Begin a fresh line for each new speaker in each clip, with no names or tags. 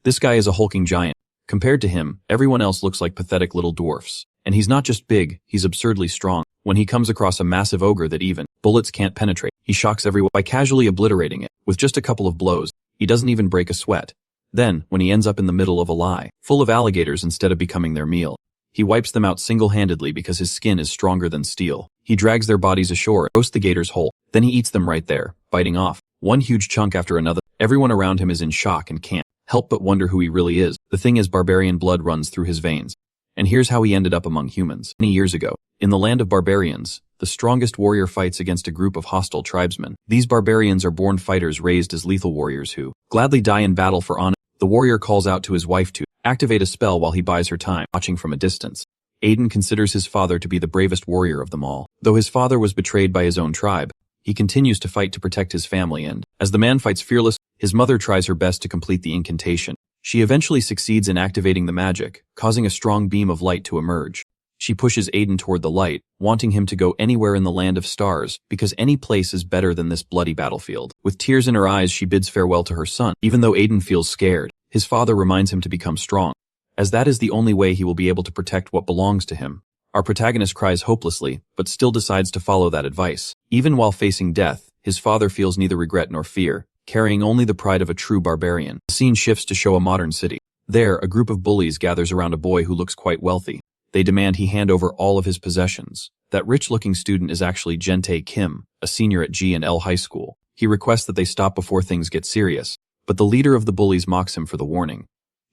This guy is a hulking giant. Compared to him, everyone else looks like pathetic little dwarfs. And he's not just big, he's absurdly strong. When he comes across a massive ogre that even bullets can't penetrate, he shocks everyone by casually obliterating it with just a couple of blows. He doesn't even break a sweat. Then, when he ends up in the middle of a lie, full of alligators instead of becoming their meal, he wipes them out single-handedly because his skin is stronger than steel. He drags their bodies ashore, roasts the gators whole, then he eats them right there, biting off one huge chunk after another. Everyone around him is in shock and can't help but wonder who he really is. The thing is, barbarian blood runs through his veins. And here's how he ended up among humans. Many years ago, in the land of barbarians, the strongest warrior fights against a group of hostile tribesmen. These barbarians are born fighters raised as lethal warriors who gladly die in battle for honor. The warrior calls out to his wife to activate a spell while he buys her time, watching from a distance. Aiden considers his father to be the bravest warrior of them all. Though his father was betrayed by his own tribe, he continues to fight to protect his family, and as the man fights fearless, his mother tries her best to complete the incantation. She eventually succeeds in activating the magic, causing a strong beam of light to emerge. She pushes Aiden toward the light, wanting him to go anywhere in the land of stars, because any place is better than this bloody battlefield. With tears in her eyes, she bids farewell to her son. Even though Aiden feels scared, his father reminds him to become strong, as that is the only way he will be able to protect what belongs to him. Our protagonist cries hopelessly, but still decides to follow that advice. Even while facing death, his father feels neither regret nor fear, carrying only the pride of a true barbarian. The scene shifts to show a modern city. There, a group of bullies gathers around a boy who looks quite wealthy. They demand he hand over all of his possessions. That rich-looking student is actually Jae Kim, a senior at G&L High School. He requests that they stop before things get serious, but the leader of the bullies mocks him for the warning.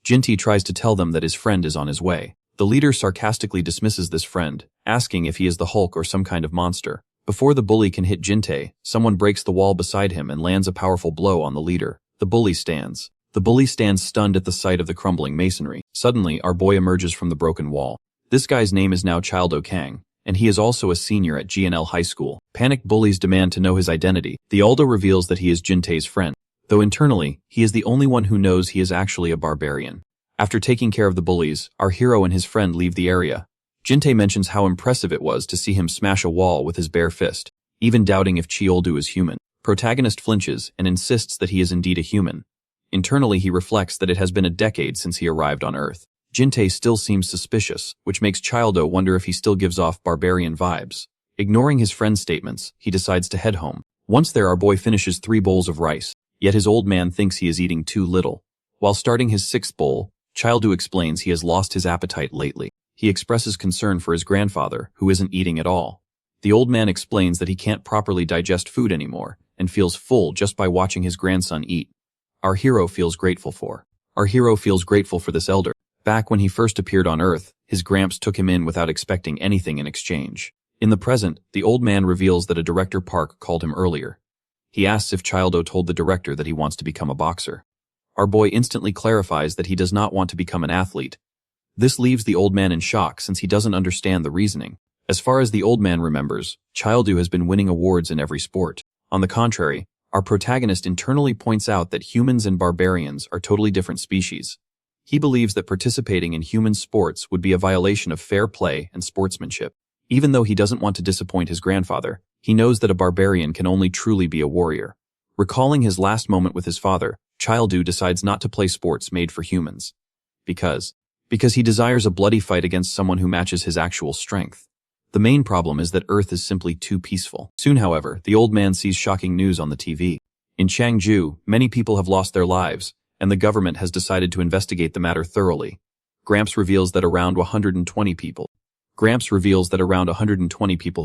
Jintae tries to tell them that his friend is on his way. The leader sarcastically dismisses this friend, asking if he is the Hulk or some kind of monster. Before the bully can hit Jintae, someone breaks the wall beside him and lands a powerful blow on the leader. The bully stands stunned at the sight of the crumbling masonry. Suddenly, our boy emerges from the broken wall. This guy's name is now Childo Kang, and he is also a senior at G&L High School. Panicked bullies demand to know his identity. The Aldo reveals that he is Jintae's friend, though internally, he is the only one who knows he is actually a barbarian. After taking care of the bullies, our hero and his friend leave the area. Jintae mentions how impressive it was to see him smash a wall with his bare fist, even doubting if Chioldu is human. Protagonist flinches and insists that he is indeed a human. Internally, he reflects that it has been a decade since he arrived on Earth. Jintae still seems suspicious, which makes Childo wonder if he still gives off barbarian vibes. Ignoring his friend's statements, he decides to head home. Once there, our boy finishes 3 bowls of rice, yet his old man thinks he is eating too little. While starting his 6th bowl, Childo explains he has lost his appetite lately. He expresses concern for his grandfather, who isn't eating at all. The old man explains that he can't properly digest food anymore, and feels full just by watching his grandson eat. Our hero feels grateful for this elder. Back when he first appeared on Earth, his gramps took him in without expecting anything in exchange. In the present, the old man reveals that a director Park called him earlier. He asks if Childo told the director that he wants to become a boxer. Our boy instantly clarifies that he does not want to become an athlete. This leaves the old man in shock since he doesn't understand the reasoning. As far as the old man remembers, Childo has been winning awards in every sport. On the contrary, our protagonist internally points out that humans and barbarians are totally different species. He believes that participating in human sports would be a violation of fair play and sportsmanship. Even though he doesn't want to disappoint his grandfather, he knows that a barbarian can only truly be a warrior. Recalling his last moment with his father, Childo decides not to play sports made for humans. Because he desires a bloody fight against someone who matches his actual strength. The main problem is that Earth is simply too peaceful. Soon, however, the old man sees shocking news on the TV. In Changju, many people have lost their lives, and the government has decided to investigate the matter thoroughly. Gramps reveals that around 120 people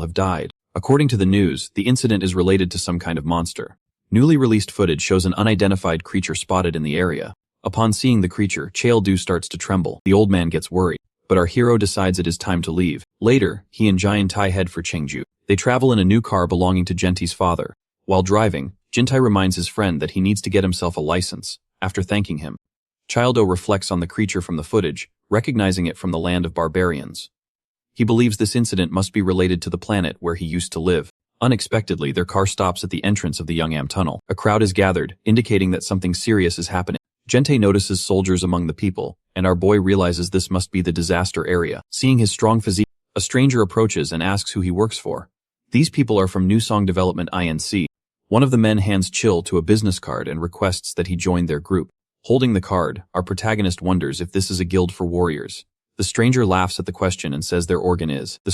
have died. According to the news, the incident is related to some kind of monster. Newly released footage shows an unidentified creature spotted in the area. Upon seeing the creature, Childo starts to tremble. The old man gets worried, but our hero decides it is time to leave. Later, he and Jintae head for Chengju. They travel in a new car belonging to Jintae's father. While driving, Jintae reminds his friend that he needs to get himself a license. After thanking him, Childo reflects on the creature from the footage, recognizing it from the land of barbarians. He believes this incident must be related to the planet where he used to live. Unexpectedly, their car stops at the entrance of the Yongnam Tunnel. A crowd is gathered, indicating that something serious is happening. Jintae notices soldiers among the people, and our boy realizes this must be the disaster area. Seeing his strong physique, a stranger approaches and asks who he works for. These people are from New Song Development Inc. One of the men hands Chill to a business card and requests that he join their group. Holding the card, our protagonist wonders if this is a guild for warriors. The stranger laughs at the question and says their organization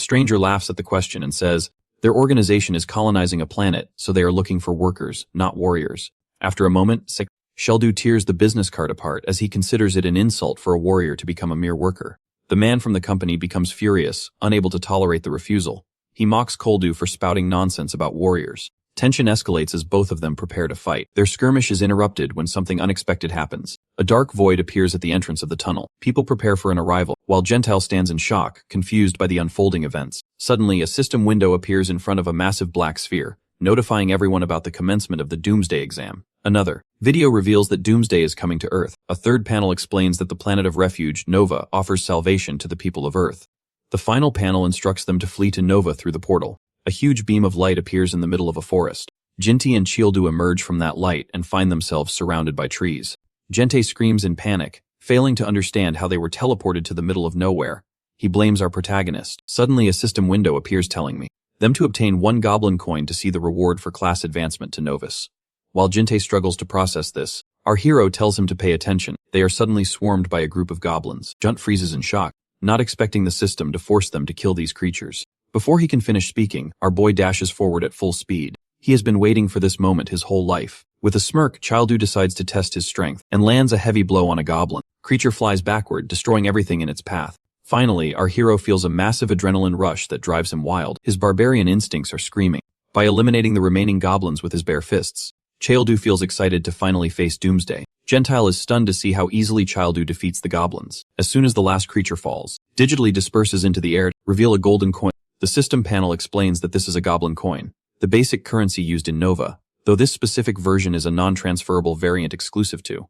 is colonizing a planet, so they are looking for workers, not warriors. After a moment, Sheldu tears the business card apart as he considers it an insult for a warrior to become a mere worker. The man from the company becomes furious, unable to tolerate the refusal. He mocks Koldu for spouting nonsense about warriors. Tension escalates as both of them prepare to fight. Their skirmish is interrupted when something unexpected happens. A dark void appears at the entrance of the tunnel. People prepare for an arrival, while Gentile stands in shock, confused by the unfolding events. Suddenly, a system window appears in front of a massive black sphere, notifying everyone about the commencement of the Doomsday exam. Another video reveals that Doomsday is coming to Earth. A third panel explains that the planet of refuge, Nova, offers salvation to the people of Earth. The final panel instructs them to flee to Nova through the portal. A huge beam of light appears in the middle of a forest. Jinti and Childu emerge from that light and find themselves surrounded by trees. Gente screams in panic, failing to understand how they were teleported to the middle of nowhere. He blames our protagonist. Suddenly a system window appears telling them to obtain 1 goblin coin to see the reward for class advancement to novice. While Gente struggles to process this, our hero tells him to pay attention. They are suddenly swarmed by a group of goblins. Junt freezes in shock, not expecting the system to force them to kill these creatures. Before he can finish speaking, our boy dashes forward at full speed. He has been waiting for this moment his whole life. With a smirk, Childu decides to test his strength and lands a heavy blow on a goblin. Creature flies backward, destroying everything in its path. Finally, our hero feels a massive adrenaline rush that drives him wild. His barbarian instincts are screaming. By eliminating the remaining goblins with his bare fists, Childu feels excited to finally face Doomsday. Gentile is stunned to see how easily Childu defeats the goblins. As soon as the last creature falls, digitally disperses into the air to reveal a golden coin. The system panel explains that this is a goblin coin, the basic currency used in Nova, though this specific version is a non-transferable variant exclusive to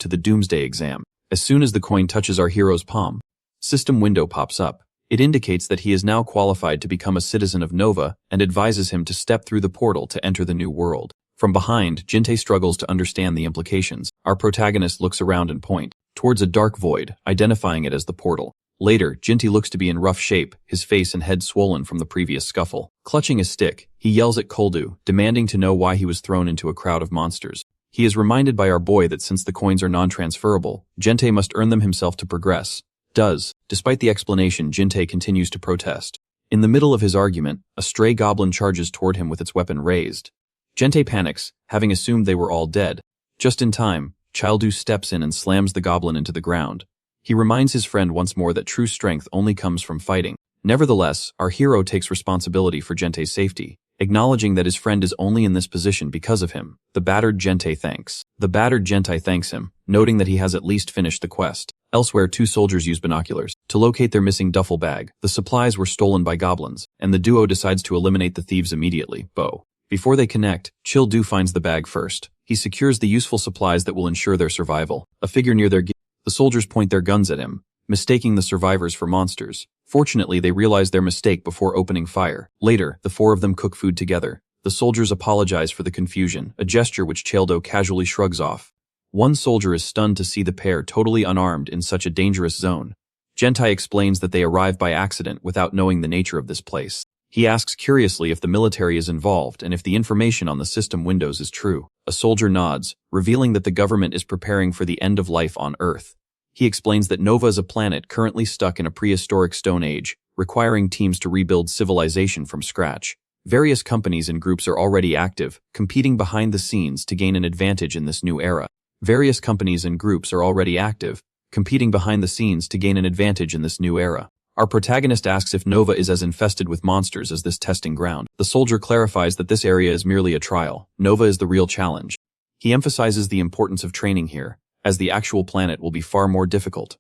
the Doomsday exam. As soon as the coin touches our hero's palm, system window pops up. It indicates that he is now qualified to become a citizen of Nova and advises him to step through the portal to enter the new world. From behind, Gente struggles to understand the implications. Our protagonist looks around and points towards a dark void, identifying it as the portal. Later, Jinti looks to be in rough shape, his face and head swollen from the previous scuffle. Clutching his stick, he yells at Koldu, demanding to know why he was thrown into a crowd of monsters. He is reminded by our boy that since the coins are non-transferable, Gente must earn them himself to progress. Despite the explanation, Gente continues to protest. In the middle of his argument, a stray goblin charges toward him with its weapon raised. Gente panics, having assumed they were all dead. Just in time, Childu steps in and slams the goblin into the ground. He reminds his friend once more that true strength only comes from fighting. Nevertheless, our hero takes responsibility for Gente's safety, acknowledging that his friend is only in this position because of him. The battered Gente thanks him, noting that he has at least finished the quest. Elsewhere, 2 soldiers use binoculars to locate their missing duffel bag. The supplies were stolen by goblins, and the duo decides to eliminate the thieves immediately. Before they connect, Childu finds the bag first. He secures the useful supplies that will ensure their survival. A figure near the soldiers point their guns at him, mistaking the survivors for monsters. Fortunately, they realize their mistake before opening fire. Later, the 4 of them cook food together. The soldiers apologize for the confusion, a gesture which Childu casually shrugs off. One soldier is stunned to see the pair totally unarmed in such a dangerous zone. Gentai explains that they arrived by accident without knowing the nature of this place. He asks curiously if the military is involved and if the information on the system windows is true. A soldier nods, revealing that the government is preparing for the end of life on Earth. He explains that Nova is a planet currently stuck in a prehistoric Stone Age, requiring teams to rebuild civilization from scratch. Various companies and groups are already active, competing behind the scenes to gain an advantage in this new era. Our protagonist asks if Nova is as infested with monsters as this testing ground. The soldier clarifies that this area is merely a trial. Nova is the real challenge. He emphasizes the importance of training here, as the actual planet will be far more difficult.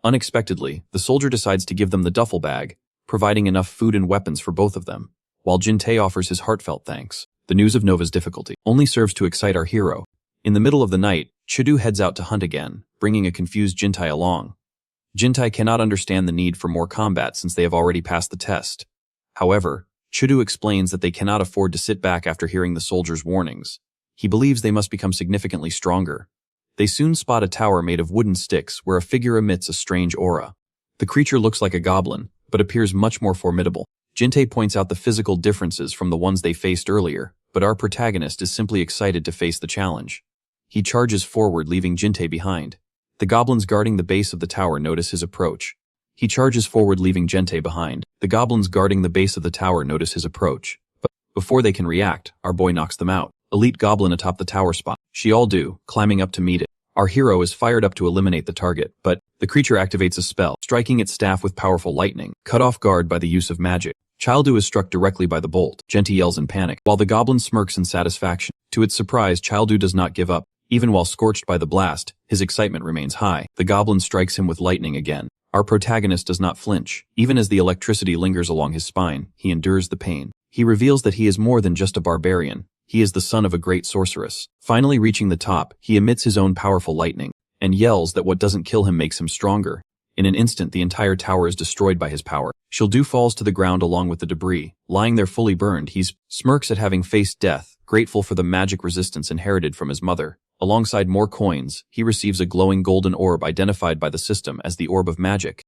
Unexpectedly, the soldier decides to give them the duffel bag, providing enough food and weapons for both of them, while Jintei offers his heartfelt thanks. The news of Nova's difficulty only serves to excite our hero. In the middle of the night, Chidu heads out to hunt again, bringing a confused Jintai along. Jintai cannot understand the need for more combat since they have already passed the test. However, Chidu explains that they cannot afford to sit back after hearing the soldier's warnings. He believes they must become significantly stronger. They soon spot a tower made of wooden sticks where a figure emits a strange aura. The creature looks like a goblin, but appears much more formidable. Jintei points out the physical differences from the ones they faced earlier, but our protagonist is simply excited to face the challenge. He charges forward, leaving Jintei behind. The goblins guarding the base of the tower notice his approach. He charges forward, leaving Jintei behind. The goblins guarding the base of the tower notice his approach. But before they can react, our boy knocks them out. Elite goblin atop the tower spot. She all do, climbing up to meet it. Our hero is fired up to eliminate the target, but the creature activates a spell, striking its staff with powerful lightning, cut off guard by the use of magic. Childu is struck directly by the bolt. Jintei yells in panic, while the goblin smirks in satisfaction. To its surprise, Childu does not give up. Even while scorched by the blast, his excitement remains high. The goblin strikes him with lightning again. Our protagonist does not flinch. Even as the electricity lingers along his spine, he endures the pain. He reveals that he is more than just a barbarian. He is the son of a great sorceress. Finally reaching the top, he emits his own powerful lightning, and yells that what doesn't kill him makes him stronger. In an instant, the entire tower is destroyed by his power. Childu falls to the ground along with the debris. Lying there fully burned, he smirks at having faced death, grateful for the magic resistance inherited from his mother. Alongside more coins, he receives a glowing golden orb identified by the system as the Orb of Magic.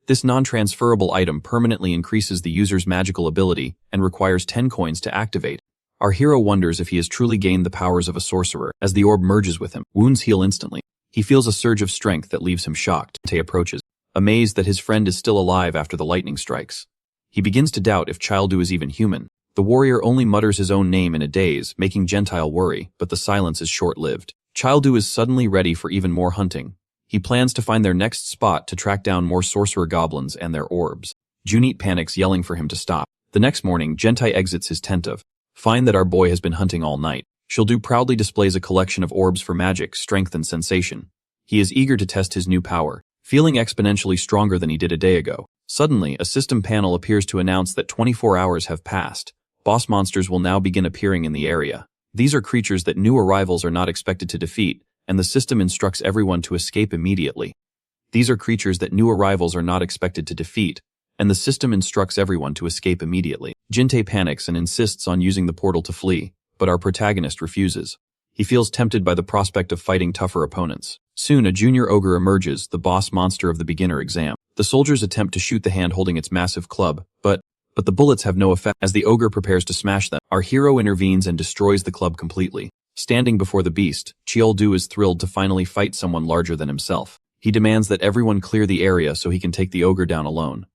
This non-transferable item permanently increases the user's magical ability and requires 10 coins to activate. Our hero wonders if he has truly gained the powers of a sorcerer. As the orb merges with him, wounds heal instantly. He feels a surge of strength that leaves him shocked. Jintei approaches, amazed that his friend is still alive after the lightning strikes. He begins to doubt if Childu is even human. The warrior only mutters his own name in a daze, making Gentile worry, but the silence is short-lived. Childu is suddenly ready for even more hunting. He plans to find their next spot to track down more sorcerer goblins and their orbs. Junit panics, yelling for him to stop. The next morning, Jintei exits his tent of find that our boy has been hunting all night. Childu proudly displays a collection of orbs for magic, strength, and sensation. He is eager to test his new power, feeling exponentially stronger than he did a day ago. Suddenly, a system panel appears to announce that 24 hours have passed. Boss monsters will now begin appearing in the area. These are creatures that new arrivals are not expected to defeat, and the system instructs everyone to escape immediately. Jintei panics and insists on using the portal to flee, but our protagonist refuses. He feels tempted by the prospect of fighting tougher opponents. Soon, a junior ogre emerges, the boss monster of the beginner exam. The soldiers attempt to shoot the hand holding its massive club, but the bullets have no effect. As the ogre prepares to smash them, our hero intervenes and destroys the club completely. Standing before the beast, Childu is thrilled to finally fight someone larger than himself. He demands that everyone clear the area so he can take the ogre down alone.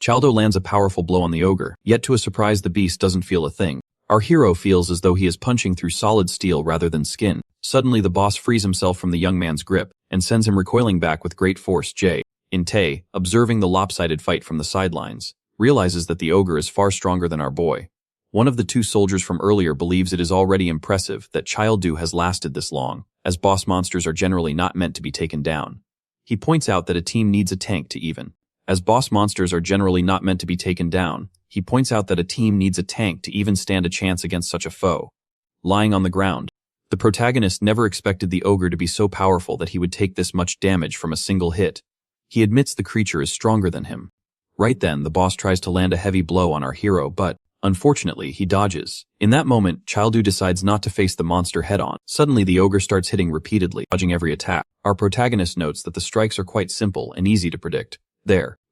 Childu lands a powerful blow on the ogre, yet to a surprise the beast doesn't feel a thing. Our hero feels as though he is punching through solid steel rather than skin. Suddenly the boss frees himself from the young man's grip and sends him recoiling back with great force. Jintei, observing the lopsided fight from the sidelines, realizes that the ogre is far stronger than our boy. One of the two soldiers from earlier believes it is already impressive that Childu has lasted this long, as boss monsters are generally not meant to be taken down. He points out that a team needs a tank to even stand a chance against such a foe. Lying on the ground, the protagonist never expected the ogre to be so powerful that he would take this much damage from a single hit. He admits the creature is stronger than him. Right then, the boss tries to land a heavy blow on our hero, but unfortunately, he dodges. In that moment, Childu decides not to face the monster head-on. Suddenly, the ogre starts hitting repeatedly, dodging every attack. Our protagonist notes that the strikes are quite simple and easy to predict.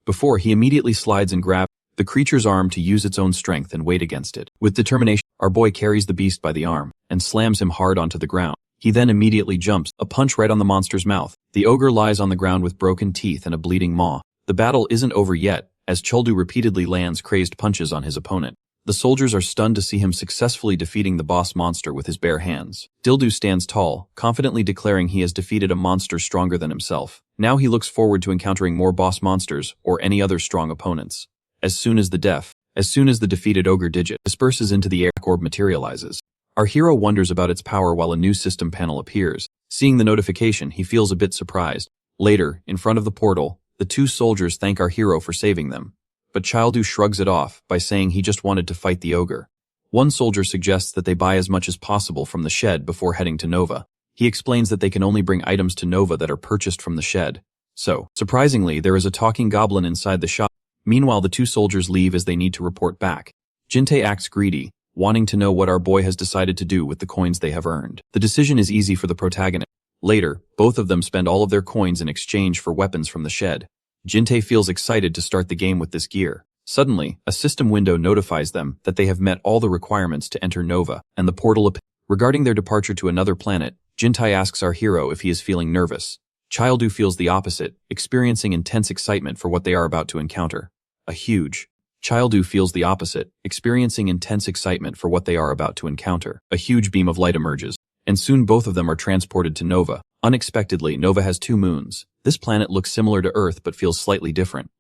Before he immediately slides and grabs the creature's arm to use its own strength and weight against it. With determination, our boy carries the beast by the arm and slams him hard onto the ground. He then immediately jumps, a punch right on the monster's mouth. The ogre lies on the ground with broken teeth and a bleeding maw. The battle isn't over yet, as Childu repeatedly lands crazed punches on his opponent. The soldiers are stunned to see him successfully defeating the boss monster with his bare hands. Dildu stands tall, confidently declaring he has defeated a monster stronger than himself. Now he looks forward to encountering more boss monsters or any other strong opponents. As soon as the defeated ogre digit disperses into the air, orb materializes. Our hero wonders about its power while a new system panel appears. Seeing the notification, he feels a bit surprised. Later, in front of the portal, the two soldiers thank our hero for saving them. But Childu shrugs it off by saying he just wanted to fight the ogre. One soldier suggests that they buy as much as possible from the shed before heading to Nova. He explains that they can only bring items to Nova that are purchased from the shed. So, surprisingly, there is a talking goblin inside the shop. Meanwhile, the two soldiers leave as they need to report back. Jintei acts greedy, wanting to know what our boy has decided to do with the coins they have earned. The decision is easy for the protagonist. Later, both of them spend all of their coins in exchange for weapons from the shed. Jintei feels excited to start the game with this gear. Suddenly, a system window notifies them that they have met all the requirements to enter Nova, and the portal appears. Regarding their departure to another planet, Jintai asks our hero if he is feeling nervous. Childu feels the opposite, experiencing intense excitement for what they are about to encounter. Childu feels the opposite, experiencing intense excitement for what they are about to encounter. A huge beam of light emerges, and soon both of them are transported to Nova. Unexpectedly, Nova has 2 moons. This planet looks similar to Earth but feels slightly different.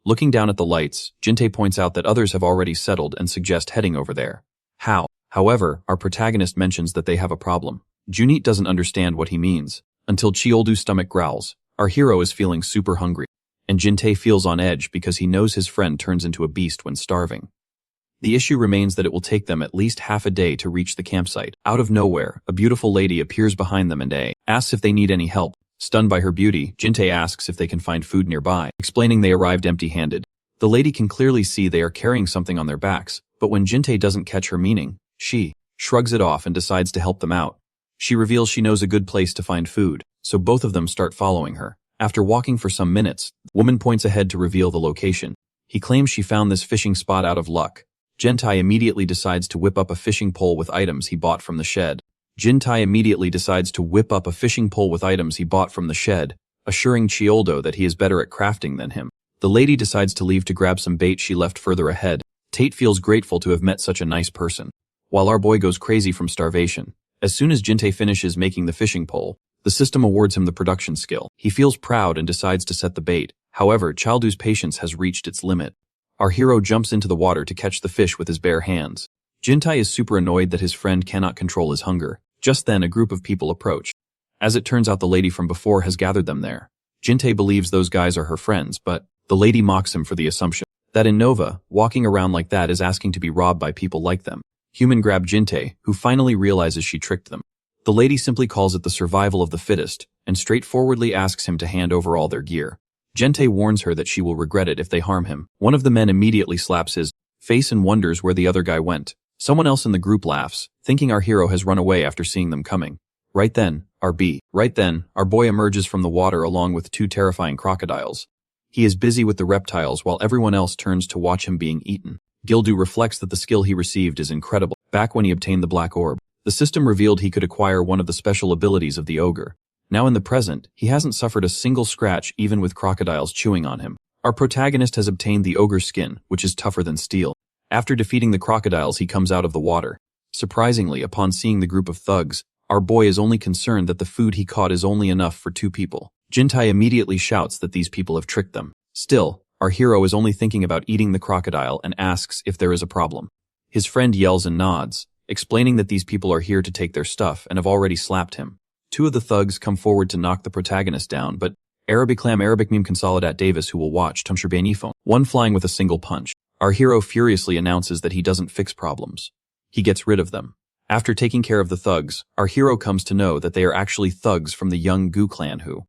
Looking down at the lights, Jinte points out that others have already settled and suggest heading over there. However, our protagonist mentions that they have a problem. Junit doesn't understand what he means, until Chioldu's stomach growls. Our hero is feeling super hungry, and Jinte feels on edge because he knows his friend turns into a beast when starving. The issue remains that it will take them at least half a day to reach the campsite. Out of nowhere, a beautiful lady appears behind them and asks if they need any help. Stunned by her beauty, Jinte asks if they can find food nearby, explaining they arrived empty-handed. The lady can clearly see they are carrying something on their backs, but when Jinte doesn't catch her meaning, she shrugs it off and decides to help them out. She reveals she knows a good place to find food, so both of them start following her. After walking for some minutes, the woman points ahead to reveal the location. He claims she found this fishing spot out of luck. Jintai immediately decides to whip up a fishing pole with items he bought from the shed. Assuring Chioldo that he is better at crafting than him. The lady decides to leave to grab some bait she left further ahead. Tate feels grateful to have met such a nice person, while our boy goes crazy from starvation. As soon as Jinte finishes making the fishing pole, the system awards him the production skill. He feels proud and decides to set the bait. However, Childu's patience has reached its limit. Our hero jumps into the water to catch the fish with his bare hands. Jintai is super annoyed that his friend cannot control his hunger. Just then, a group of people approach. As it turns out, the lady from before has gathered them there. Jinte believes those guys are her friends, but the lady mocks him for the assumption that in Nova, walking around like that is asking to be robbed by people like them. Human grab Jinte, who finally realizes she tricked them. The lady simply calls it the survival of the fittest, and straightforwardly asks him to hand over all their gear. Jinte warns her that she will regret it if they harm him. One of the men immediately slaps his face and wonders where the other guy went. Someone else in the group laughs, thinking our hero has run away after seeing them coming. Right then, our boy emerges from the water along with 2 terrifying crocodiles. He is busy with the reptiles while everyone else turns to watch him being eaten. Gildu reflects that the skill he received is incredible. Back when he obtained the black orb, the system revealed he could acquire one of the special abilities of the ogre. Now in the present, he hasn't suffered a single scratch even with crocodiles chewing on him. Our protagonist has obtained the ogre skin, which is tougher than steel. After defeating the crocodiles, he comes out of the water. Surprisingly, upon seeing the group of thugs, our boy is only concerned that the food he caught is only enough for 2 people. Jintai immediately shouts that these people have tricked them. Still, our hero is only thinking about eating the crocodile and asks if there is a problem. His friend yells and nods, explaining that these people are here to take their stuff and have already slapped him. 2 of the thugs come forward to knock the protagonist down, but Arabic meme Consolidat Davis who will watch Tumshir Banifon, one flying with a single punch. Our hero furiously announces that he doesn't fix problems. He gets rid of them. After taking care of the thugs, our hero comes to know that they are actually thugs from the Young Gu clan who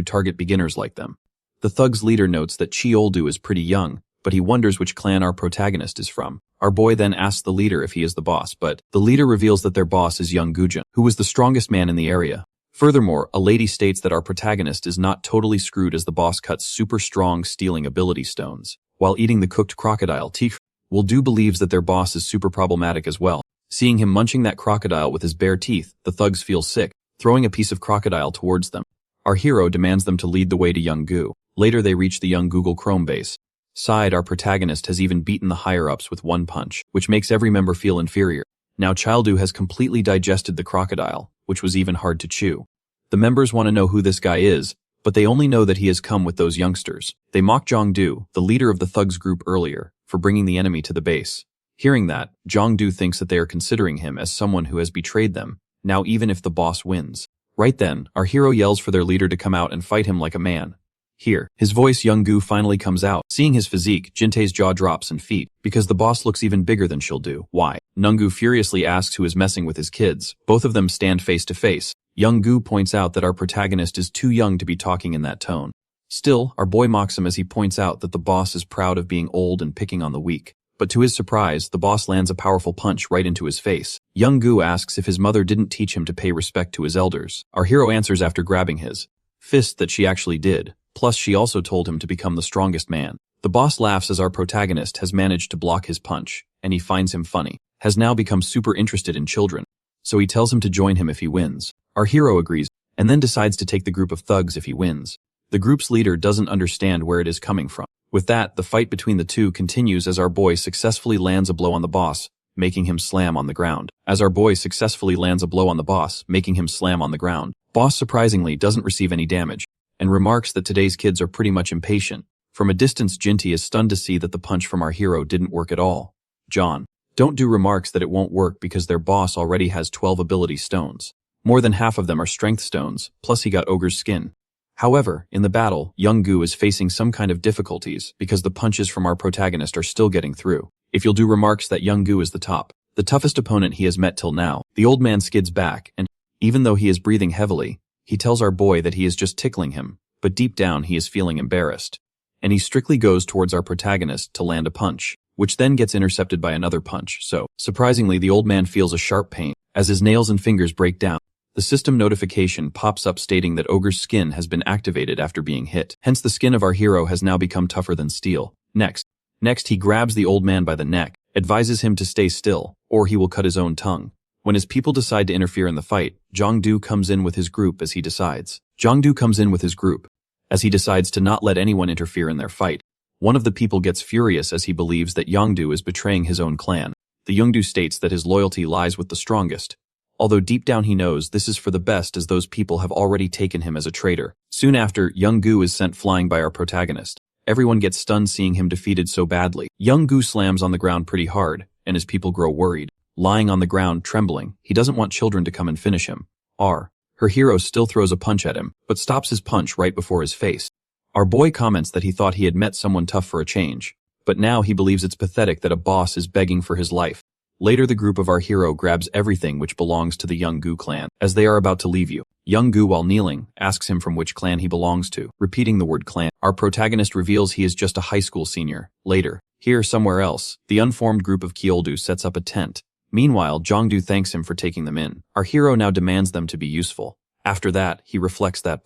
target beginners like them. The thugs leader notes that Chioldu is pretty young, but he wonders which clan our protagonist is from. Our boy then asks the leader if he is the boss, but the leader reveals that their boss is Young Gujun, who was the strongest man in the area. Furthermore, a lady states that our protagonist is not totally screwed as the boss cuts super strong stealing ability stones. While eating the cooked crocodile, Wildu believes that their boss is super problematic as well. Seeing him munching that crocodile with his bare teeth, the thugs feel sick, throwing a piece of crocodile towards them. Our hero demands them to lead the way to Young Gu. Later they reach the Young Google Chrome base. Our protagonist has even beaten the higher-ups with 1 punch, which makes every member feel inferior. Now Childu has completely digested the crocodile, which was even hard to chew. The members want to know who this guy is, but they only know that he has come with those youngsters. They mock Zhongdu, the leader of the thugs group earlier, for bringing the enemy to the base. Hearing that, Zhongdu thinks that they are considering him as someone who has betrayed them, now even if the boss wins. Right then, our hero yells for their leader to come out and fight him like a man. Here, his voice Younggu finally comes out. Seeing his physique, Jintae's jaw drops and feet, because the boss looks even bigger than she'll do. Why? Nungu furiously asks who is messing with his kids. Both of them stand face to face. Younggu points out that our protagonist is too young to be talking in that tone. Still, our boy mocks him as he points out that the boss is proud of being old and picking on the weak. But to his surprise, the boss lands a powerful punch right into his face. Younggu asks if his mother didn't teach him to pay respect to his elders. Our hero answers after grabbing his fist that she actually did, plus she also told him to become the strongest man. The boss laughs as our protagonist has managed to block his punch, and he finds him funny, has now become super interested in children. So he tells him to join him if he wins. Our hero agrees, and then decides to take the group of thugs if he wins. The group's leader doesn't understand where it is coming from. With that, the fight between the two continues as our boy successfully lands a blow on the boss, making him slam on the ground. Boss surprisingly doesn't receive any damage, and remarks that today's kids are pretty much impatient. From a distance, Jinty is stunned to see that the punch from our hero didn't work at all. John, don't do remarks that it won't work because their boss already has 12 ability stones. More than half of them are strength stones, plus he got ogre's skin. However, in the battle, Young Gu is facing some kind of difficulties because the punches from our protagonist are still getting through. If you'll do remarks that Young Gu is the toughest opponent he has met till now, the old man skids back, and even though he is breathing heavily, he tells our boy that he is just tickling him, but deep down he is feeling embarrassed. And he strictly goes towards our protagonist to land a punch, which then gets intercepted by another punch. So, surprisingly, the old man feels a sharp pain as his nails and fingers break down. The system notification pops up stating that Ogre's skin has been activated after being hit. Hence, the skin of our hero has now become tougher than steel. Next, he grabs the old man by the neck, advises him to stay still, or he will cut his own tongue. When his people decide to interfere in the fight, Zhongdu comes in with his group as he decides to not let anyone interfere in their fight. One of the people gets furious as he believes that Yongdu is betraying his own clan. The Yongdu states that his loyalty lies with the strongest, although deep down he knows this is for the best as those people have already taken him as a traitor. Soon after, Yonggu is sent flying by our protagonist. Everyone gets stunned seeing him defeated so badly. Yonggu slams on the ground pretty hard, and his people grow worried. Lying on the ground, trembling, he doesn't want children to come and finish him. Her hero still throws a punch at him, but stops his punch right before his face. Our boy comments that he thought he had met someone tough for a change, but now he believes it's pathetic that a boss is begging for his life. Later, the group of our hero grabs everything which belongs to the Yonggu clan. As they are about to leave you, Yonggu, while kneeling, asks him from which clan he belongs to. Repeating the word clan, our protagonist reveals he is just a high school senior. Later, here somewhere else, the unformed group of Kyoldu sets up a tent. Meanwhile, Zhongdu thanks him for taking them in. Our hero now demands them to be useful. After that, he reflects that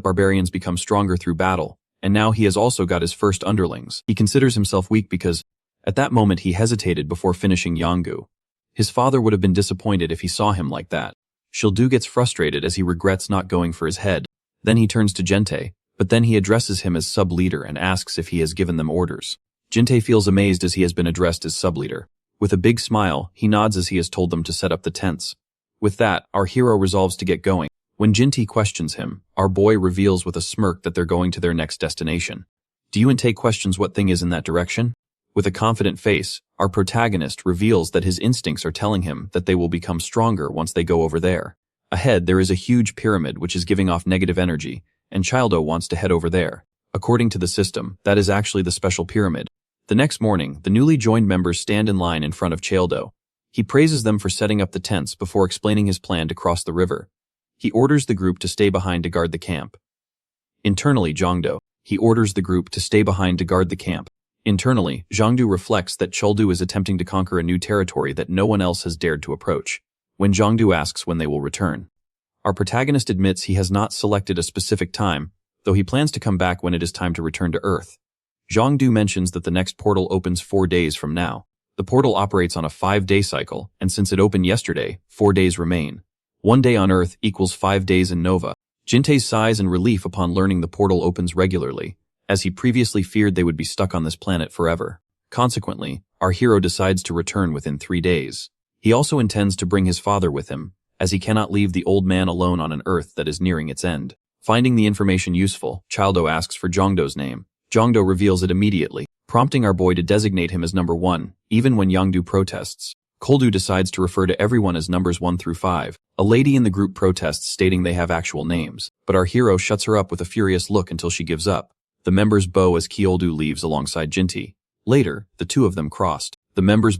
barbarians become stronger through battle, and now he has also got his first underlings. He considers himself weak because, at that moment he hesitated before finishing Yonggu. His father would have been disappointed if he saw him like that. Shildu gets frustrated as he regrets not going for his head. Then he turns to Gente, but then he addresses him as sub-leader and asks if he has given them orders. Gente feels amazed as he has been addressed as sub-leader. With a big smile, he nods as he has told them to set up the tents. With that, our hero resolves to get going. When Jinty questions him, our boy reveals with a smirk that they're going to their next destination. Do you intake questions what thing is in that direction? With a confident face, our protagonist reveals that his instincts are telling him that they will become stronger once they go over there. Ahead, there is a huge pyramid which is giving off negative energy, and Childo wants to head over there. According to the system, that is actually the special pyramid. The next morning, the newly joined members stand in line in front of Childo. He praises them for setting up the tents before explaining his plan to cross the river. He orders the group to stay behind to guard the camp. Internally, Zhongdu reflects that Chuldu is attempting to conquer a new territory that no one else has dared to approach. When Zhongdu asks when they will return, our protagonist admits he has not selected a specific time, though he plans to come back when it is time to return to Earth. Zhongdu mentions that the next portal opens 4 days from now. The portal operates on a 5-day cycle, and since it opened yesterday, 4 days remain. 1 day on Earth equals 5 days in Nova. Jinte sighs in relief upon learning the portal opens regularly, as he previously feared they would be stuck on this planet forever. Consequently, our hero decides to return within 3 days. He also intends to bring his father with him, as he cannot leave the old man alone on an Earth that is nearing its end. Finding the information useful, Childo asks for Zhongdo's name. Zhongdo reveals it immediately, prompting our boy to designate him as number 1, even when Yongdu protests. Koldu decides to refer to everyone as numbers 1 through 5. A lady in the group protests stating they have actual names, but our hero shuts her up with a furious look until she gives up. The members bow as Kyoldu leaves alongside Jinty. Later, the two of them crossed. Later,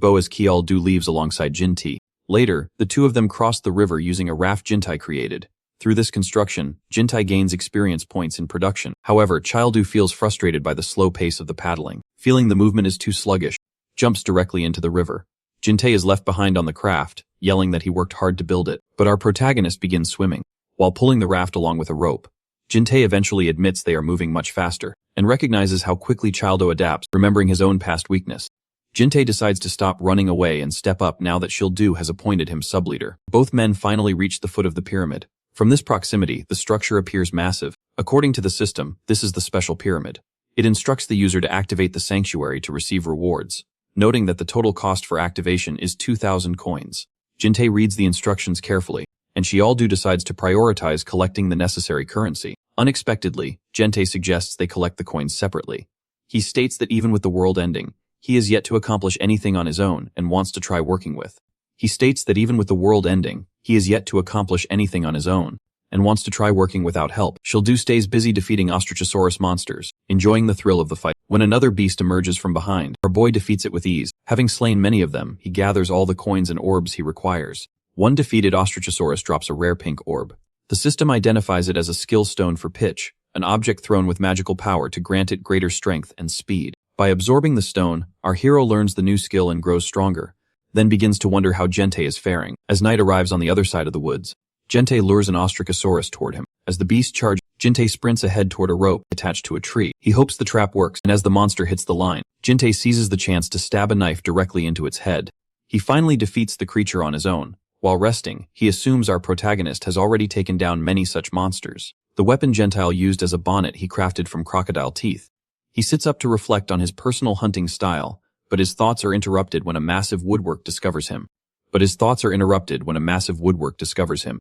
the two of them crossed the river using a raft Jintai created. Through this construction, Jintai gains experience points in production. However, Childu feels frustrated by the slow pace of the paddling. Feeling the movement is too sluggish, jumps directly into the river. Jintai is left behind on the craft, yelling that he worked hard to build it, but our protagonist begins swimming. while pulling the raft along with a rope. Jintei eventually admits they are moving much faster, and recognizes how quickly Childo adapts, remembering his own past weakness. Jintei decides to stop running away and step up now that Shildu has appointed him sub-leader. Both men finally reach the foot of the pyramid. From this proximity, the structure appears massive. According to the system, this is the special pyramid. It instructs the user to activate the sanctuary to receive rewards, noting that the total cost for activation is 2,000 coins. Jintei reads the instructions carefully, and Xiaoldu decides to prioritize collecting the necessary currency. Unexpectedly, Jintei suggests they collect the coins separately. He states that even with the world ending, he is yet to accomplish anything on his own and wants to try working with. He states that even with the world ending, he is yet to accomplish anything on his own and wants to try working without help. Shildu stays busy defeating Ostrachosaurus monsters, enjoying the thrill of the fight. When another beast emerges from behind, our boy defeats it with ease. Having slain many of them, he gathers all the coins and orbs he requires. One defeated Ostrachosaurus drops a rare pink orb. The system identifies it as a skill stone for pitch, an object thrown with magical power to grant it greater strength and speed. By absorbing the stone, our hero learns the new skill and grows stronger, then begins to wonder how Jintei is faring. As night arrives on the other side of the woods, Jintei lures an Ostrachosaurus toward him. As the beast charges, Jintei sprints ahead toward a rope attached to a tree. He hopes the trap works, and as the monster hits the line, Jintei seizes the chance to stab a knife directly into its head. He finally defeats the creature on his own. While resting, he assumes our protagonist has already taken down many such monsters. The weapon Gentile used as a bonnet he crafted from crocodile teeth. He sits up to reflect on his personal hunting style, but his thoughts are interrupted when a massive woodwork discovers him.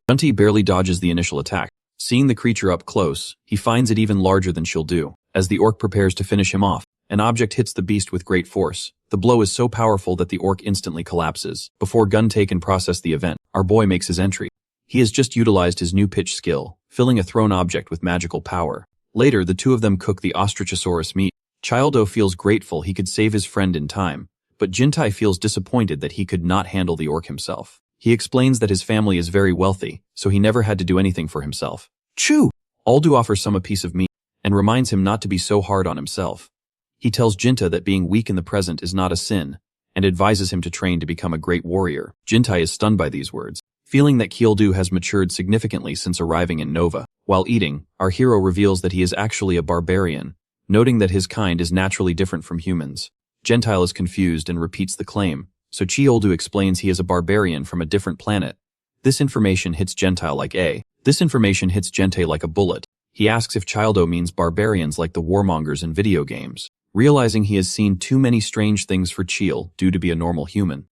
Junti barely dodges the initial attack. Seeing the creature up close, he finds it even larger than Shildu. As the orc prepares to finish him off, an object hits the beast with great force. The blow is so powerful that the orc instantly collapses. Before Guntei can process the event, our boy makes his entry. He has just utilized his new pitch skill, filling a thrown object with magical power. Later, the two of them cook the Ostrachosaurus meat. Childo feels grateful he could save his friend in time, but Jintei feels disappointed that he could not handle the orc himself. He explains that his family is very wealthy, so he never had to do anything for himself. Chew! Aldu offers some a piece of meat, and reminds him not to be so hard on himself. He tells Jinta that being weak in the present is not a sin, and advises him to train to become a great warrior. Jintei is stunned by these words, feeling that Kieldu has matured significantly since arriving in Nova. While eating, our hero reveals that he is actually a barbarian, noting that his kind is naturally different from humans. Gentile is confused and repeats the claim, so Chioldu explains he is a barbarian from a different planet. This information hits Gentile like a bullet. He asks if Childo means barbarians like the warmongers in video games, realizing he has seen too many strange things for Chil due to be a normal human.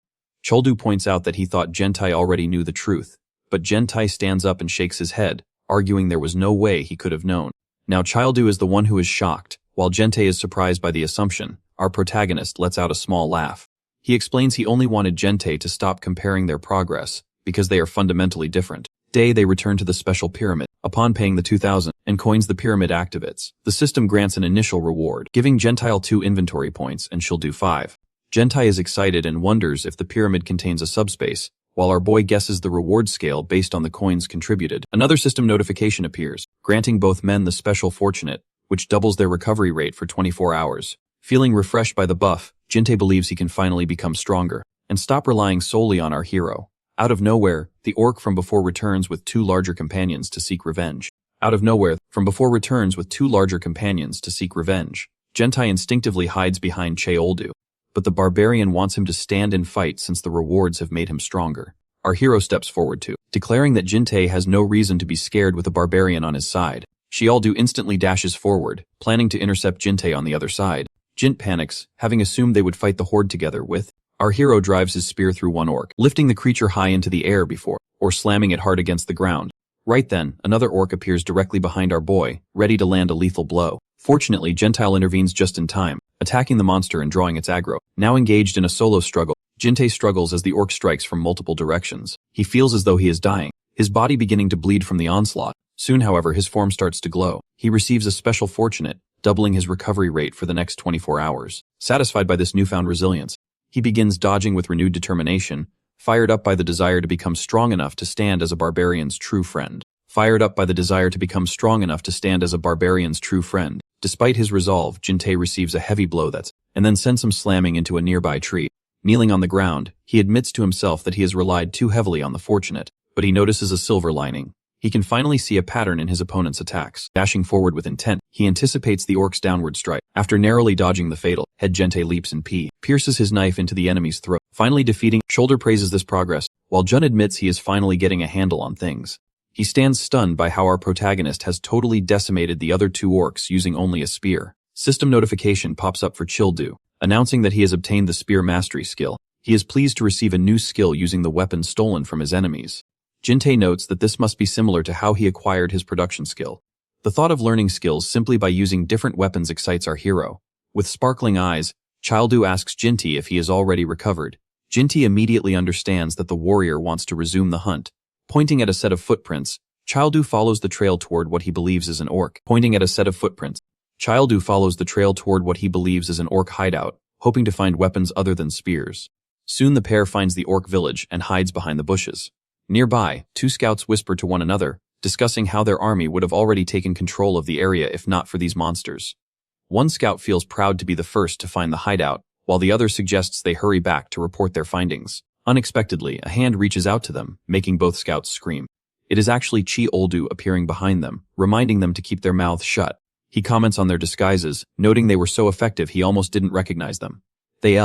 Choldu points out that he thought Gentai already knew the truth, but Gentai stands up and shakes his head, arguing there was no way he could have known. Now Childu is the one who is shocked, while Gentai is surprised by the assumption. Our protagonist lets out a small laugh. He explains he only wanted Gentai to stop comparing their progress, because they are fundamentally different. They return to the special pyramid. Upon paying the 2,000 and coins, the pyramid activates. The system grants an initial reward, giving Gentile 2 inventory points and she'll do 5. Gentai is excited and wonders if the pyramid contains a subspace, while our boy guesses the reward scale based on the coins contributed. Another system notification appears, granting both men the special fortunate, which doubles their recovery rate for 24 hours. Feeling refreshed by the buff, Jintei believes he can finally become stronger and stop relying solely on our hero. Out of nowhere, the orc from before returns with 2 larger companions to seek revenge. Gentai instinctively hides behind Cheoldu, but the barbarian wants him to stand and fight since the rewards have made him stronger. Our hero steps forward too, declaring that Jintei has no reason to be scared with a barbarian on his side. Cheoldu instantly dashes forward, planning to intercept Jintei on the other side. Jint panics, having assumed they would fight the horde together with. Our hero drives his spear through one orc, lifting the creature high into the air before, or slamming it hard against the ground. Right then, another orc appears directly behind our boy, ready to land a lethal blow. Fortunately, Gentile intervenes just in time, attacking the monster and drawing its aggro. Now engaged in a solo struggle, Jintei struggles as the orc strikes from multiple directions. He feels as though he is dying, his body beginning to bleed from the onslaught. Soon, however, his form starts to glow. He receives a special fortunate, doubling his recovery rate for the next 24 hours. Satisfied by this newfound resilience, he begins dodging with renewed determination, fired up by the desire to become strong enough to stand as a barbarian's true friend. Despite his resolve, Jintei receives a heavy blow and then sends him slamming into a nearby tree. Kneeling on the ground, he admits to himself that he has relied too heavily on the fortunate, but he notices a silver lining. He can finally see a pattern in his opponent's attacks. Dashing forward with intent, he anticipates the orc's downward strike. After narrowly dodging the fatal head, Gente leaps and pierces his knife into the enemy's throat, finally defeating. Shoulder praises this progress, while Jun admits he is finally getting a handle on things. He stands stunned by how our protagonist has totally decimated the other two orcs using only a spear. System notification pops up for Childu, announcing that he has obtained the spear mastery skill. He is pleased to receive a new skill using the weapon stolen from his enemies. Jinte notes that this must be similar to how he acquired his production skill. The thought of learning skills simply by using different weapons excites our hero. With sparkling eyes, Childu asks Jinti if he is already recovered. Jinti immediately understands that the warrior wants to resume the hunt. Pointing at a set of footprints, Childu follows the trail toward what he believes is an orc. Childu follows the trail toward what he believes is an orc hideout, hoping to find weapons other than spears. Soon the pair finds the orc village and hides behind the bushes. Nearby, two scouts whisper to one another, discussing how their army would have already taken control of the area if not for these monsters. One scout feels proud to be the first to find the hideout, while the other suggests they hurry back to report their findings. Unexpectedly, a hand reaches out to them, making both scouts scream. It is actually Chi Oldu appearing behind them, reminding them to keep their mouths shut. He comments on their disguises, noting they were so effective he almost didn't recognize them. They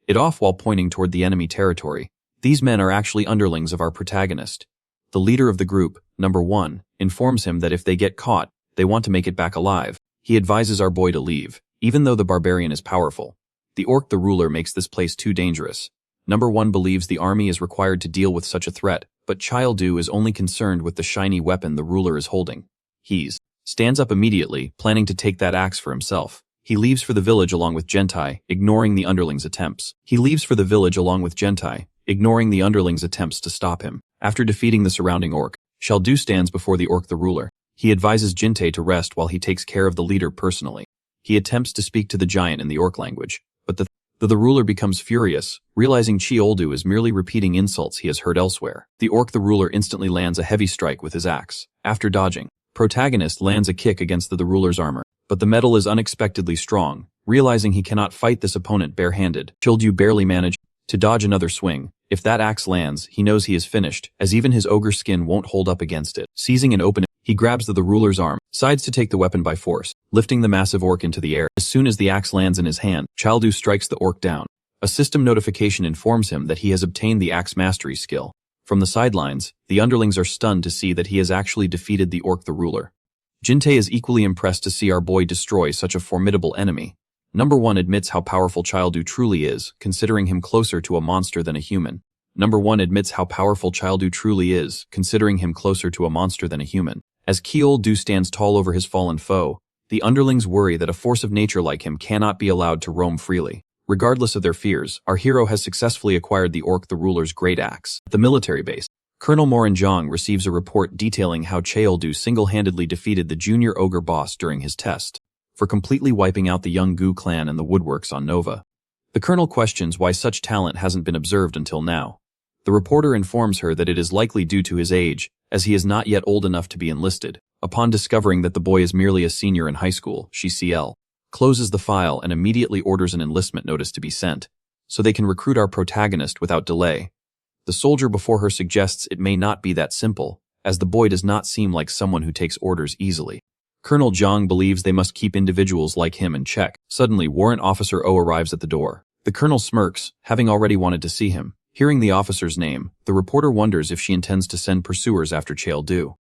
it off while pointing toward the enemy territory. These men are actually underlings of our protagonist. The leader of the group, number 1, informs him that if they get caught, they want to make it back alive. He advises our boy to leave, even though the barbarian is powerful. The orc the ruler makes this place too dangerous. Number 1 believes the army is required to deal with such a threat, but Childu is only concerned with the shiny weapon the ruler is holding. He stands up immediately, planning to take that axe for himself. He leaves for the village along with Gentai, ignoring the underlings' attempts. To stop him. After defeating the surrounding orc, Childu stands before the orc the ruler. He advises Jinte to rest while he takes care of the leader personally. He attempts to speak to the giant in the orc language, but the ruler becomes furious, realizing Chi Oldu is merely repeating insults he has heard elsewhere. The orc the ruler instantly lands a heavy strike with his axe. After dodging, protagonist lands a kick against the ruler's armor, but the metal is unexpectedly strong. Realizing he cannot fight this opponent barehanded, Childu barely manages to dodge another swing. If that axe lands, he knows he is finished, as even his ogre skin won't hold up against it. Seizing an opening, he grabs the ruler's arm, decides to take the weapon by force, lifting the massive orc into the air. As soon as the axe lands in his hand, Childu strikes the orc down. A system notification informs him that he has obtained the axe mastery skill. From the sidelines, the underlings are stunned to see that he has actually defeated the orc the ruler. Jinte is equally impressed to see our boy destroy such a formidable enemy. Number 1 admits how powerful Childu truly is, considering him closer to a monster than a human. As Kioldu stands tall over his fallen foe, the underlings worry that a force of nature like him cannot be allowed to roam freely. Regardless of their fears, our hero has successfully acquired the orc the ruler's great axe. At the military base, Colonel Moranjong receives a report detailing how Cheoldu single-handedly defeated the junior ogre boss during his test, for completely wiping out the young Gu clan and the woodworks on Nova. The colonel questions why such talent hasn't been observed until now. The reporter informs her that it is likely due to his age, as he is not yet old enough to be enlisted. Upon discovering that the boy is merely a senior in high school, she closes the file and immediately orders an enlistment notice to be sent, so they can recruit our protagonist without delay. The soldier before her suggests it may not be that simple, as the boy does not seem like someone who takes orders easily. Colonel Zhang believes they must keep individuals like him in check. Suddenly, Warrant Officer O arrives at the door. The colonel smirks, having already wanted to see him. Hearing the officer's name, the reporter wonders if she intends to send pursuers after Cheoldu.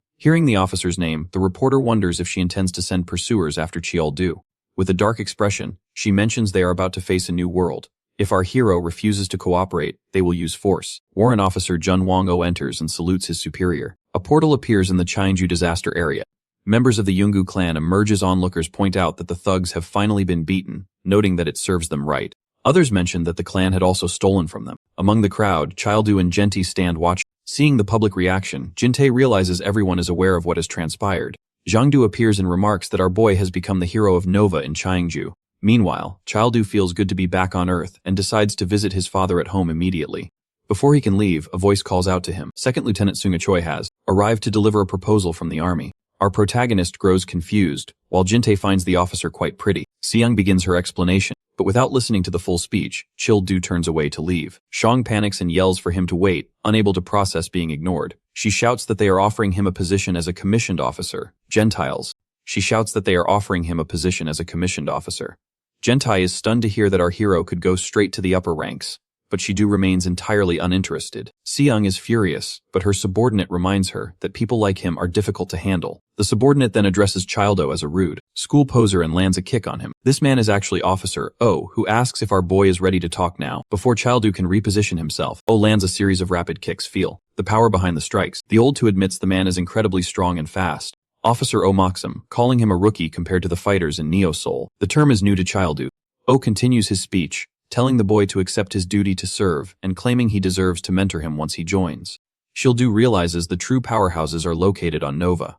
With a dark expression, she mentions they are about to face a new world. If our hero refuses to cooperate, they will use force. Warrant Officer Jun Wang O enters and salutes his superior. A portal appears in the Chainju disaster area. Members of the Yungu clan emerge as onlookers point out that the thugs have finally been beaten, noting that it serves them right. Others mention that the clan had also stolen from them. Among the crowd, Childu and Genti stand watching. Seeing the public reaction, Jinte realizes everyone is aware of what has transpired. Zhangdu appears and remarks that our boy has become the hero of Nova in Chaingju. Meanwhile, Childu feels good to be back on Earth and decides to visit his father at home immediately. Before he can leave, a voice calls out to him. Second Lieutenant Sunga Choi has arrived to deliver a proposal from the army. Our protagonist grows confused, while Jinte finds the officer quite pretty. Seung begins her explanation, but without listening to the full speech, Childu turns away to leave. Shang panics and yells for him to wait, unable to process being ignored. She shouts that they are offering him a position as a commissioned officer. Gentiles. She shouts that they are offering him a position as a commissioned officer. Gentai is stunned to hear that our hero could go straight to the upper ranks, but Shidu remains entirely uninterested. Seung is furious, but her subordinate reminds her that people like him are difficult to handle. The subordinate then addresses Childo as a rude school poser and lands a kick on him. This man is actually Officer O, who asks if our boy is ready to talk now. Before Childo can reposition himself, O lands a series of rapid kicks. Feel the power behind the strikes. The old two admits the man is incredibly strong and fast. Officer O mocks him, calling him a rookie compared to the fighters in Neo Soul. The term is new to Childo. O continues his speech, telling the boy to accept his duty to serve and claiming he deserves to mentor him once he joins. Childo realizes the true powerhouses are located on Nova.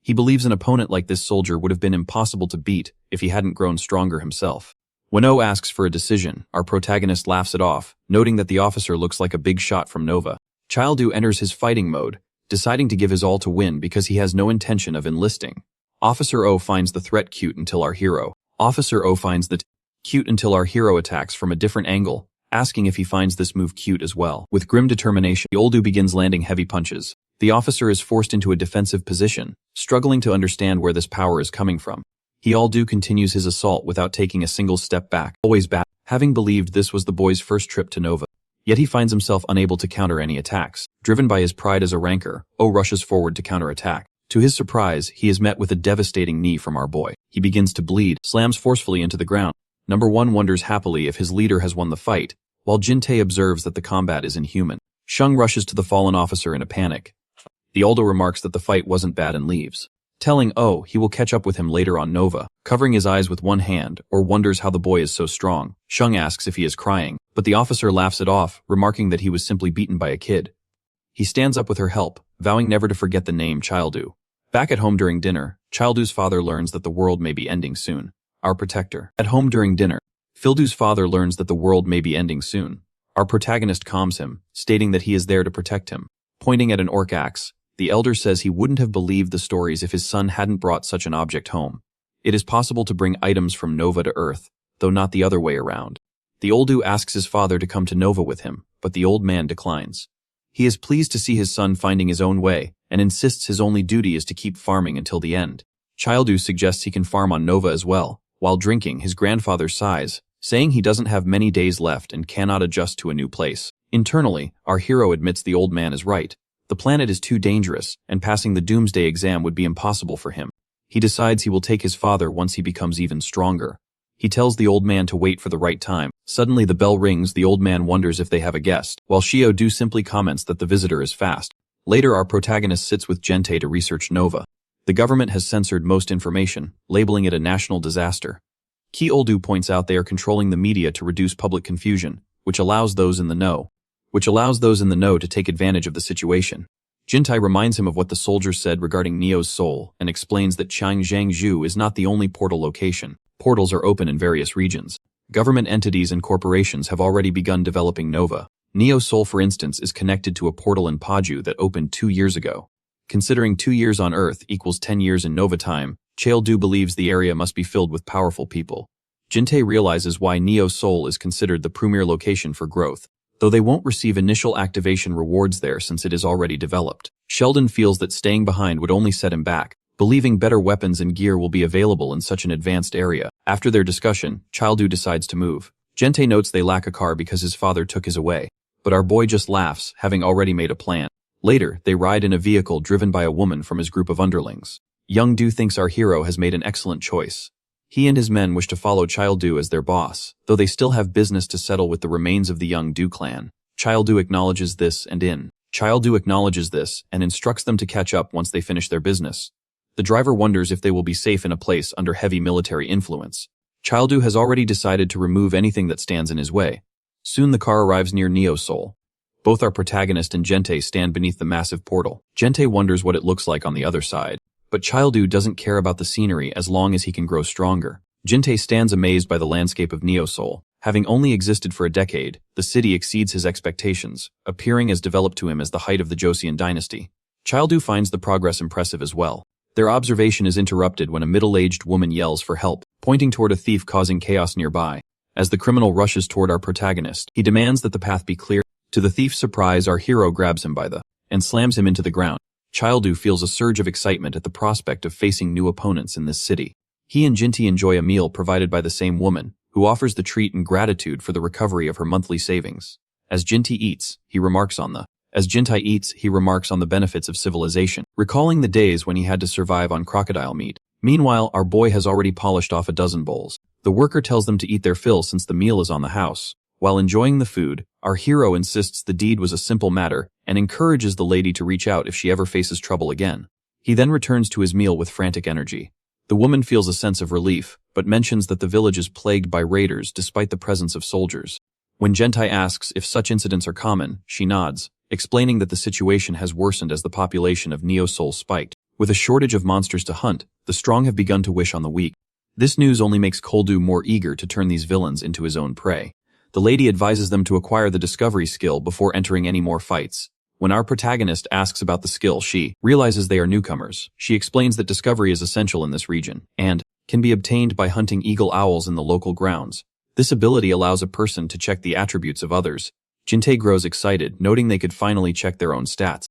He believes an opponent like this soldier would have been impossible to beat if he hadn't grown stronger himself. When O asks for a decision, our protagonist laughs it off, noting that the officer looks like a big shot from Nova. Childo enters his fighting mode, deciding to give his all to win because he has no intention of enlisting. Officer O finds the threat cute until our hero. Officer O finds the cute until our hero attacks from a different angle, asking if he finds this move cute as well. With grim determination, the Oldu begins landing heavy punches. The officer is forced into a defensive position, struggling to understand where this power is coming from. He Oldu continues his assault without taking a single step back, always back, having believed this was the boy's first trip to Nova. Yet he finds himself unable to counter any attacks. Driven by his pride as a ranker, O rushes forward to counterattack. To his surprise, he is met with a devastating knee from our boy. He begins to bleed, slams forcefully into the ground. Number 1 wonders happily if his leader has won the fight, while Jin-tae observes that the combat is inhuman. Shung rushes to the fallen officer in a panic. The Aldo remarks that the fight wasn't bad and leaves, telling O he will catch up with him later on Nova. Covering his eyes with one hand, or wonders how the boy is so strong. Shung asks if he is crying, but the officer laughs it off, remarking that he was simply beaten by a kid. He stands up with her help, vowing never to forget the name Childu. Back at home during dinner, Childu's father learns that the world may be ending soon. Our protector. At home during dinner, Fildu's father learns that the world may be ending soon. Our protagonist calms him, stating that he is there to protect him. Pointing at an orc axe, the elder says he wouldn't have believed the stories if his son hadn't brought such an object home. It is possible to bring items from Nova to Earth, though not the other way around. The Oldu asks his father to come to Nova with him, but the old man declines. He is pleased to see his son finding his own way, and insists his only duty is to keep farming until the end. Childu suggests he can farm on Nova as well. While drinking, his grandfather sighs, saying he doesn't have many days left and cannot adjust to a new place. Internally, our hero admits the old man is right. The planet is too dangerous, and passing the Doomsday exam would be impossible for him. He decides he will take his father once he becomes even stronger. He tells the old man to wait for the right time. Suddenly the bell rings. The old man wonders if they have a guest, while Shio-do simply comments that the visitor is fast. Later, our protagonist sits with Gente to research Nova. The government has censored most information, labeling it a national disaster. Ki Oldu points out they are controlling the media to reduce public confusion, which allows those in the know to take advantage of the situation. Jintai reminds him of what the soldiers said regarding Neo's soul and explains that Changjiangzhou is not the only portal location. Portals are open in various regions. Government entities and corporations have already begun developing Nova. Neo's soul, for instance, is connected to a portal in Paju that opened 2 years ago. Considering 2 years on Earth equals 10 years in Nova time, Chael-du believes the area must be filled with powerful people. Jinte realizes why Neo Soul is considered the premier location for growth, though they won't receive initial activation rewards there since it is already developed. Sheldon feels that staying behind would only set him back, believing better weapons and gear will be available in such an advanced area. After their discussion, Chael-du decides to move. Gente notes they lack a car because his father took his away, but our boy just laughs, having already made a plan. Later, they ride in a vehicle driven by a woman from his group of underlings. Young Du thinks our hero has made an excellent choice. He and his men wish to follow Chael-du as their boss, though they still have business to settle with the remains of the Young Du clan. Chael-du acknowledges this and instructs them to catch up once they finish their business. The driver wonders if they will be safe in a place under heavy military influence. Chael-du has already decided to remove anything that stands in his way. Soon the car arrives near Neo Soul. Both our protagonist and Gente stand beneath the massive portal. Gente wonders what it looks like on the other side, but Chael-du doesn't care about the scenery as long as he can grow stronger. Gente stands amazed by the landscape of Neo Soul. Having only existed for a decade, the city exceeds his expectations, appearing as developed to him as the height of the Joseon dynasty. Chael-du finds the progress impressive as well. Their observation is interrupted when a middle-aged woman yells for help, pointing toward a thief causing chaos nearby. As the criminal rushes toward our protagonist, he demands that the path be clear. To the thief's surprise, our hero grabs him by the and slams him into the ground. Childu feels a surge of excitement at the prospect of facing new opponents in this city. He and Jinty enjoy a meal provided by the same woman, who offers the treat in gratitude for the recovery of her monthly savings. As Jinty eats, he remarks on the benefits of civilization, recalling the days when he had to survive on crocodile meat. Meanwhile, our boy has already polished off a dozen bowls. The worker tells them to eat their fill since the meal is on the house. While enjoying the food, our hero insists the deed was a simple matter and encourages the lady to reach out if she ever faces trouble again. He then returns to his meal with frantic energy. The woman feels a sense of relief, but mentions that the village is plagued by raiders despite the presence of soldiers. When Gentai asks if such incidents are common, she nods, explaining that the situation has worsened as the population of Neo-Soul spiked. With a shortage of monsters to hunt, the strong have begun to wish on the weak. This news only makes Koldu more eager to turn these villains into his own prey. The lady advises them to acquire the discovery skill before entering any more fights. When our protagonist asks about the skill, she realizes they are newcomers. She explains that discovery is essential in this region, and can be obtained by hunting eagle owls in the local grounds. This ability allows a person to check the attributes of others. Jinte grows excited, noting they could finally check their own stats.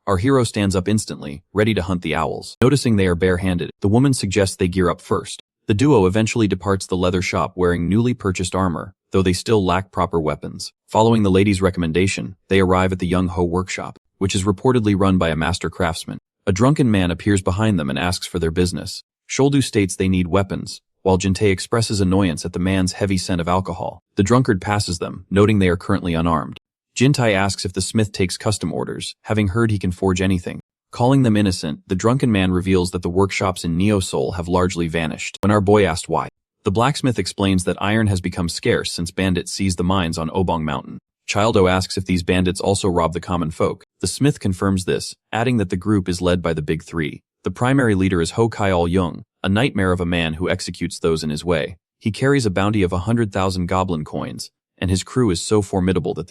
Our hero stands up instantly, ready to hunt the owls. Noticing they are barehanded, the woman suggests they gear up first. The duo eventually departs the leather shop wearing newly purchased armor, though they still lack proper weapons. Following the lady's recommendation, they arrive at the Young Ho workshop, which is reportedly run by a master craftsman. A drunken man appears behind them and asks for their business. Sholdu states they need weapons, while Jinte expresses annoyance at the man's heavy scent of alcohol. The drunkard passes them, noting they are currently unarmed. Jintai asks if the smith takes custom orders, having heard he can forge anything. Calling them innocent, the drunken man reveals that the workshops in Neo-Soul have largely vanished. When our boy asked why, the blacksmith explains that iron has become scarce since bandits seized the mines on Obong Mountain. Childo asks if these bandits also rob the common folk. The smith confirms this, adding that the group is led by the Big Three. The primary leader is Ho Kai-al Jung, a nightmare of a man who executes those in his way. He carries a bounty of 100,000 goblin coins, and his crew is so formidable that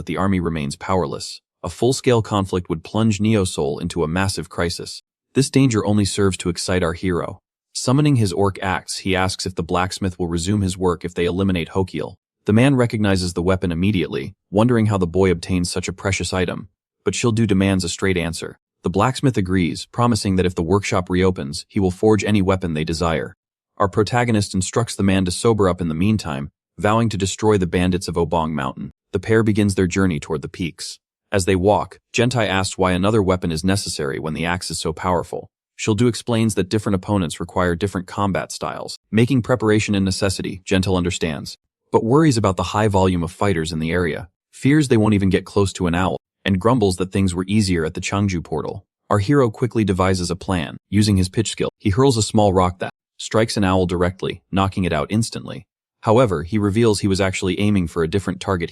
the army remains powerless. A full-scale conflict would plunge Neo-Soul into a massive crisis. This danger only serves to excite our hero. Summoning his orc axe, he asks if the blacksmith will resume his work if they eliminate Hokiel. The man recognizes the weapon immediately, wondering how the boy obtains such a precious item. But Shildu demands a straight answer. The blacksmith agrees, promising that if the workshop reopens, he will forge any weapon they desire. Our protagonist instructs the man to sober up in the meantime, vowing to destroy the bandits of Obong Mountain. The pair begins their journey toward the peaks. As they walk, Gentai asks why another weapon is necessary when the axe is so powerful. Shildu explains that different opponents require different combat styles, making preparation a necessity. Gentle understands, but worries about the high volume of fighters in the area, fears they won't even get close to an owl, and grumbles that things were easier at the Changju portal. Our hero quickly devises a plan. Using his pitch skill, he hurls a small rock that strikes an owl directly, knocking it out instantly. However, he reveals he was actually aiming for a different target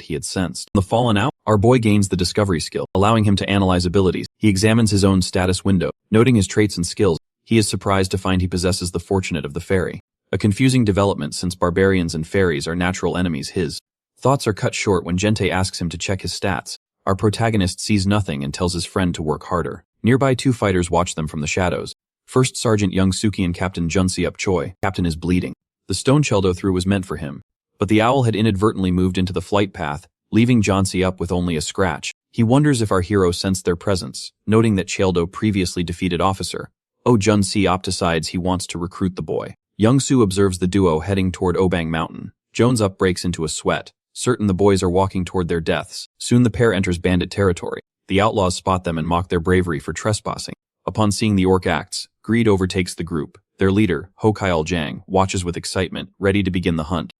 he had sensed. The fallen owl, our boy gains the discovery skill, allowing him to analyze abilities. He examines his own status window, noting his traits and skills. He is surprised to find he possesses the fortunate of the fairy. A confusing development since barbarians and fairies are natural enemies. His thoughts are cut short when Gente asks him to check his stats. Our protagonist sees nothing and tells his friend to work harder. Nearby, two fighters watch them from the shadows. First Sergeant Young Suki and Captain Junsiup Choi. Captain is bleeding. The stone Cheldo threw was meant for him, but the owl had inadvertently moved into the flight path, leaving Junsiup with only a scratch. He wonders if our hero sensed their presence, noting that Cheldo previously defeated Officer. Junsiup decides he wants to recruit the boy. Young Su observes the duo heading toward Obang Mountain. Jones Up breaks into a sweat, certain the boys are walking toward their deaths. Soon the pair enters bandit territory. The outlaws spot them and mock their bravery for trespassing. Upon seeing the orc acts, greed overtakes the group. Their leader, Ho Kyle Jang, watches with excitement, ready to begin the hunt.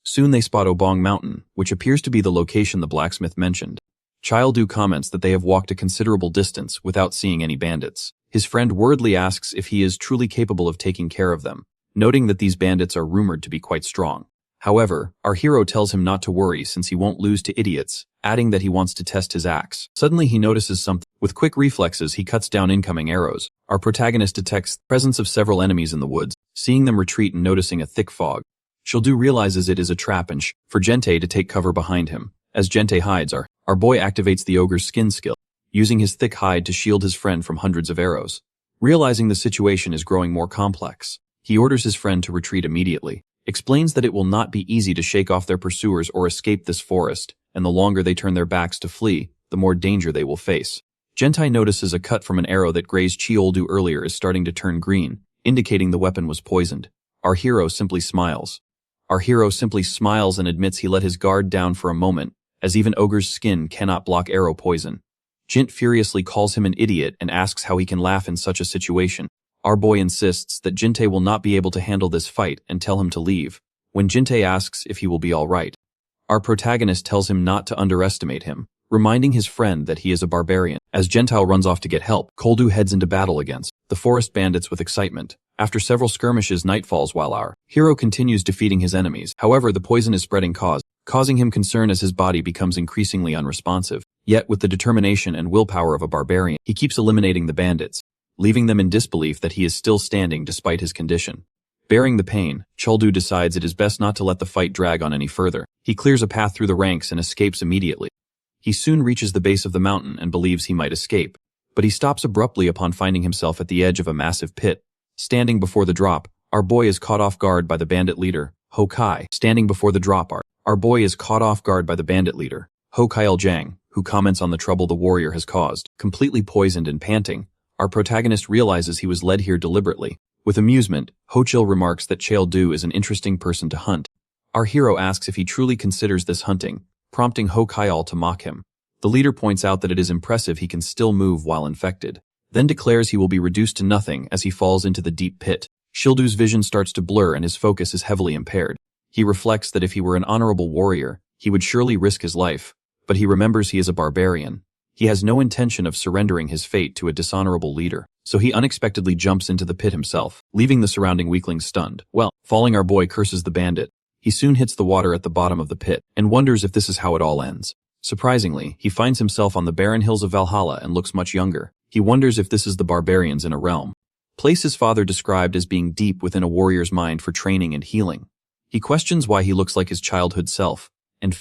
Soon they spot Obong Mountain, which appears to be the location the blacksmith mentioned. Childu comments that they have walked a considerable distance without seeing any bandits. His friend worriedly asks if he is truly capable of taking care of them, noting that these bandits are rumored to be quite strong. However, our hero tells him not to worry since he won't lose to idiots, adding that he wants to test his axe. Suddenly he notices something. With quick reflexes, he cuts down incoming arrows. Our protagonist detects the presence of several enemies in the woods, seeing them retreat and noticing a thick fog. Shildu realizes it is a trap and for Gente to take cover behind him. As Gente hides, our boy activates the ogre's skin skill. using his thick hide to shield his friend from hundreds of arrows. Realizing the situation is growing more complex, he orders his friend to retreat immediately, explains that it will not be easy to shake off their pursuers or escape this forest, and the longer they turn their backs to flee, the more danger they will face. Gentai notices a cut from an arrow that grazed Chioldu earlier is starting to turn green, indicating the weapon was poisoned. Our hero simply smiles. And admits he let his guard down for a moment, as even Ogre's skin cannot block arrow poison. Jint furiously calls him an idiot and asks how he can laugh in such a situation. Our boy insists that Jinte will not be able to handle this fight and tell him to leave. When Jinte asks if he will be alright, our protagonist tells him not to underestimate him, reminding his friend that he is a barbarian. As Gentile runs off to get help, Koldu heads into battle against the forest bandits with excitement. After several skirmishes, night falls while our hero continues defeating his enemies. However, the poison is spreading causing him concern as his body becomes increasingly unresponsive. Yet, with the determination and willpower of a barbarian, he keeps eliminating the bandits, leaving them in disbelief that he is still standing despite his condition. Bearing the pain, Choldu decides it is best not to let the fight drag on any further. He clears a path through the ranks and escapes immediately. He soon reaches the base of the mountain and believes he might escape, but he stops abruptly upon finding himself at the edge of a massive pit. Standing before the drop, our boy is caught off guard by the bandit leader, Hokai. Our boy is caught off guard by the bandit leader, Hokai Jang, who comments on the trouble the warrior has caused. Completely poisoned and panting, our protagonist realizes he was led here deliberately. With amusement, Hochil remarks that Chael-du is an interesting person to hunt. Our hero asks if he truly considers this hunting, prompting Hokai to mock him. The leader points out that it is impressive he can still move while infected, then declares he will be reduced to nothing as he falls into the deep pit. Shildu's vision starts to blur and his focus is heavily impaired. He reflects that if he were an honorable warrior, he would surely risk his life, but he remembers he is a barbarian. He has no intention of surrendering his fate to a dishonorable leader, so he unexpectedly jumps into the pit himself, leaving the surrounding weaklings stunned. Falling, our boy curses the bandit. He soon hits the water at the bottom of the pit, and wonders if this is how it all ends. Surprisingly, he finds himself on the barren hills of Valhalla and looks much younger. He wonders if this is the barbarians in a realm place his father described as being deep within a warrior's mind for training and healing. He questions why he looks like his childhood self, and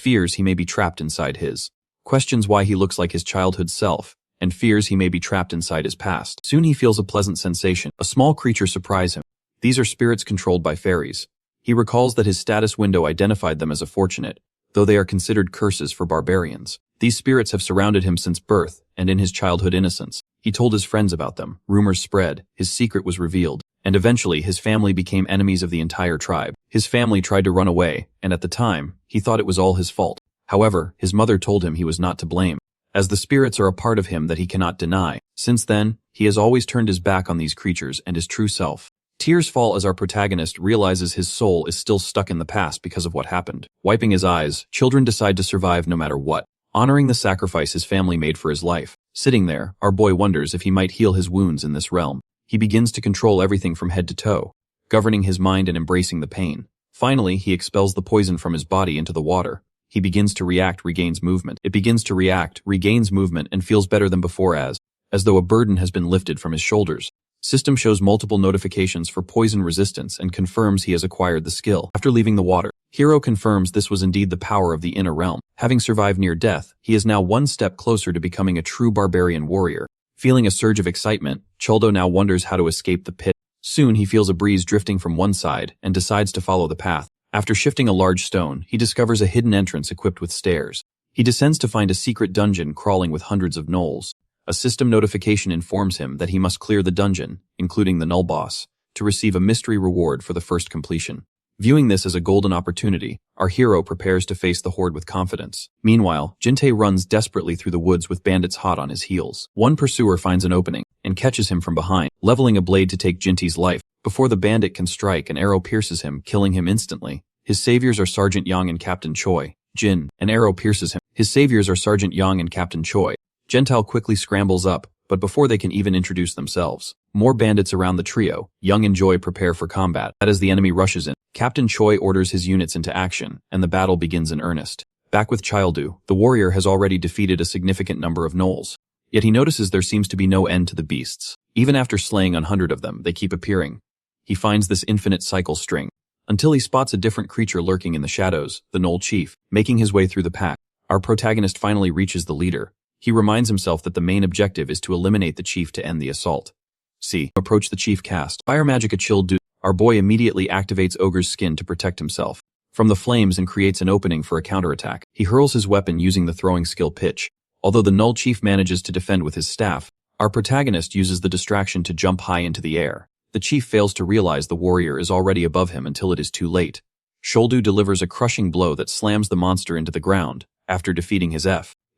fears he may be trapped inside his past. Soon he feels a pleasant sensation. A small creature surprises him. These are spirits controlled by fairies. He recalls that his status window identified them as a fortunate, though they are considered curses for barbarians. These spirits have surrounded him since birth, and in his childhood innocence. He told his friends about them. Rumors spread, his secret was revealed, and eventually his family became enemies of the entire tribe. His family tried to run away, and at the time, he thought it was all his fault. However, his mother told him he was not to blame, as the spirits are a part of him that he cannot deny. Since then, he has always turned his back on these creatures and his true self. Tears fall as our protagonist realizes his soul is still stuck in the past because of what happened. Wiping his eyes, children decide to survive no matter what, honoring the sacrifice his family made for his life. Sitting there, our boy wonders if he might heal his wounds in this realm. He begins to control everything from head to toe, governing his mind and embracing the pain. Finally, he expels the poison from his body into the water. He begins to react, regains movement, and feels better than before as though a burden has been lifted from his shoulders. System shows multiple notifications for poison resistance and confirms he has acquired the skill. After leaving the water, Hero confirms this was indeed the power of the inner realm. Having survived near death, he is now one step closer to becoming a true barbarian warrior. Feeling a surge of excitement, Choldo now wonders how to escape the pit. Soon he feels a breeze drifting from one side and decides to follow the path. After shifting a large stone, he discovers a hidden entrance equipped with stairs. He descends to find a secret dungeon crawling with hundreds of gnolls. A system notification informs him that he must clear the dungeon, including the null boss, to receive a mystery reward for the first completion. Viewing this as a golden opportunity, our hero prepares to face the horde with confidence. Meanwhile, Jinte runs desperately through the woods with bandits hot on his heels. One pursuer finds an opening and catches him from behind, leveling a blade to take Jinte's life. Before the bandit can strike, an arrow pierces him, killing him instantly. His saviors are Sergeant Yang and Captain Choi. An arrow pierces him. His saviors are Sergeant Yang and Captain Choi. Gentile quickly scrambles up, but before they can even introduce themselves, more bandits around the trio. Young and Joy prepare for combat. As the enemy rushes in, Captain Choi orders his units into action, and the battle begins in earnest. Back with Childu, the warrior has already defeated a significant number of gnolls. Yet he notices there seems to be no end to the beasts. Even after slaying 100 of them, they keep appearing. He finds this infinite cycle string, until he spots a different creature lurking in the shadows, the Gnoll Chief. Making his way through the pack, our protagonist finally reaches the leader. He reminds himself that the main objective is to eliminate the chief to end the assault. Approach the chief cast. Fire magic a chill dude. Our boy immediately activates Ogre's skin to protect himself from the flames and creates an opening for a counterattack. He hurls his weapon using the throwing skill pitch. Although the null chief manages to defend with his staff, our protagonist uses the distraction to jump high into the air. The chief fails to realize the warrior is already above him until it is too late. Sholdu delivers a crushing blow that slams the monster into the ground. After defeating his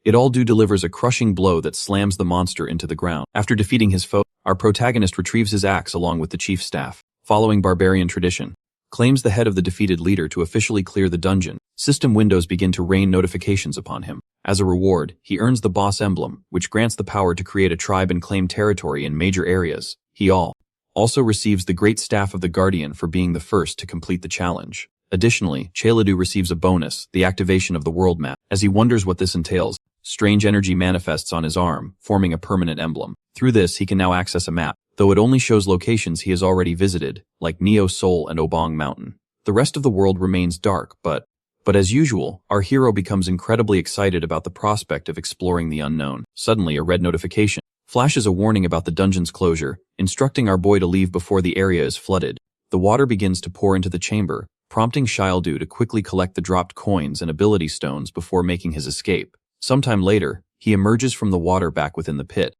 Idoldu delivers a crushing blow that slams the monster into the ground. After defeating his foe, our protagonist retrieves his axe along with the chief's staff. Following barbarian tradition, claims the head of the defeated leader to officially clear the dungeon. System windows begin to rain notifications upon him. As a reward, he earns the boss emblem, which grants the power to create a tribe and claim territory in major areas. He also receives the great staff of the guardian for being the first to complete the challenge. Additionally, Chaeladu receives a bonus, the activation of the world map. As he wonders what this entails, strange energy manifests on his arm, forming a permanent emblem. Through this, he can now access a map, though it only shows locations he has already visited, like Neo Seoul and Obong Mountain. The rest of the world remains dark, but as usual, our hero becomes incredibly excited about the prospect of exploring the unknown. Suddenly, a red notification flashes a warning about the dungeon's closure, instructing our boy to leave before the area is flooded. The water begins to pour into the chamber, prompting Chaeladu to quickly collect the dropped coins and ability stones before making his escape. Sometime later, he emerges from the water back within the pit.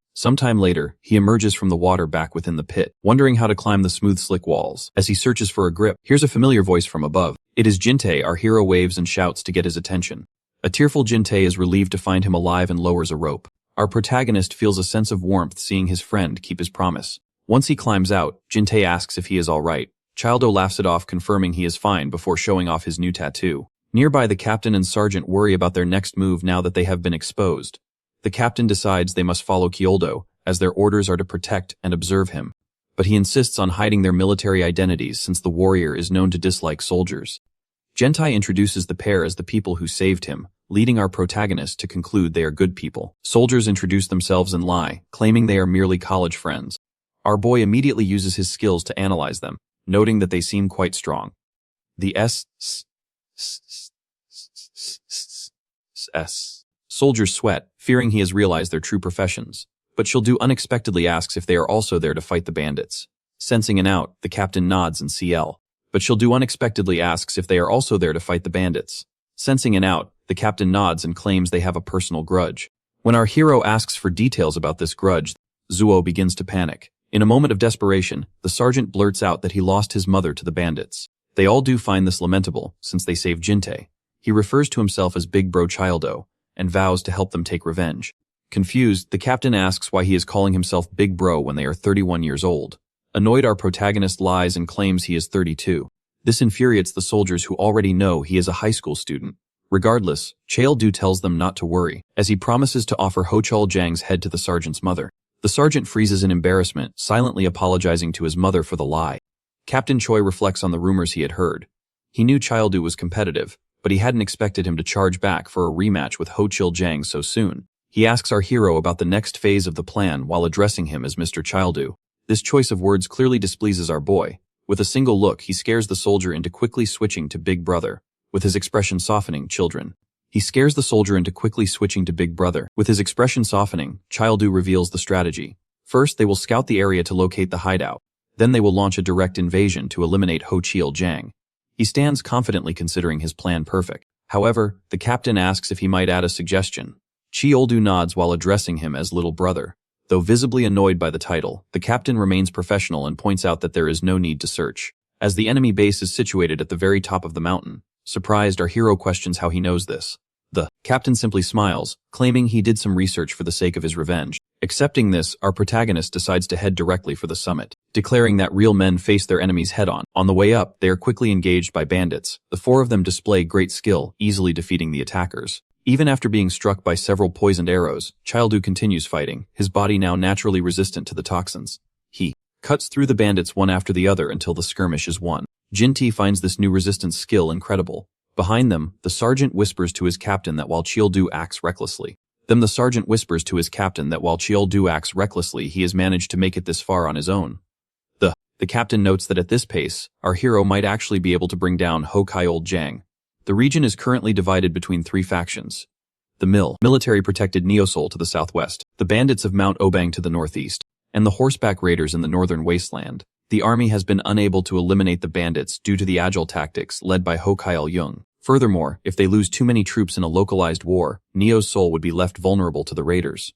Wondering how to climb the smooth slick walls. As he searches for a grip, hears a familiar voice from above. It is Jintei. Our hero waves and shouts to get his attention. A tearful Jintei is relieved to find him alive and lowers a rope. Our protagonist feels a sense of warmth seeing his friend keep his promise. Once he climbs out, Jintei asks if he is alright. Childo laughs it off, confirming he is fine before showing off his new tattoo. Nearby, the captain and sergeant worry about their next move now that they have been exposed. The captain decides they must follow Kyoldo, as their orders are to protect and observe him. But he insists on hiding their military identities since the warrior is known to dislike soldiers. Gentai introduces the pair as the people who saved him, leading our protagonist to conclude they are good people. Soldiers introduce themselves and lie, claiming they are merely college friends. Our boy immediately uses his skills to analyze them, noting that they seem quite strong. The soldiers sweat, fearing he has realized their true professions. But Childu unexpectedly asks if they are also there to fight the bandits. Sensing an out, the captain nods and CL. But Childu unexpectedly asks if they are also there to fight the bandits. Sensing an out, the captain nods and claims they have a personal grudge. When our hero asks for details about this grudge, Zuo begins to panic. In a moment of desperation, the sergeant blurts out that he lost his mother to the bandits. They all do find this lamentable, since they saved Jintei. He refers to himself as Big Bro Childo, and vows to help them take revenge. Confused, the captain asks why he is calling himself Big Bro when they are 31 years old. Annoyed, our protagonist lies and claims he is 32. This infuriates the soldiers who already know he is a high school student. Regardless, Chaeldu tells them not to worry, as he promises to offer Hochul Jang's head to the sergeant's mother. The sergeant freezes in embarrassment, silently apologizing to his mother for the lie. Captain Choi reflects on the rumors he had heard. He knew Chaeldu was competitive, but he hadn't expected him to charge back for a rematch with Hochul Jang so soon. He asks our hero about the next phase of the plan while addressing him as Mr. Chaeldu. This choice of words clearly displeases our boy. With a single look, he scares the soldier into quickly switching to Big Brother, with his expression softening. He scares the soldier into quickly switching to Big Brother. With his expression softening, Chaeldu reveals the strategy. First, they will scout the area to locate the hideout. Then they will launch a direct invasion to eliminate Hochul Jang. He stands confidently considering his plan perfect. However, the captain asks if he might add a suggestion. Chaeldu nods while addressing him as little brother. Though visibly annoyed by the title, the captain remains professional and points out that there is no need to search, as the enemy base is situated at the very top of the mountain. Surprised, our hero questions how he knows this. The captain simply smiles, claiming he did some research for the sake of his revenge. Accepting this, our protagonist decides to head directly for the summit, declaring that real men face their enemies head-on. On the way up, they are quickly engaged by bandits. The four of them display great skill, easily defeating the attackers. Even after being struck by several poisoned arrows, Chaeldu continues fighting, his body now naturally resistant to the toxins. He cuts through the bandits one after the other until the skirmish is won. Jinti finds this new resistance skill incredible. Behind them, the sergeant whispers to his captain that while Chaeldu acts recklessly, he has managed to make it this far on his own. The captain notes that at this pace, our hero might actually be able to bring down Hochul Jang. The region is currently divided between three factions. the military protected Neosol to the southwest, the bandits of Mount Obang to the northeast, and the horseback raiders in the northern wasteland. The army has been unable to eliminate the bandits due to the agile tactics led by Ho Kyle-jung. Furthermore, if they lose too many troops in a localized war, Neo's soul would be left vulnerable to the raiders.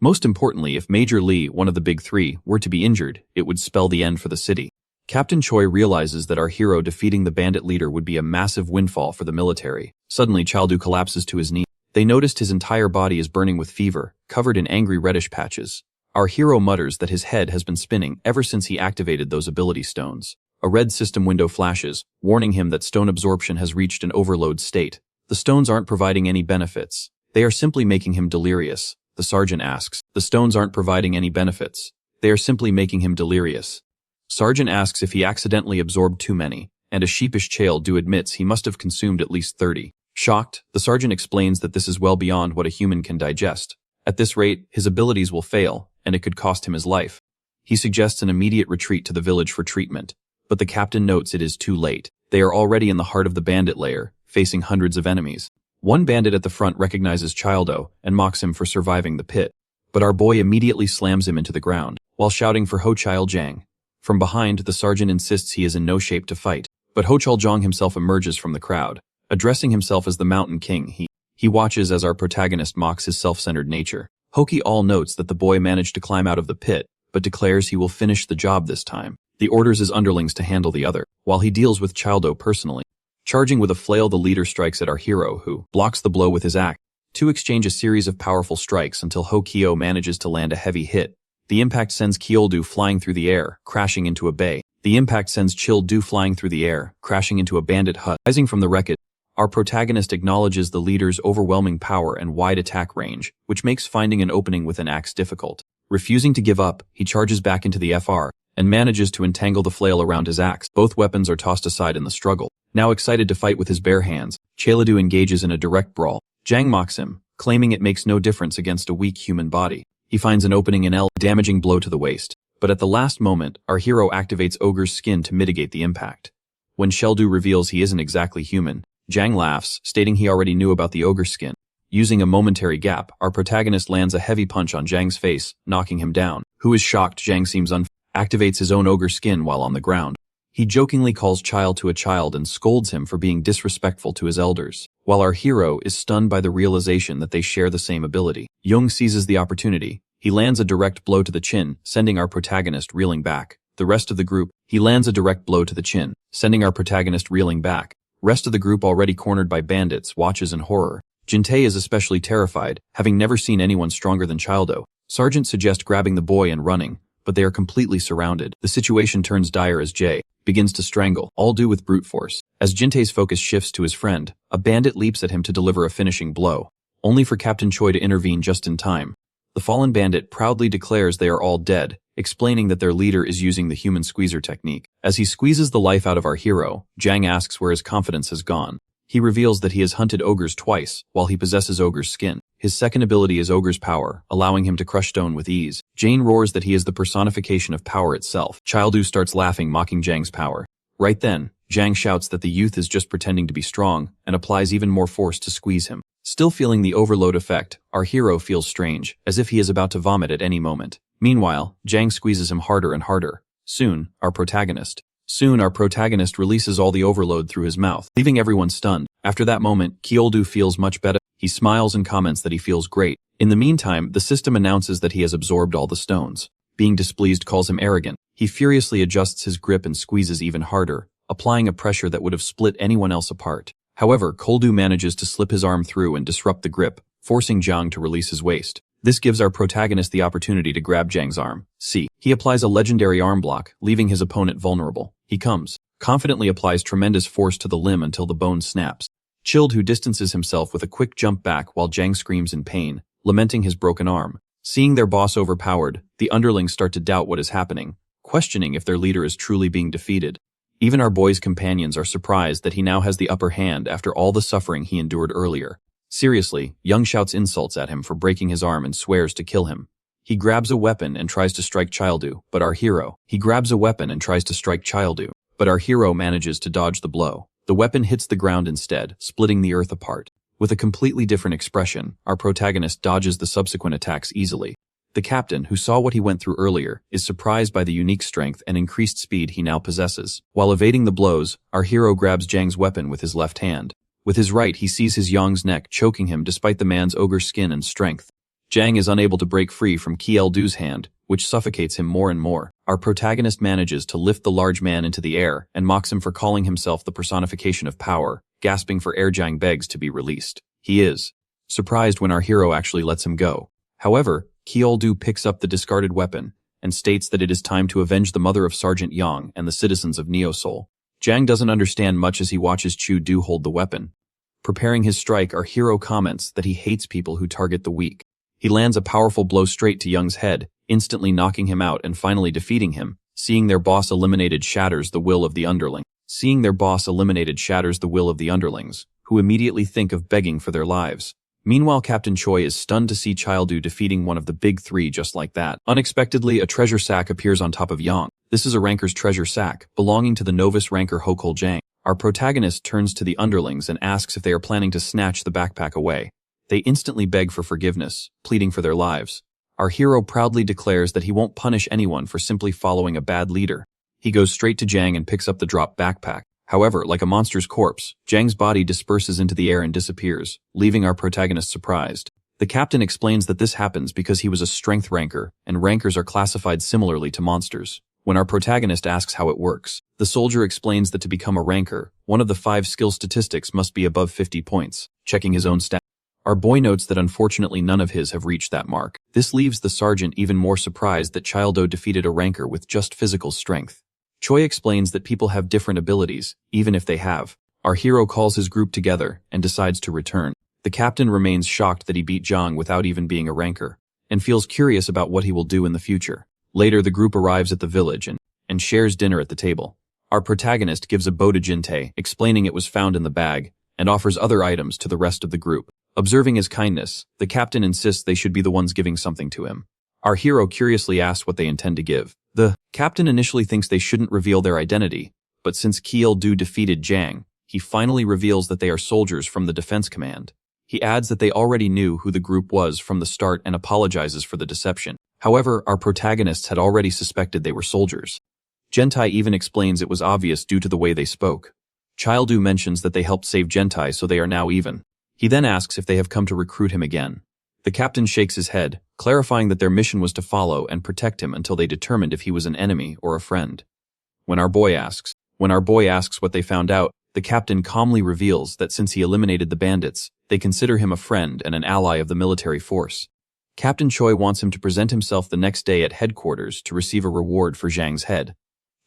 Most importantly, if Major Lee, one of the big three, were to be injured, it would spell the end for the city. Captain Choi realizes that our hero defeating the bandit leader would be a massive windfall for the military. Suddenly, Childu collapses to his knees. They noticed his entire body is burning with fever, covered in angry reddish patches. Our hero mutters that his head has been spinning ever since he activated those ability stones. A red system window flashes, warning him that stone absorption has reached an overload state. The stones aren't providing any benefits. They are simply making him delirious. The sergeant asks. The stones aren't providing any benefits. They are simply making him delirious. Sergeant asks if he accidentally absorbed too many, and a sheepish Childu admits he must have consumed at least 30. Shocked, the sergeant explains that this is well beyond what a human can digest. At this rate, his abilities will fail, and it could cost him his life. He suggests an immediate retreat to the village for treatment, but the captain notes it is too late. They are already in the heart of the bandit lair, facing hundreds of enemies. One bandit at the front recognizes Childu and mocks him for surviving the pit, but our boy immediately slams him into the ground, while shouting for Ho Chil-jang. From behind, the sergeant insists he is in no shape to fight, but Ho Chil-jang himself emerges from the crowd. Addressing himself as the Mountain King, he watches as our protagonist mocks his self-centered nature. Hoki all notes that the boy managed to climb out of the pit, but declares he will finish the job this time. He orders his underlings to handle the other, while he deals with Childu personally. Charging with a flail, the leader strikes at our hero, who blocks the blow with his axe. Two exchange a series of powerful strikes until Ho Kyo manages to land a heavy hit. The impact sends Kyoldu flying through the air, crashing into a bay. The impact sends Childu flying through the air, crashing into a bandit hut. Rising from the wreckage, our protagonist acknowledges the leader's overwhelming power and wide attack range, which makes finding an opening with an axe difficult. Refusing to give up, he charges back into the FR, and manages to entangle the flail around his axe. Both weapons are tossed aside in the struggle. Now excited to fight with his bare hands, Childu engages in a direct brawl. Jang mocks him, claiming it makes no difference against a weak human body. He finds an opening in L, damaging blow to the waist. But at the last moment, our hero activates Ogre's skin to mitigate the impact. When Childu reveals he isn't exactly human, Jang laughs, stating he already knew about the ogre skin. Using a momentary gap, our protagonist lands a heavy punch on Jang's face, knocking him down. Who is shocked, Jang seems activates his own ogre skin while on the ground. He jokingly calls child to a child and scolds him for being disrespectful to his elders, while our hero is stunned by the realization that they share the same ability. Jung seizes the opportunity. He lands a direct blow to the chin, sending our protagonist reeling back. The rest of the group, he lands a direct blow to the chin, sending our protagonist reeling back. Rest of the group, already cornered by bandits, watches in horror. Jintei is especially terrified, having never seen anyone stronger than Childu. Sergeant suggests grabbing the boy and running, but they are completely surrounded. The situation turns dire as Jay begins to strangle, all due with brute force. As Jintei's focus shifts to his friend, a bandit leaps at him to deliver a finishing blow, only for Captain Choi to intervene just in time. The fallen bandit proudly declares they are all dead, explaining that their leader is using the human squeezer technique. As he squeezes the life out of our hero, Jang asks where his confidence has gone. He reveals that he has hunted ogres twice, while he possesses ogre's skin. His second ability is ogre's power, allowing him to crush stone with ease. Jane roars that he is the personification of power itself. Childu starts laughing, mocking Jang's power. Right then, Jang shouts that the youth is just pretending to be strong, and applies even more force to squeeze him. Still feeling the overload effect, our hero feels strange, as if he is about to vomit at any moment. Meanwhile, Jang squeezes him harder and harder. Soon, our protagonist releases all the overload through his mouth, leaving everyone stunned. After that moment, Kyoldu feels much better. He smiles and comments that he feels great. In the meantime, the system announces that he has absorbed all the stones. Being displeased, calls him arrogant. He furiously adjusts his grip and squeezes even harder, applying a pressure that would have split anyone else apart. However, Koldu manages to slip his arm through and disrupt the grip, forcing Jang to release his waist. This gives our protagonist the opportunity to grab Jang's arm. He applies a legendary arm block, leaving his opponent vulnerable. He confidently applies tremendous force to the limb until the bone snaps. Childu distances himself with a quick jump back while Jang screams in pain, lamenting his broken arm. Seeing their boss overpowered, the underlings start to doubt what is happening, questioning if their leader is truly being defeated. Even our boy's companions are surprised that he now has the upper hand after all the suffering he endured earlier. Seriously, Young shouts insults at him for breaking his arm and swears to kill him. He grabs a weapon and tries to strike Childu, but our hero manages to dodge the blow. The weapon hits the ground instead, splitting the earth apart. With a completely different expression, our protagonist dodges the subsequent attacks easily. The captain, who saw what he went through earlier, is surprised by the unique strength and increased speed he now possesses. While evading the blows, our hero grabs Jang's weapon with his left hand. With his right, he sees his Yang's neck, choking him despite the man's ogre skin and strength. Jang is unable to break free from Yahello's hand, which suffocates him more and more. Our protagonist manages to lift the large man into the air and mocks him for calling himself the personification of power, gasping for air. Jang begs to be released. He is surprised when our hero actually lets him go. However, Yahello picks up the discarded weapon and states that it is time to avenge the mother of Sergeant Yang and the citizens of Neo Seoul. Jang doesn't understand much as he watches Chu-do hold the weapon. Preparing his strike, our hero comments that he hates people who target the weak. He lands a powerful blow straight to Young's head, instantly knocking him out and finally defeating him. Seeing their boss eliminated shatters the will of the underlings, who immediately think of begging for their lives. Meanwhile, Captain Choi is stunned to see Childu defeating one of the big three just like that. Unexpectedly, a treasure sack appears on top of Yang. This is a ranker's treasure sack, belonging to the novice ranker Hokol Jang. Our protagonist turns to the underlings and asks if they are planning to snatch the backpack away. They instantly beg for forgiveness, pleading for their lives. Our hero proudly declares that he won't punish anyone for simply following a bad leader. He goes straight to Jang and picks up the dropped backpack. However, like a monster's corpse, Jang's body disperses into the air and disappears, leaving our protagonist surprised. The captain explains that this happens because he was a strength ranker, and rankers are classified similarly to monsters. When our protagonist asks how it works, the soldier explains that to become a ranker, one of the 5 skill statistics must be above 50 points, checking his own stat. Our boy notes that unfortunately none of his have reached that mark. This leaves the sergeant even more surprised that Childu defeated a ranker with just physical strength. Choi explains that people have different abilities, even if they have. Our hero calls his group together and decides to return. The captain remains shocked that he beat Zhang without even being a ranker, and feels curious about what he will do in the future. Later, the group arrives at the village and shares dinner at the table. Our protagonist gives a bow to Jinte, explaining it was found in the bag, and offers other items to the rest of the group. Observing his kindness, the captain insists they should be the ones giving something to him. Our hero curiously asks what they intend to give. The captain initially thinks they shouldn't reveal their identity, but since Childu defeated Jang, he finally reveals that they are soldiers from the defense command. He adds that they already knew who the group was from the start and apologizes for the deception. However, our protagonists had already suspected they were soldiers. Gentai even explains it was obvious due to the way they spoke. Childu mentions that they helped save Gentai, so they are now even. He then asks if they have come to recruit him again. The captain shakes his head, clarifying that their mission was to follow and protect him until they determined if he was an enemy or a friend. When our boy asks what they found out, the captain calmly reveals that since he eliminated the bandits, they consider him a friend and an ally of the military force. Captain Choi wants him to present himself the next day at headquarters to receive a reward for Zhang's head.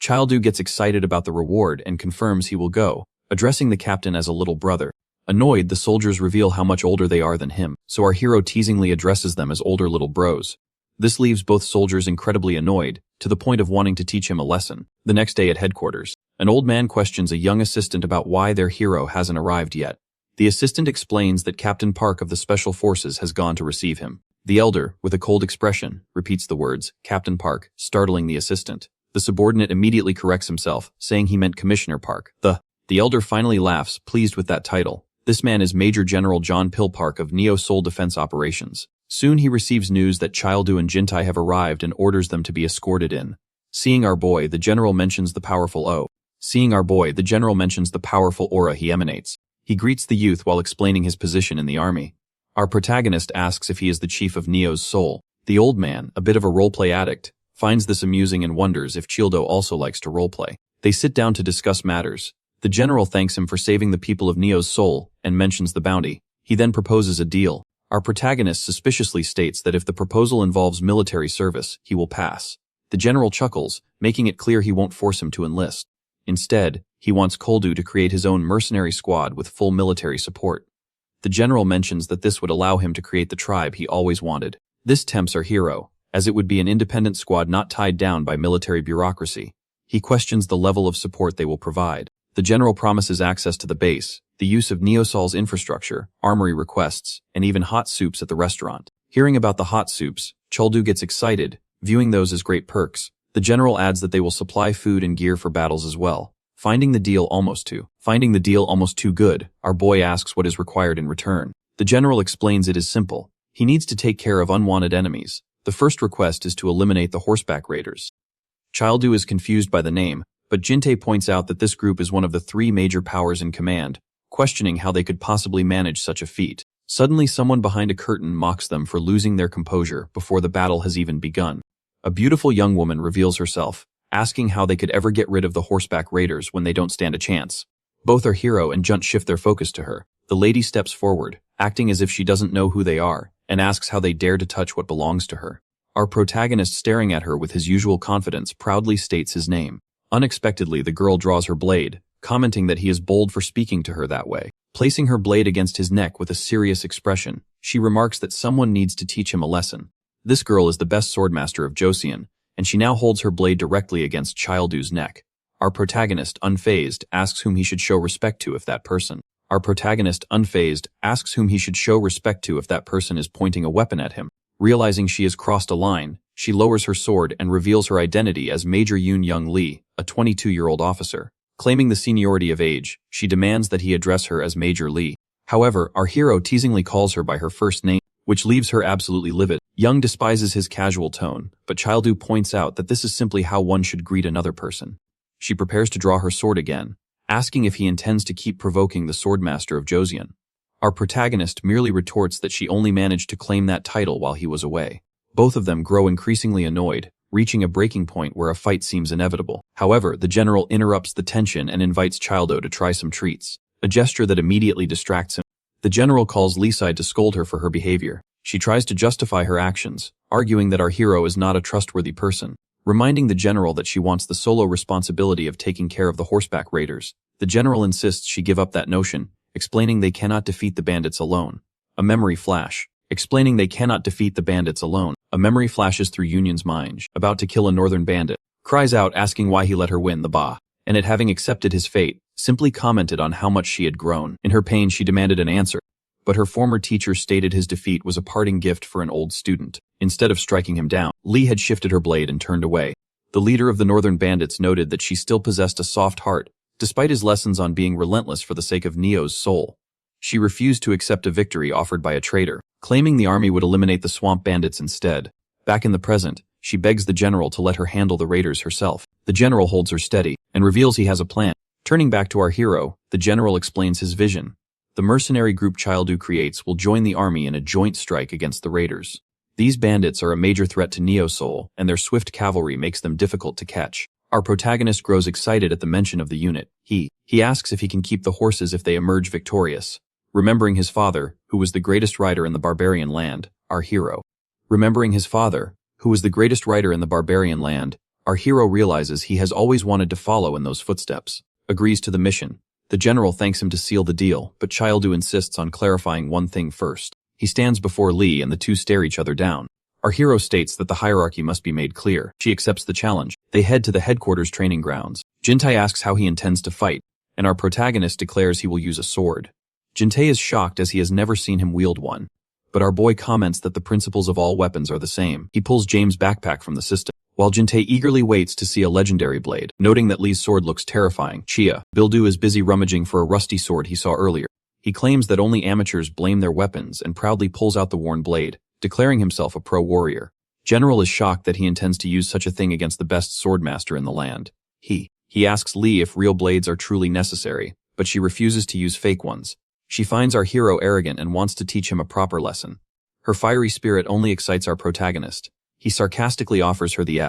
Childu gets excited about the reward and confirms he will go, addressing the captain as a little brother. Annoyed, the soldiers reveal how much older they are than him, so our hero teasingly addresses them as older little bros. This leaves both soldiers incredibly annoyed, to the point of wanting to teach him a lesson. The next day at headquarters, an old man questions a young assistant about why their hero hasn't arrived yet. The assistant explains that Captain Park of the Special Forces has gone to receive him. The elder, with a cold expression, repeats the words, Captain Park, startling the assistant. The subordinate immediately corrects himself, saying he meant Commissioner Park. The elder finally laughs, pleased with that title. This man is Major General John Pil Park of Neo Seoul Defense Operations. Soon he receives news that Childu and Jintai have arrived and orders them to be escorted in. Seeing our boy, the general mentions the powerful aura he emanates. He greets the youth while explaining his position in the army. Our protagonist asks if he is the chief of Neo's soul. The old man, a bit of a roleplay addict, finds this amusing and wonders if Childu also likes to roleplay. They sit down to discuss matters. The general thanks him for saving the people of Neo's soul and mentions the bounty. He then proposes a deal. Our protagonist suspiciously states that if the proposal involves military service, he will pass. The general chuckles, making it clear he won't force him to enlist. Instead, he wants Koldu to create his own mercenary squad with full military support. The general mentions that this would allow him to create the tribe he always wanted. This tempts our hero, as it would be an independent squad not tied down by military bureaucracy. He questions the level of support they will provide. The general promises access to the base, the use of Neo Seoul's infrastructure, armory requests, and even hot soups at the restaurant. Hearing about the hot soups, Childu gets excited, viewing those as great perks. The general adds that they will supply food and gear for battles as well. Finding the deal almost too good, our boy asks what is required in return. The general explains it is simple. He needs to take care of unwanted enemies. The first request is to eliminate the horseback raiders. Childu is confused by the name, but Jinte points out that this group is one of the 3 major powers in command, questioning how they could possibly manage such a feat. Suddenly someone behind a curtain mocks them for losing their composure before the battle has even begun. A beautiful young woman reveals herself, asking how they could ever get rid of the horseback raiders when they don't stand a chance. Both our hero and Junt shift their focus to her. The lady steps forward, acting as if she doesn't know who they are, and asks how they dare to touch what belongs to her. Our protagonist, staring at her with his usual confidence, proudly states his name. Unexpectedly, the girl draws her blade, commenting that he is bold for speaking to her that way. Placing her blade against his neck with a serious expression, she remarks that someone needs to teach him a lesson. This girl is the best swordmaster of Joseon, and she now holds her blade directly against Childu's neck. Our protagonist, unfazed, asks whom he should show respect to if that person is pointing a weapon at him. Realizing she has crossed a line, she lowers her sword and reveals her identity as Major Yoon Young Lee, a 22-year-old officer. Claiming the seniority of age, she demands that he address her as Major Lee. However, our hero teasingly calls her by her first name, which leaves her absolutely livid. Young despises his casual tone, but Childu points out that this is simply how one should greet another person. She prepares to draw her sword again, asking if he intends to keep provoking the swordmaster of Joseon. Our protagonist merely retorts that she only managed to claim that title while he was away. Both of them grow increasingly annoyed, reaching a breaking point where a fight seems inevitable. However, the general interrupts the tension and invites Childu to try some treats, a gesture that immediately distracts him. The general calls Lee side to scold her for her behavior. She tries to justify her actions, arguing that our hero is not a trustworthy person. Reminding the general that she wants the solo responsibility of taking care of the horseback raiders. The general insists she give up that notion, explaining they cannot defeat the bandits alone. A memory flashes through Union's mind, about to kill a northern bandit. Cries out asking why he let her win the ba, and it having accepted his fate, simply commented on how much she had grown. In her pain she demanded an answer, but her former teacher stated his defeat was a parting gift for an old student. Instead of striking him down, Lee had shifted her blade and turned away. The leader of the northern bandits noted that she still possessed a soft heart, despite his lessons on being relentless for the sake of Neo's soul. She refused to accept a victory offered by a traitor, claiming the army would eliminate the swamp bandits instead. Back in the present, she begs the general to let her handle the raiders herself. The general holds her steady, and reveals he has a plan. Turning back to our hero, the general explains his vision. The mercenary group Childu creates will join the army in a joint strike against the raiders. These bandits are a major threat to Neo's soul, and their swift cavalry makes them difficult to catch. Our protagonist grows excited at the mention of the unit. He asks if he can keep the horses if they emerge victorious. Remembering his father, who was the greatest rider in the Barbarian land, our hero realizes he has always wanted to follow in those footsteps. Agrees to the mission. The general thanks him to seal the deal, but Childu insists on clarifying one thing first. He stands before Lee and the two stare each other down. Our hero states that the hierarchy must be made clear. She accepts the challenge. They head to the headquarters training grounds. Jintae asks how he intends to fight, and our protagonist declares he will use a sword. Jintae is shocked as he has never seen him wield one. But our boy comments that the principles of all weapons are the same. He pulls James' backpack from the system, while Jintae eagerly waits to see a legendary blade. Noting that Lee's sword looks terrifying, Bildu is busy rummaging for a rusty sword he saw earlier. He claims that only amateurs blame their weapons and proudly pulls out the worn blade, declaring himself a pro warrior. General is shocked that he intends to use such a thing against the best swordmaster in the land. He asks Lee if real blades are truly necessary, but she refuses to use fake ones. She finds our hero arrogant and wants to teach him a proper lesson. Her fiery spirit only excites our protagonist. He sarcastically offers her the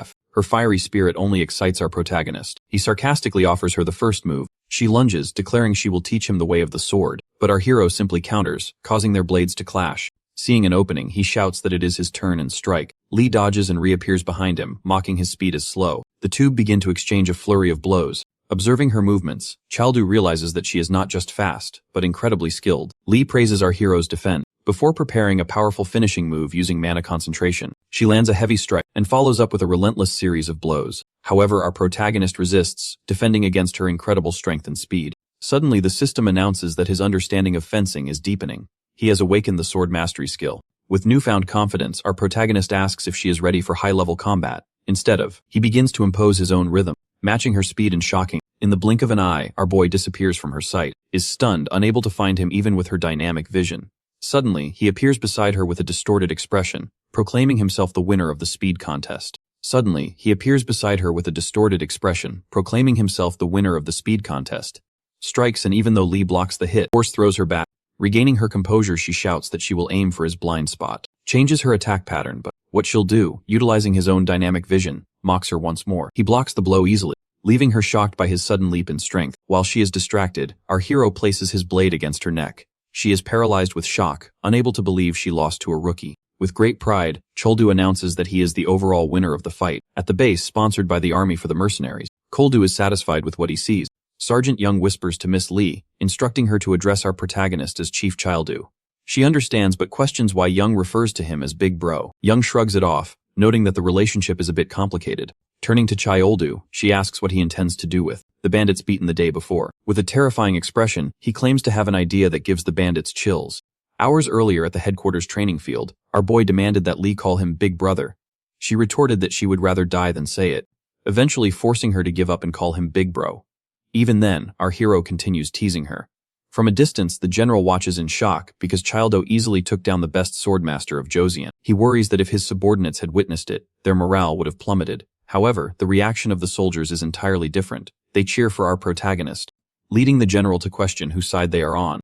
first move. She lunges, declaring she will teach him the way of the sword, but our hero simply counters, causing their blades to clash. Seeing an opening, he shouts that it is his turn and strike. Lee dodges and reappears behind him, mocking his speed as slow. The two begin to exchange a flurry of blows. Observing her movements, Childu realizes that she is not just fast, but incredibly skilled. Lee praises our hero's defense. Before preparing a powerful finishing move using mana concentration, she lands a heavy strike and follows up with a relentless series of blows. However, our protagonist resists, defending against her incredible strength and speed. Suddenly, the system announces that his understanding of fencing is deepening. He has awakened the sword mastery skill. With newfound confidence, our protagonist asks if she is ready for high-level combat. Instead, he begins to impose his own rhythm, matching her speed and shocking. In the blink of an eye, our boy disappears from her sight, is stunned, unable to find him even with her dynamic vision. Suddenly, he appears beside her with a distorted expression, proclaiming himself the winner of the speed contest. Suddenly, he appears beside her with a distorted expression, proclaiming himself the winner of the speed contest. Strikes, and even though Lee blocks the hit, Force throws her back. Regaining her composure, she shouts that she will aim for his blind spot. Changes her attack pattern, but what she'll do, utilizing his own dynamic vision, mocks her once more. He blocks the blow easily, leaving her shocked by his sudden leap in strength. While she is distracted, our hero places his blade against her neck. She is paralyzed with shock, unable to believe she lost to a rookie. With great pride, Choldu announces that he is the overall winner of the fight. At the base, sponsored by the army for the mercenaries, Choldu is satisfied with what he sees. Sergeant Young whispers to Miss Lee, instructing her to address our protagonist as Chief Choldu. She understands but questions why Young refers to him as Big Bro. Young shrugs it off, noting that the relationship is a bit complicated. Turning to Choldu, she asks what he intends to do with the bandits beaten the day before. With a terrifying expression, he claims to have an idea that gives the bandits chills. Hours earlier at the headquarters training field, our boy demanded that Lee call him Big Brother. She retorted that she would rather die than say it, eventually forcing her to give up and call him Big Bro. Even then, our hero continues teasing her. From a distance, the general watches in shock because Childo easily took down the best swordmaster of Joseon. He worries that if his subordinates had witnessed it, their morale would have plummeted. However, the reaction of the soldiers is entirely different. They cheer for our protagonist, leading the general to question whose side they are on.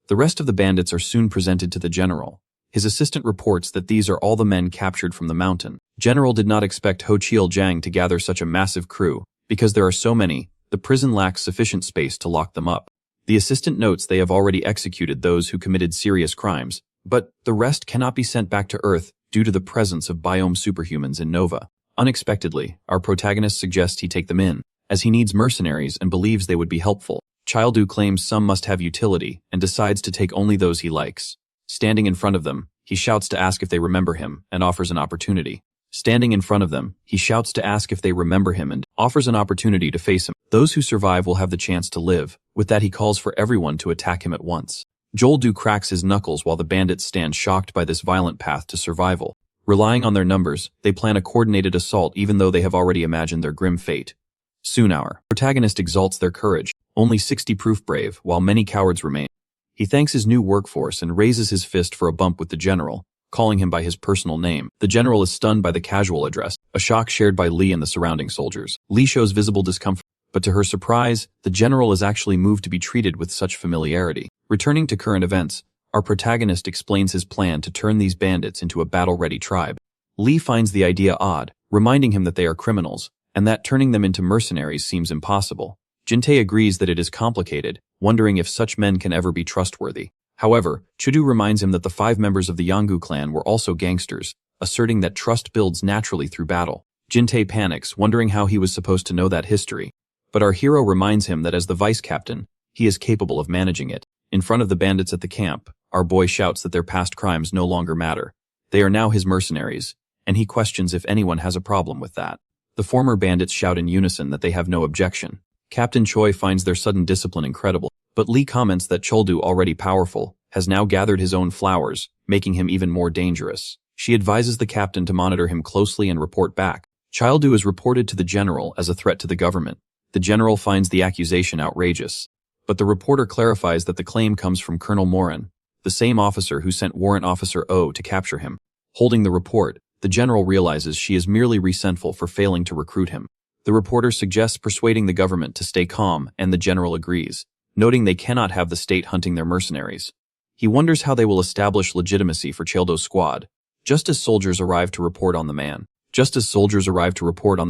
The rest of the bandits are soon presented to the general. His assistant reports that these are all the men captured from the mountain. General did not expect Ho Chiel-jang to gather such a massive crew. Because there are so many, the prison lacks sufficient space to lock them up. The assistant notes they have already executed those who committed serious crimes, but the rest cannot be sent back to Earth due to the presence of biome superhumans in Nova. Unexpectedly, our protagonist suggests he take them in, as he needs mercenaries and believes they would be helpful. Childu claims some must have utility and decides to take only those he likes. Standing in front of them, he shouts to ask if they remember him and offers an opportunity. Standing in front of them, he shouts to ask if they remember him and offers an opportunity to face him. Those who survive will have the chance to live. With that, he calls for everyone to attack him at once. Joldu cracks his knuckles while the bandits stand shocked by this violent path to survival. Relying on their numbers, they plan a coordinated assault even though they have already imagined their grim fate. Soon our protagonist exalts their courage, only 60 proof brave, while many cowards remain. He thanks his new workforce and raises his fist for a bump with the general, calling him by his personal name. The general is stunned by the casual address, a shock shared by Lee and the surrounding soldiers. Lee shows visible discomfort, but to her surprise, the general is actually moved to be treated with such familiarity. Returning to current events, our protagonist explains his plan to turn these bandits into a battle-ready tribe. Lee finds the idea odd, reminding him that they are criminals, and that turning them into mercenaries seems impossible. Jintei agrees that it is complicated, wondering if such men can ever be trustworthy. However, Chudu reminds him that the 5 members of the Yanggu clan were also gangsters, asserting that trust builds naturally through battle. Jintei panics, wondering how he was supposed to know that history. But our hero reminds him that as the vice captain, he is capable of managing it. In front of the bandits at the camp, our boy shouts that their past crimes no longer matter. They are now his mercenaries, and he questions if anyone has a problem with that. The former bandits shout in unison that they have no objection. Captain Choi finds their sudden discipline incredible, but Lee comments that Choldu, already powerful, has now gathered his own flowers, making him even more dangerous. She advises the captain to monitor him closely and report back. Childu is reported to the general as a threat to the government. The general finds the accusation outrageous, but the reporter clarifies that the claim comes from Colonel Morin, the same officer who sent Warrant Officer O to capture him. Holding the report, the general realizes she is merely resentful for failing to recruit him. The reporter suggests persuading the government to stay calm, and the general agrees, noting they cannot have the state hunting their mercenaries. He wonders how they will establish legitimacy for Cheldo's squad. Just as soldiers arrive to report on the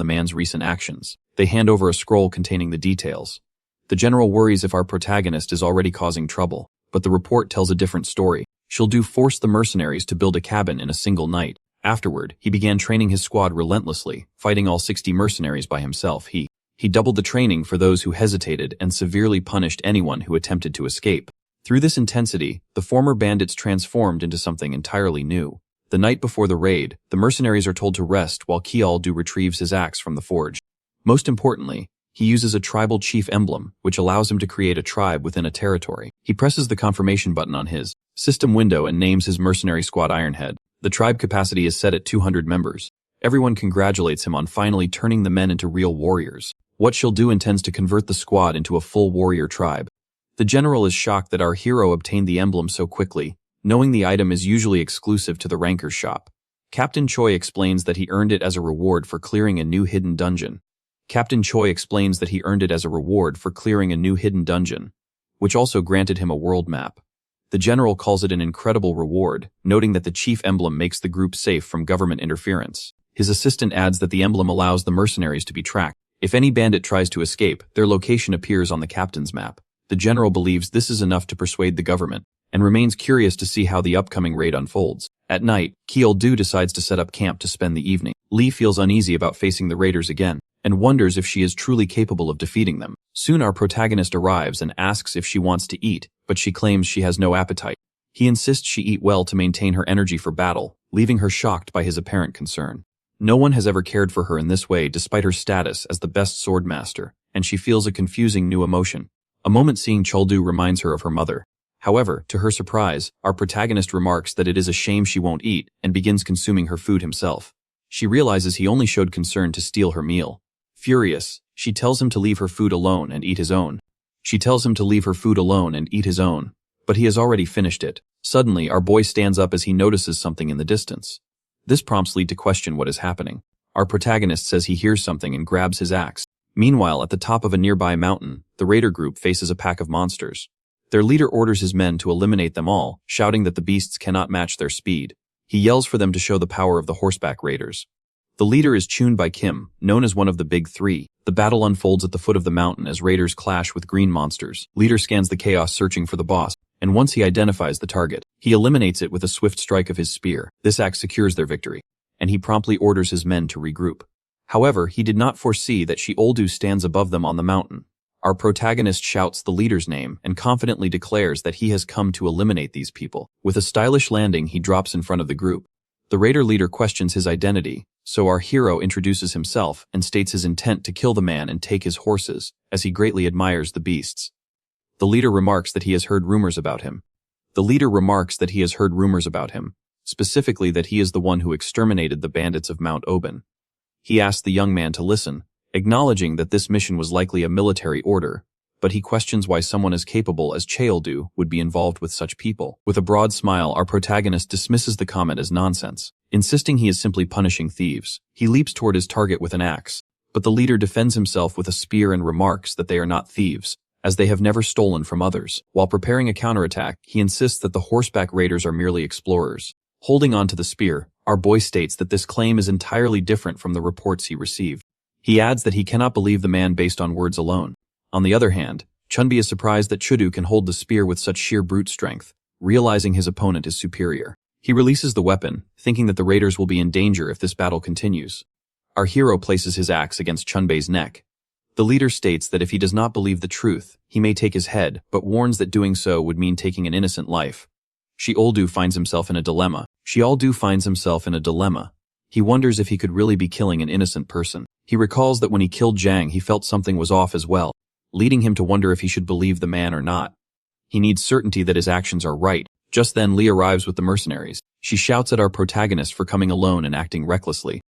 man's recent actions, they hand over a scroll containing the details. The general worries if our protagonist is already causing trouble, but the report tells a different story. Cheldo forced the mercenaries to build a cabin in a single night. Afterward, he began training his squad relentlessly, fighting all 60 mercenaries by himself. He doubled the training for those who hesitated and severely punished anyone who attempted to escape. Through this intensity, the former bandits transformed into something entirely new. The night before the raid, the mercenaries are told to rest while Kialdu retrieves his axe from the forge. Most importantly, he uses a tribal chief emblem, which allows him to create a tribe within a territory. He presses the confirmation button on his system window and names his mercenary squad Ironhead. The tribe capacity is set at 200 members. Everyone congratulates him on finally turning the men into real warriors. What she'll do intends to convert the squad into a full warrior tribe. The general is shocked that our hero obtained the emblem so quickly, knowing the item is usually exclusive to the ranker's shop. Captain Choi explains that he earned it as a reward for clearing a new hidden dungeon. Which also granted him a world map. The general calls it an incredible reward, noting that the chief emblem makes the group safe from government interference. His assistant adds that the emblem allows the mercenaries to be tracked. If any bandit tries to escape, their location appears on the captain's map. The general believes this is enough to persuade the government, and remains curious to see how the upcoming raid unfolds. At night, Kiel-do decides to set up camp to spend the evening. Lee feels uneasy about facing the raiders again, and wonders if she is truly capable of defeating them. Soon our protagonist arrives and asks if she wants to eat, but she claims she has no appetite. He insists she eat well to maintain her energy for battle, leaving her shocked by his apparent concern. No one has ever cared for her in this way despite her status as the best swordmaster, and she feels a confusing new emotion. A moment seeing Chol-do reminds her of her mother. However, to her surprise, our protagonist remarks that it is a shame she won't eat and begins consuming her food himself. She realizes he only showed concern to steal her meal. Furious, she tells him to leave her food alone and eat his own. But he has already finished it. Suddenly, our boy stands up as he notices something in the distance. This prompts Lee to question what is happening. Our protagonist says he hears something and grabs his axe. Meanwhile, at the top of a nearby mountain, the raider group faces a pack of monsters. Their leader orders his men to eliminate them all, shouting that the beasts cannot match their speed. He yells for them to show the power of the horseback raiders. The leader is tuned by Kim, known as one of the Big Three. The battle unfolds at the foot of the mountain as raiders clash with green monsters. Leader scans the chaos searching for the boss, and once he identifies the target, he eliminates it with a swift strike of his spear. This act secures their victory, and he promptly orders his men to regroup. However, he did not foresee that Chol-do stands above them on the mountain. Our protagonist shouts the leader's name and confidently declares that he has come to eliminate these people. With a stylish landing, he drops in front of the group. The raider leader questions his identity, so our hero introduces himself and states his intent to kill the man and take his horses, as he greatly admires the beasts. The leader remarks that he has heard rumors about him. Specifically that he is the one who exterminated the bandits of Mount Oban. He asks the young man to listen, acknowledging that this mission was likely a military order, but he questions why someone as capable as Chol-do would be involved with such people. With a broad smile, our protagonist dismisses the comment as nonsense, insisting he is simply punishing thieves. He leaps toward his target with an axe, but the leader defends himself with a spear and remarks that they are not thieves, as they have never stolen from others. While preparing a counterattack, he insists that the horseback raiders are merely explorers. Holding on to the spear, our boy states that this claim is entirely different from the reports he received. He adds that he cannot believe the man based on words alone. On the other hand, Chunbi is surprised that Chudu can hold the spear with such sheer brute strength, realizing his opponent is superior. He releases the weapon, thinking that the raiders will be in danger if this battle continues. Our hero places his axe against Chunbei's neck. The leader states that if he does not believe the truth, he may take his head, but warns that doing so would mean taking an innocent life. Chol-do finds himself in a dilemma. He wonders if he could really be killing an innocent person. He recalls that when he killed Jang, he felt something was off as well, leading him to wonder if he should believe the man or not. He needs certainty that his actions are right. Just then, Lee arrives with the mercenaries. She shouts at our protagonist for coming alone and acting recklessly,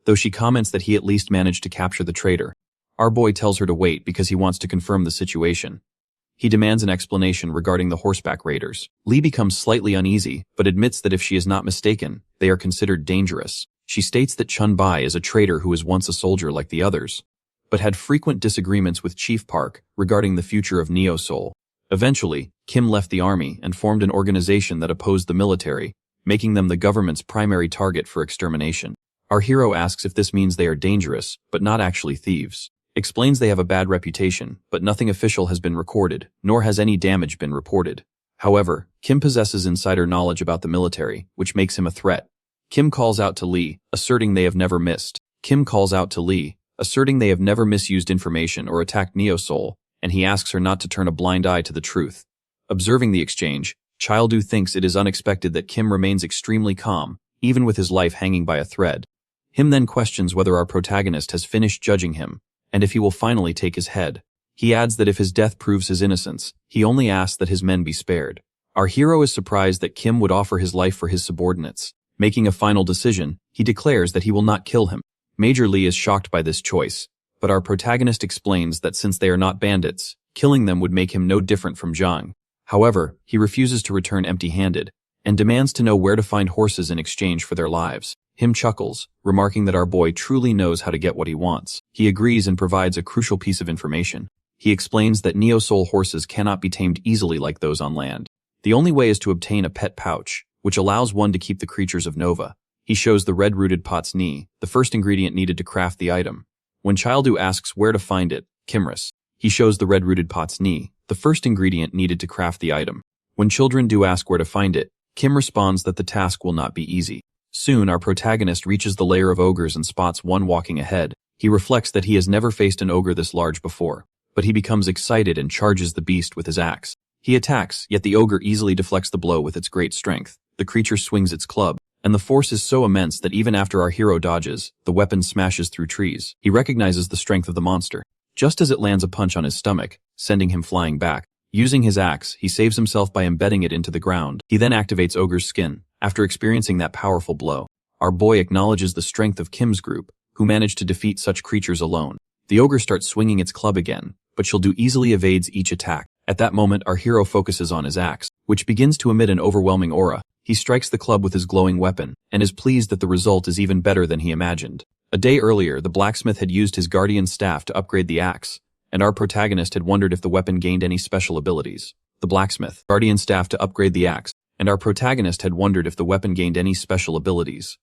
though she comments that he at least managed to capture the traitor. Our boy tells her to wait because he wants to confirm the situation. He demands an explanation regarding the horseback raiders. Lee becomes slightly uneasy, but admits that if she is not mistaken, they are considered dangerous. She states that Chunbai is a traitor who was once a soldier like the others, but had frequent disagreements with Chief Park regarding the future of Neo Seoul. Eventually, Kim left the army and formed an organization that opposed the military, making them the government's primary target for extermination. Our hero asks if this means they are dangerous, but not actually thieves. Explains they have a bad reputation, but nothing official has been recorded, nor has any damage been reported. However, Kim possesses insider knowledge about the military, which makes him a threat. Kim calls out to Lee, asserting they have never misused information or attacked Neo Seoul, and he asks her not to turn a blind eye to the truth. Observing the exchange, Chol-do thinks it is unexpected that Kim remains extremely calm, even with his life hanging by a thread. Him then questions whether our protagonist has finished judging him, and if he will finally take his head. He adds that if his death proves his innocence, he only asks that his men be spared. Our hero is surprised that Kim would offer his life for his subordinates. Making a final decision, he declares that he will not kill him. Major Lee is shocked by this choice, But our protagonist explains that since they are not bandits, killing them would make him no different from Zhang. However, he refuses to return empty-handed, and demands to know where to find horses in exchange for their lives. Him chuckles, remarking that our boy truly knows how to get what he wants. He agrees and provides a crucial piece of information. He explains that Neo-Soul horses cannot be tamed easily like those on land. The only way is to obtain a pet pouch, which allows one to keep the creatures of Nova. He shows the red-rooted pot's knee, the first ingredient needed to craft the item. When Childu asks where to find it, Kimris. He shows the red-rooted pot's knee, the first ingredient needed to craft the item. When children do ask where to find it, Kim responds that the task will not be easy. Soon, our protagonist reaches the lair of ogres and spots one walking ahead. He reflects that he has never faced an ogre this large before, but he becomes excited and charges the beast with his axe. He attacks, yet the ogre easily deflects the blow with its great strength. The creature swings its club, and the force is so immense that even after our hero dodges, the weapon smashes through trees. He recognizes the strength of the monster, just as it lands a punch on his stomach, sending him flying back. Using his axe, he saves himself by embedding it into the ground. He then activates Ogre's skin. After experiencing that powerful blow, our boy acknowledges the strength of Kim's group, who managed to defeat such creatures alone. The ogre starts swinging its club again, but Childu easily evades each attack. At that moment, our hero focuses on his axe, which begins to emit an overwhelming aura. He strikes the club with his glowing weapon, and is pleased that the result is even better than he imagined. A day earlier, the blacksmith had used his guardian staff to upgrade the axe, and our protagonist had wondered if the weapon gained any special abilities. The blacksmith, guardian staff to upgrade the axe, and our protagonist had wondered if the weapon gained any special abilities.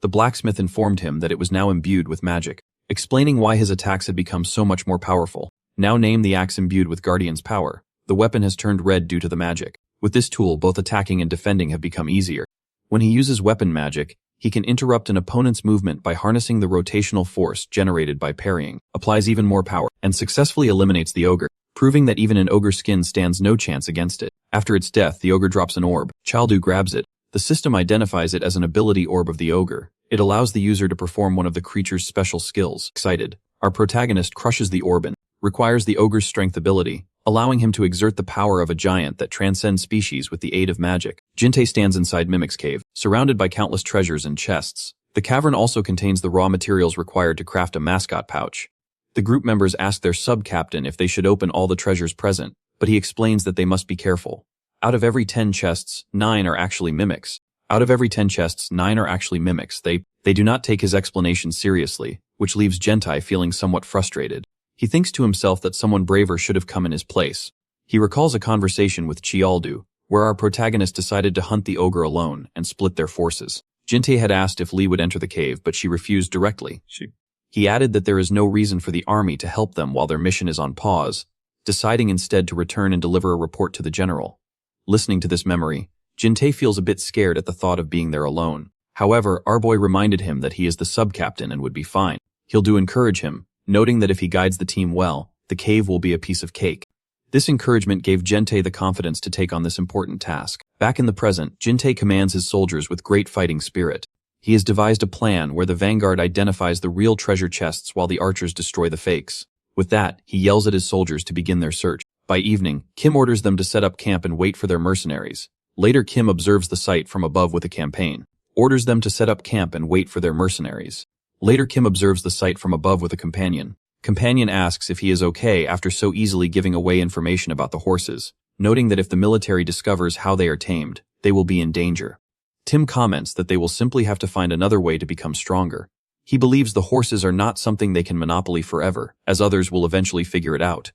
The blacksmith informed him that it was now imbued with magic, explaining why his attacks had become so much more powerful. Now name the axe imbued with Guardian's power. The weapon has turned red due to the magic. With this tool, both attacking and defending have become easier. When he uses weapon magic, he can interrupt an opponent's movement by harnessing the rotational force generated by parrying, applies even more power, and successfully eliminates the ogre, proving that even an ogre skin stands no chance against it. After its death, the ogre drops an orb. Childu grabs it. The system identifies it as an ability orb of the ogre. It allows the user to perform one of the creature's special skills. Excited, our protagonist crushes the orb and requires the ogre's strength ability, allowing him to exert the power of a giant that transcends species with the aid of magic. Jinte stands inside Mimic's cave, surrounded by countless treasures and chests. The cavern also contains the raw materials required to craft a mascot pouch. The group members ask their sub-captain if they should open all the treasures present, but he explains that they must be careful. Out of every 10 chests, 9 are actually mimics. Out of every 10 chests, 9 are actually mimics. They do not take his explanation seriously, which leaves Gentai feeling somewhat frustrated. He thinks to himself that someone braver should have come in his place. He recalls a conversation with Chialdu, where our protagonist decided to hunt the ogre alone and split their forces. Jinte had asked if Lee would enter the cave, but she refused directly. He added that there is no reason for the army to help them while their mission is on pause, deciding instead to return and deliver a report to the general. Listening to this memory, Jinte feels a bit scared at the thought of being there alone. However, our boy reminded him that he is the sub-captain and would be fine. He'll do encourage him, noting that if he guides the team well, the cave will be a piece of cake. This encouragement gave Jinte the confidence to take on this important task. Back in the present, Jinte commands his soldiers with great fighting spirit. He has devised a plan where the vanguard identifies the real treasure chests while the archers destroy the fakes. With that, he yells at his soldiers to begin their search. By evening, Kim orders them to set up camp and wait for their mercenaries. Later, Kim observes the site from above with a campaign, orders them to set up camp and wait for their mercenaries. Later, Kim observes the site from above with a companion. Companion asks if he is okay after so easily giving away information about the horses, noting that if the military discovers how they are tamed, they will be in danger. Tim comments that they will simply have to find another way to become stronger. He believes the horses are not something they can monopoly forever, as others will eventually figure it out.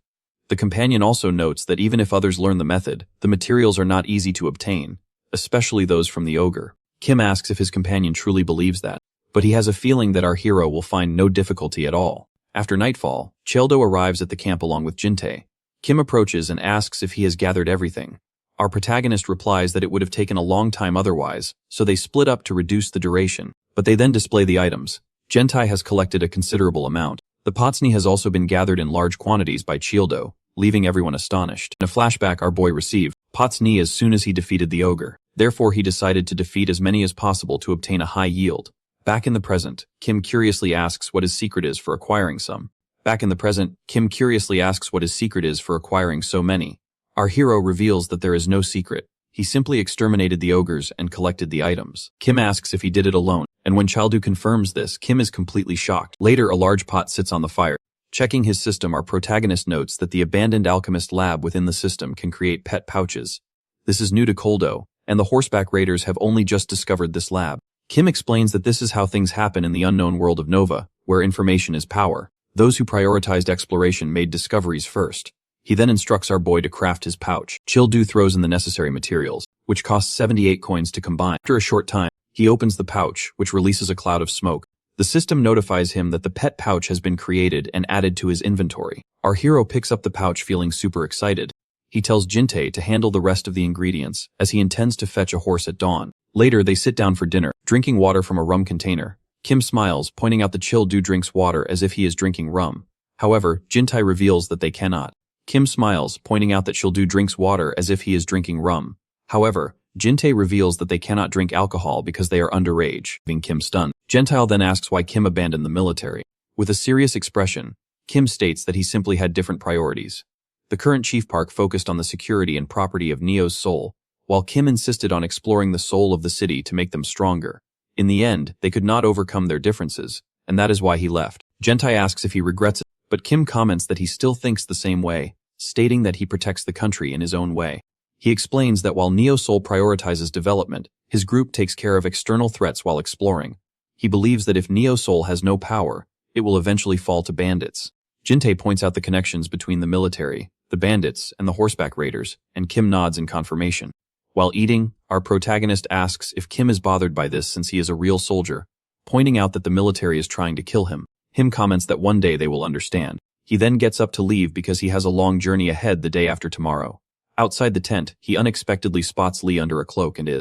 The companion also notes that even if others learn the method, the materials are not easy to obtain, especially those from the ogre. Kim asks if his companion truly believes that, but he has a feeling that our hero will find no difficulty at all. After nightfall, Cheldo arrives at the camp along with Jinte. Kim approaches and asks if he has gathered everything. Our protagonist replies that it would have taken a long time otherwise, so they split up to reduce the duration, but they then display the items. Gentai has collected a considerable amount. The potsni has also been gathered in large quantities by Childo, leaving everyone astonished. In a flashback our boy received potsni as soon as he defeated the ogre. Therefore he decided to defeat as many as possible to obtain a high yield. Back in the present, Kim curiously asks what his secret is for acquiring some. Back in the present, Kim curiously asks what his secret is for acquiring so many. Our hero reveals that there is no secret. He simply exterminated the ogres and collected the items. Kim asks if he did it alone, and when Chaldu confirms this, Kim is completely shocked. Later, a large pot sits on the fire. Checking his system, our protagonist notes that the abandoned alchemist lab within the system can create pet pouches. This is new to Koldo, and the horseback raiders have only just discovered this lab. Kim explains that this is how things happen in the unknown world of Nova, where information is power. Those who prioritized exploration made discoveries first. He then instructs our boy to craft his pouch. Childu throws in the necessary materials, which costs 78 coins to combine. After a short time, he opens the pouch, which releases a cloud of smoke. The system notifies him that the pet pouch has been created and added to his inventory. Our hero picks up the pouch feeling super excited. He tells Jinte to handle the rest of the ingredients, as he intends to fetch a horse at dawn. Later, they sit down for dinner, drinking water from a rum container. Kim smiles, pointing out that Childu drinks water as if he is drinking rum. However, Jintai reveals that they cannot. Kim smiles, pointing out that Childu drinks water as if he is drinking rum. However, Jinte reveals that they cannot drink alcohol because they are underage, leaving Kim stunned. Gentile then asks why Kim abandoned the military. With a serious expression, Kim states that he simply had different priorities. The current chief park focused on the security and property of Neo's soul, while Kim insisted on exploring the soul of the city to make them stronger. In the end, they could not overcome their differences, and that is why he left. Gentai asks if he regrets it, but Kim comments that he still thinks the same way, stating that he protects the country in his own way. He explains that while Neo Soul prioritizes development, his group takes care of external threats while exploring. He believes that if Neo Soul has no power, it will eventually fall to bandits. Jinte points out the connections between the military, the bandits, and the horseback raiders, and Kim nods in confirmation. While eating, our protagonist asks if Kim is bothered by this since he is a real soldier, pointing out that the military is trying to kill him. Kim comments that one day they will understand. He then gets up to leave because he has a long journey ahead the day after tomorrow. Outside the tent, he unexpectedly spots Lee under a cloak and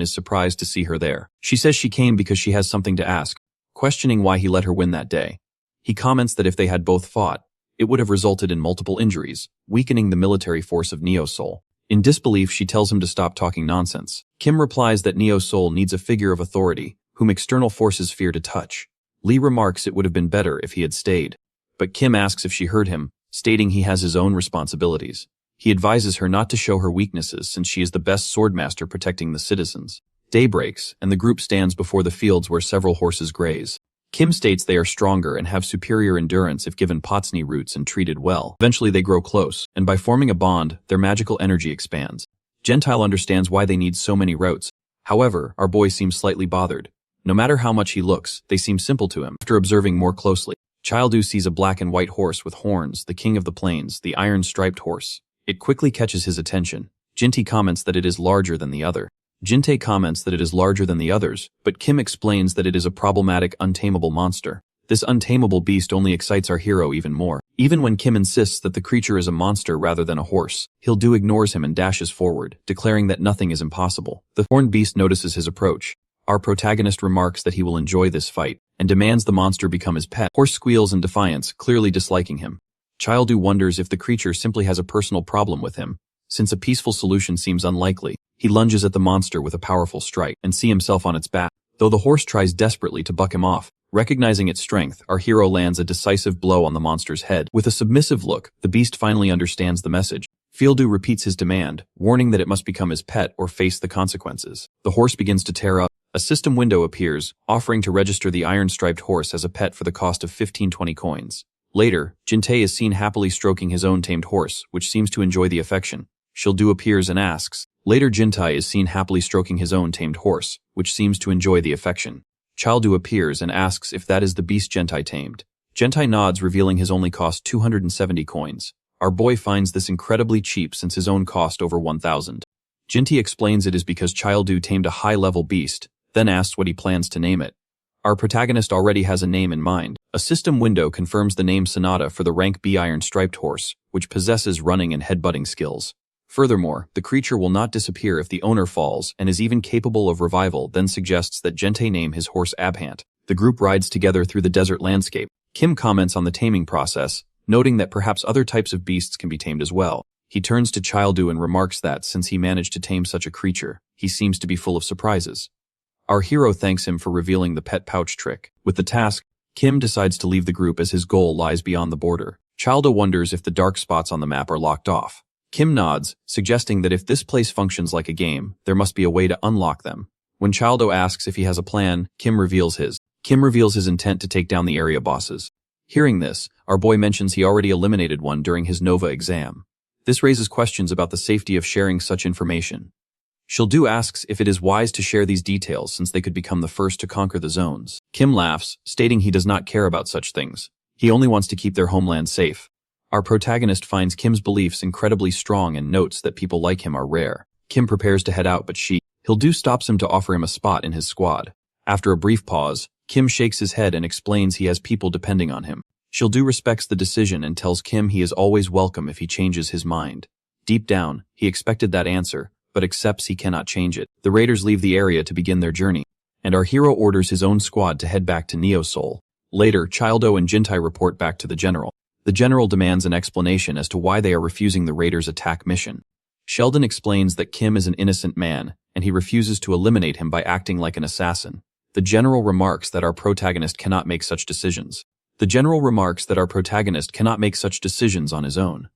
is surprised to see her there. She says she came because she has something to ask, questioning why he let her win that day. He comments that if they had both fought, it would have resulted in multiple injuries, weakening the military force of Neo Soul. In disbelief, she tells him to stop talking nonsense. Kim replies that Neo Soul needs a figure of authority, whom external forces fear to touch. Lee remarks it would have been better if he had stayed. But Kim asks if she heard him, stating he has his own responsibilities. He advises her not to show her weaknesses since she is the best swordmaster protecting the citizens. Day breaks, and the group stands before the fields where several horses graze. Kim states they are stronger and have superior endurance if given potsni roots and treated well. Eventually they grow close, and by forming a bond, their magical energy expands. Gentile understands why they need so many routes. However, our boy seems slightly bothered. No matter how much he looks, they seem simple to him. After observing more closely, Childu sees a black and white horse with horns, the king of the plains, the iron-striped horse. It quickly catches his attention. Jinti comments that it is larger than the other. Jinte comments that it is larger than the others, but Kim explains that it is a problematic, untamable monster. This untamable beast only excites our hero even more. Even when Kim insists that the creature is a monster rather than a horse, Hildu ignores him and dashes forward, declaring that nothing is impossible. The horned beast notices his approach. Our protagonist remarks that he will enjoy this fight, and demands the monster become his pet. Horse squeals in defiance, clearly disliking him. Childu wonders if the creature simply has a personal problem with him. Since a peaceful solution seems unlikely, he lunges at the monster with a powerful strike and sees himself on its back, though the horse tries desperately to buck him off. Recognizing its strength, our hero lands a decisive blow on the monster's head. With a submissive look, the beast finally understands the message. Fieldu repeats his demand, warning that it must become his pet or face the consequences. The horse begins to tear up. A system window appears, offering to register the iron-striped horse as a pet for the cost of 15-20 coins. Later, Jinte is seen happily stroking his own tamed horse, which seems to enjoy the affection. Shildu appears and asks. Later, Jintai is seen happily stroking his own tamed horse, which seems to enjoy the affection. Childu appears and asks if that is the beast Gentai tamed. Gentai nods, revealing his only cost 270 coins. Our boy finds this incredibly cheap since his own cost over 1,000. Jinti explains it is because Childu tamed a high-level beast, then asks what he plans to name it. Our protagonist already has a name in mind. A system window confirms the name Sonata for the rank B iron-striped horse, which possesses running and headbutting skills. Furthermore, the creature will not disappear if the owner falls and is even capable of revival, then suggests that Gente name his horse Abhant. The group rides together through the desert landscape. Kim comments on the taming process, noting that perhaps other types of beasts can be tamed as well. He turns to Childu and remarks that since he managed to tame such a creature, he seems to be full of surprises. Our hero thanks him for revealing the pet pouch trick. With the task, Kim decides to leave the group as his goal lies beyond the border. Childu wonders if the dark spots on the map are locked off. Kim nods, suggesting that if this place functions like a game, there must be a way to unlock them. When Childu asks if he has a plan, Kim reveals his. Kim reveals his intent to take down the area bosses. Hearing this, our boy mentions he already eliminated one during his Nova exam. This raises questions about the safety of sharing such information. Shildu asks if it is wise to share these details since they could become the first to conquer the zones. Kim laughs, stating he does not care about such things. He only wants to keep their homeland safe. Our protagonist finds Kim's beliefs incredibly strong and notes that people like him are rare. Kim prepares to head out, but Shildu stops him to offer him a spot in his squad. After a brief pause, Kim shakes his head and explains he has people depending on him. Shildu respects the decision and tells Kim he is always welcome if he changes his mind. Deep down, he expected that answer, but accepts he cannot change it. The raiders leave the area to begin their journey, and our hero orders his own squad to head back to Neo Seoul. Later, Childo and Jintai report back to the general. The general demands an explanation as to why they are refusing the raiders' attack mission. Sheldon explains that Kim is an innocent man, and he refuses to eliminate him by acting like an assassin. The general remarks that our protagonist cannot make such decisions. on his own.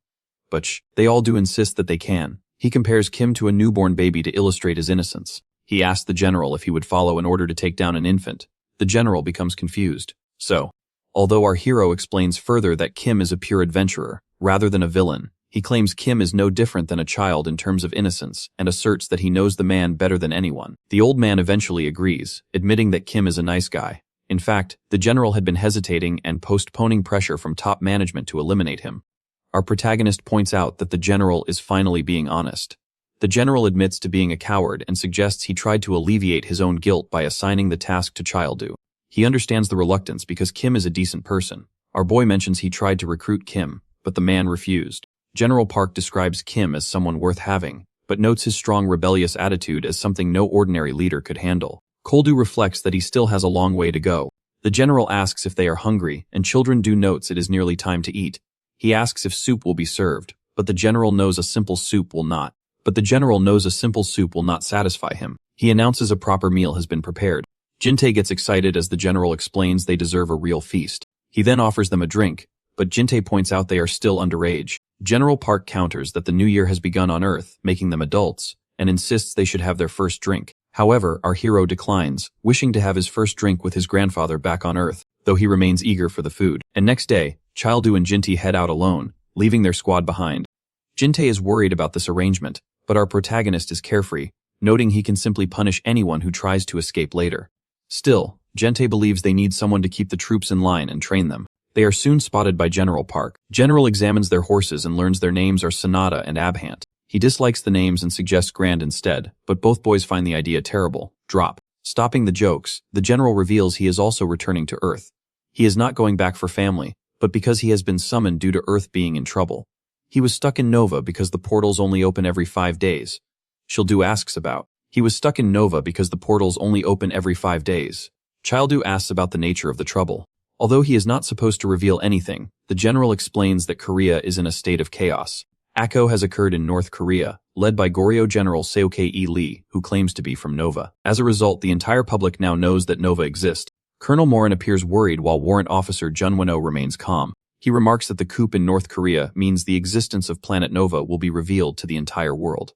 But they all do insist that they can. He compares Kim to a newborn baby to illustrate his innocence. He asks the general if he would follow in order to take down an infant. The general becomes confused. So, although our hero explains further that Kim is a pure adventurer, rather than a villain, he claims Kim is no different than a child in terms of innocence and asserts that he knows the man better than anyone. The old man eventually agrees, admitting that Kim is a nice guy. In fact, the general had been hesitating and postponing pressure from top management to eliminate him. Our protagonist points out that the general is finally being honest. The general admits to being a coward and suggests he tried to alleviate his own guilt by assigning the task to Childu. He understands the reluctance because Kim is a decent person. Our boy mentions he tried to recruit Kim, but the man refused. General Park describes Kim as someone worth having, but notes his strong rebellious attitude as something no ordinary leader could handle. Koldu reflects that he still has a long way to go. The general asks if they are hungry, and Children Do notes it is nearly time to eat. He asks if soup will be served, but the general knows a simple soup will not satisfy him. He announces a proper meal has been prepared. Jinte gets excited as the general explains they deserve a real feast. He then offers them a drink, but Jinte points out they are still underage. General Park counters that the new year has begun on Earth, making them adults, and insists they should have their first drink. However, our hero declines, wishing to have his first drink with his grandfather back on Earth, though he remains eager for the food. And next day, Childu and Jinti head out alone, leaving their squad behind. Jinte is worried about this arrangement, but our protagonist is carefree, noting he can simply punish anyone who tries to escape later. Still, Jinte believes they need someone to keep the troops in line and train them. They are soon spotted by General Park. General examines their horses and learns their names are Sonata and Abhant. He dislikes the names and suggests Grand instead, but both boys find the idea terrible. Drop. Stopping the jokes, the general reveals he is also returning to Earth. He is not going back for family, but because he has been summoned due to Earth being in trouble. He was stuck in Nova because the portals only open every 5 days. Childu asks about. He was stuck in Nova because the portals only open every 5 days. Childu asks about the nature of the trouble. Although he is not supposed to reveal anything, the general explains that Korea is in a state of chaos. ACO has occurred in North Korea, led by Goryeo General Seoke-e Lee, who claims to be from Nova. As a result, the entire public now knows that Nova exists. Colonel Morin appears worried while Warrant Officer Jun Won-oh remains calm. He remarks that the coup in North Korea means the existence of planet Nova will be revealed to the entire world.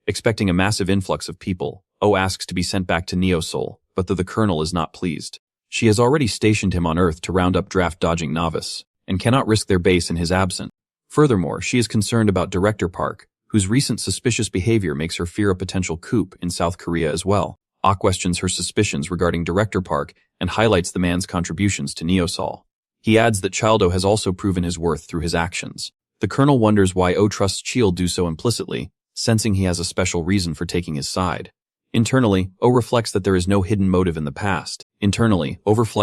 Expecting a massive influx of people, Oh asks to be sent back to Neo Seoul, but the colonel is not pleased. She has already stationed him on Earth to round up draft-dodging novice, and cannot risk their base in his absence. Furthermore, she is concerned about Director Park, whose recent suspicious behavior makes her fear a potential coup in South Korea as well. Ah questions her suspicions regarding Director Park and highlights the man's contributions to Neo Seoul. He adds that Childo has also proven his worth through his actions. The colonel wonders why Oh trusts Childo so implicitly, sensing he has a special reason for taking his side. Internally, Oh reflects that there is no hidden motive in the past. In the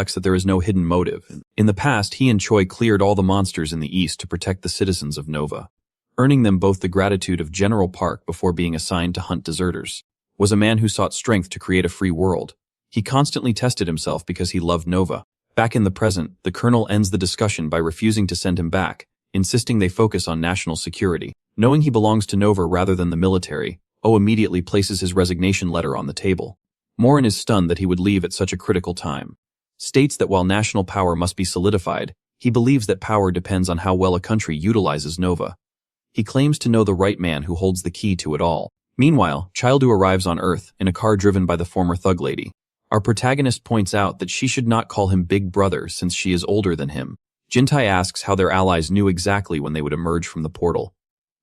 past, he and Choi cleared all the monsters in the East to protect the citizens of Nova, earning them both the gratitude of General Park before being assigned to hunt deserters. Was a man who sought strength to create a free world. He constantly tested himself because he loved Nova. Back in the present, the colonel ends the discussion by refusing to send him back, insisting they focus on national security. Knowing he belongs to Nova rather than the military, Oh immediately places his resignation letter on the table. Morin is stunned that he would leave at such a critical time. States that while national power must be solidified, he believes that power depends on how well a country utilizes Nova. He claims to know the right man who holds the key to it all. Meanwhile, Childu arrives on Earth in a car driven by the former thug lady. Our protagonist points out that she should not call him Big Brother since she is older than him. Jintai asks how their allies knew exactly when they would emerge from the portal.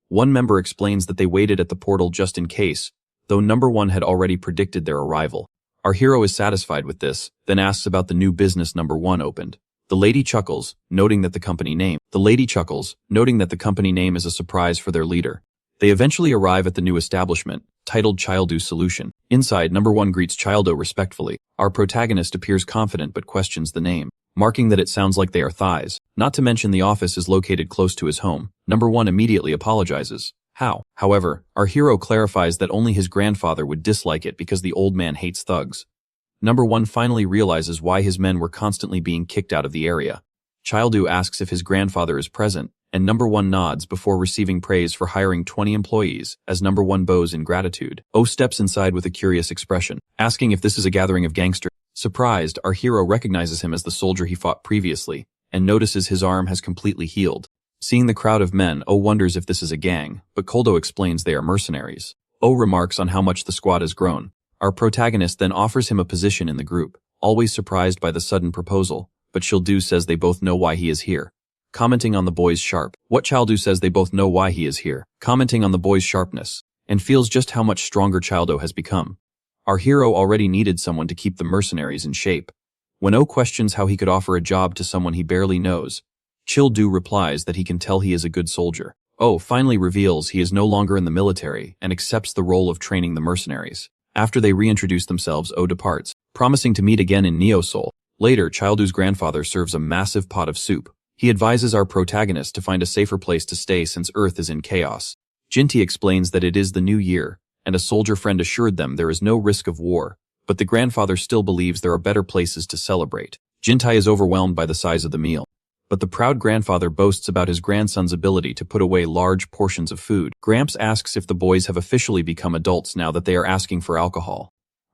One member explains that they waited at the portal just in case, though number one had already predicted their arrival. Our hero is satisfied with this, then asks about the new business number one opened. The lady chuckles, noting that the company name is a surprise for their leader. They eventually arrive at the new establishment, titled Childo Solution. Inside, number one greets Childo respectfully. Our protagonist appears confident but questions the name, marking that it sounds like they are thighs. Not to mention the office is located close to his home. Number one immediately apologizes. How? However, our hero clarifies that only his grandfather would dislike it because the old man hates thugs. Number one finally realizes why his men were constantly being kicked out of the area. Childo asks if his grandfather is present, and number one nods before receiving praise for hiring 20 employees, as number one bows in gratitude. O steps inside with a curious expression, asking if this is a gathering of gangsters. Surprised, our hero recognizes him as the soldier he fought previously, and notices his arm has completely healed. Seeing the crowd of men, O wonders if this is a gang, but Koldo explains they are mercenaries. O remarks on how much the squad has grown. Our protagonist then offers him a position in the group, always surprised by the sudden proposal, but Childu says they both know why he is here. Commenting on the boy's Childu says they both know why he is here, commenting on the boy's sharpness, and feels just how much stronger Childo has become. Our hero already needed someone to keep the mercenaries in shape. When O questions how he could offer a job to someone he barely knows, Childu replies that he can tell he is a good soldier. O finally reveals he is no longer in the military and accepts the role of training the mercenaries. After they reintroduce themselves, O departs, promising to meet again in Neo Seoul. Later, Childu's grandfather serves a massive pot of soup. He advises our protagonist to find a safer place to stay since Earth is in chaos. Jinti explains that it is the new year, and a soldier friend assured them there is no risk of war, but the grandfather still believes there are better places to celebrate. Jintai is overwhelmed by the size of the meal, but the proud grandfather boasts about his grandson's ability to put away large portions of food. Gramps asks if the boys have officially become adults now that they are asking for alcohol.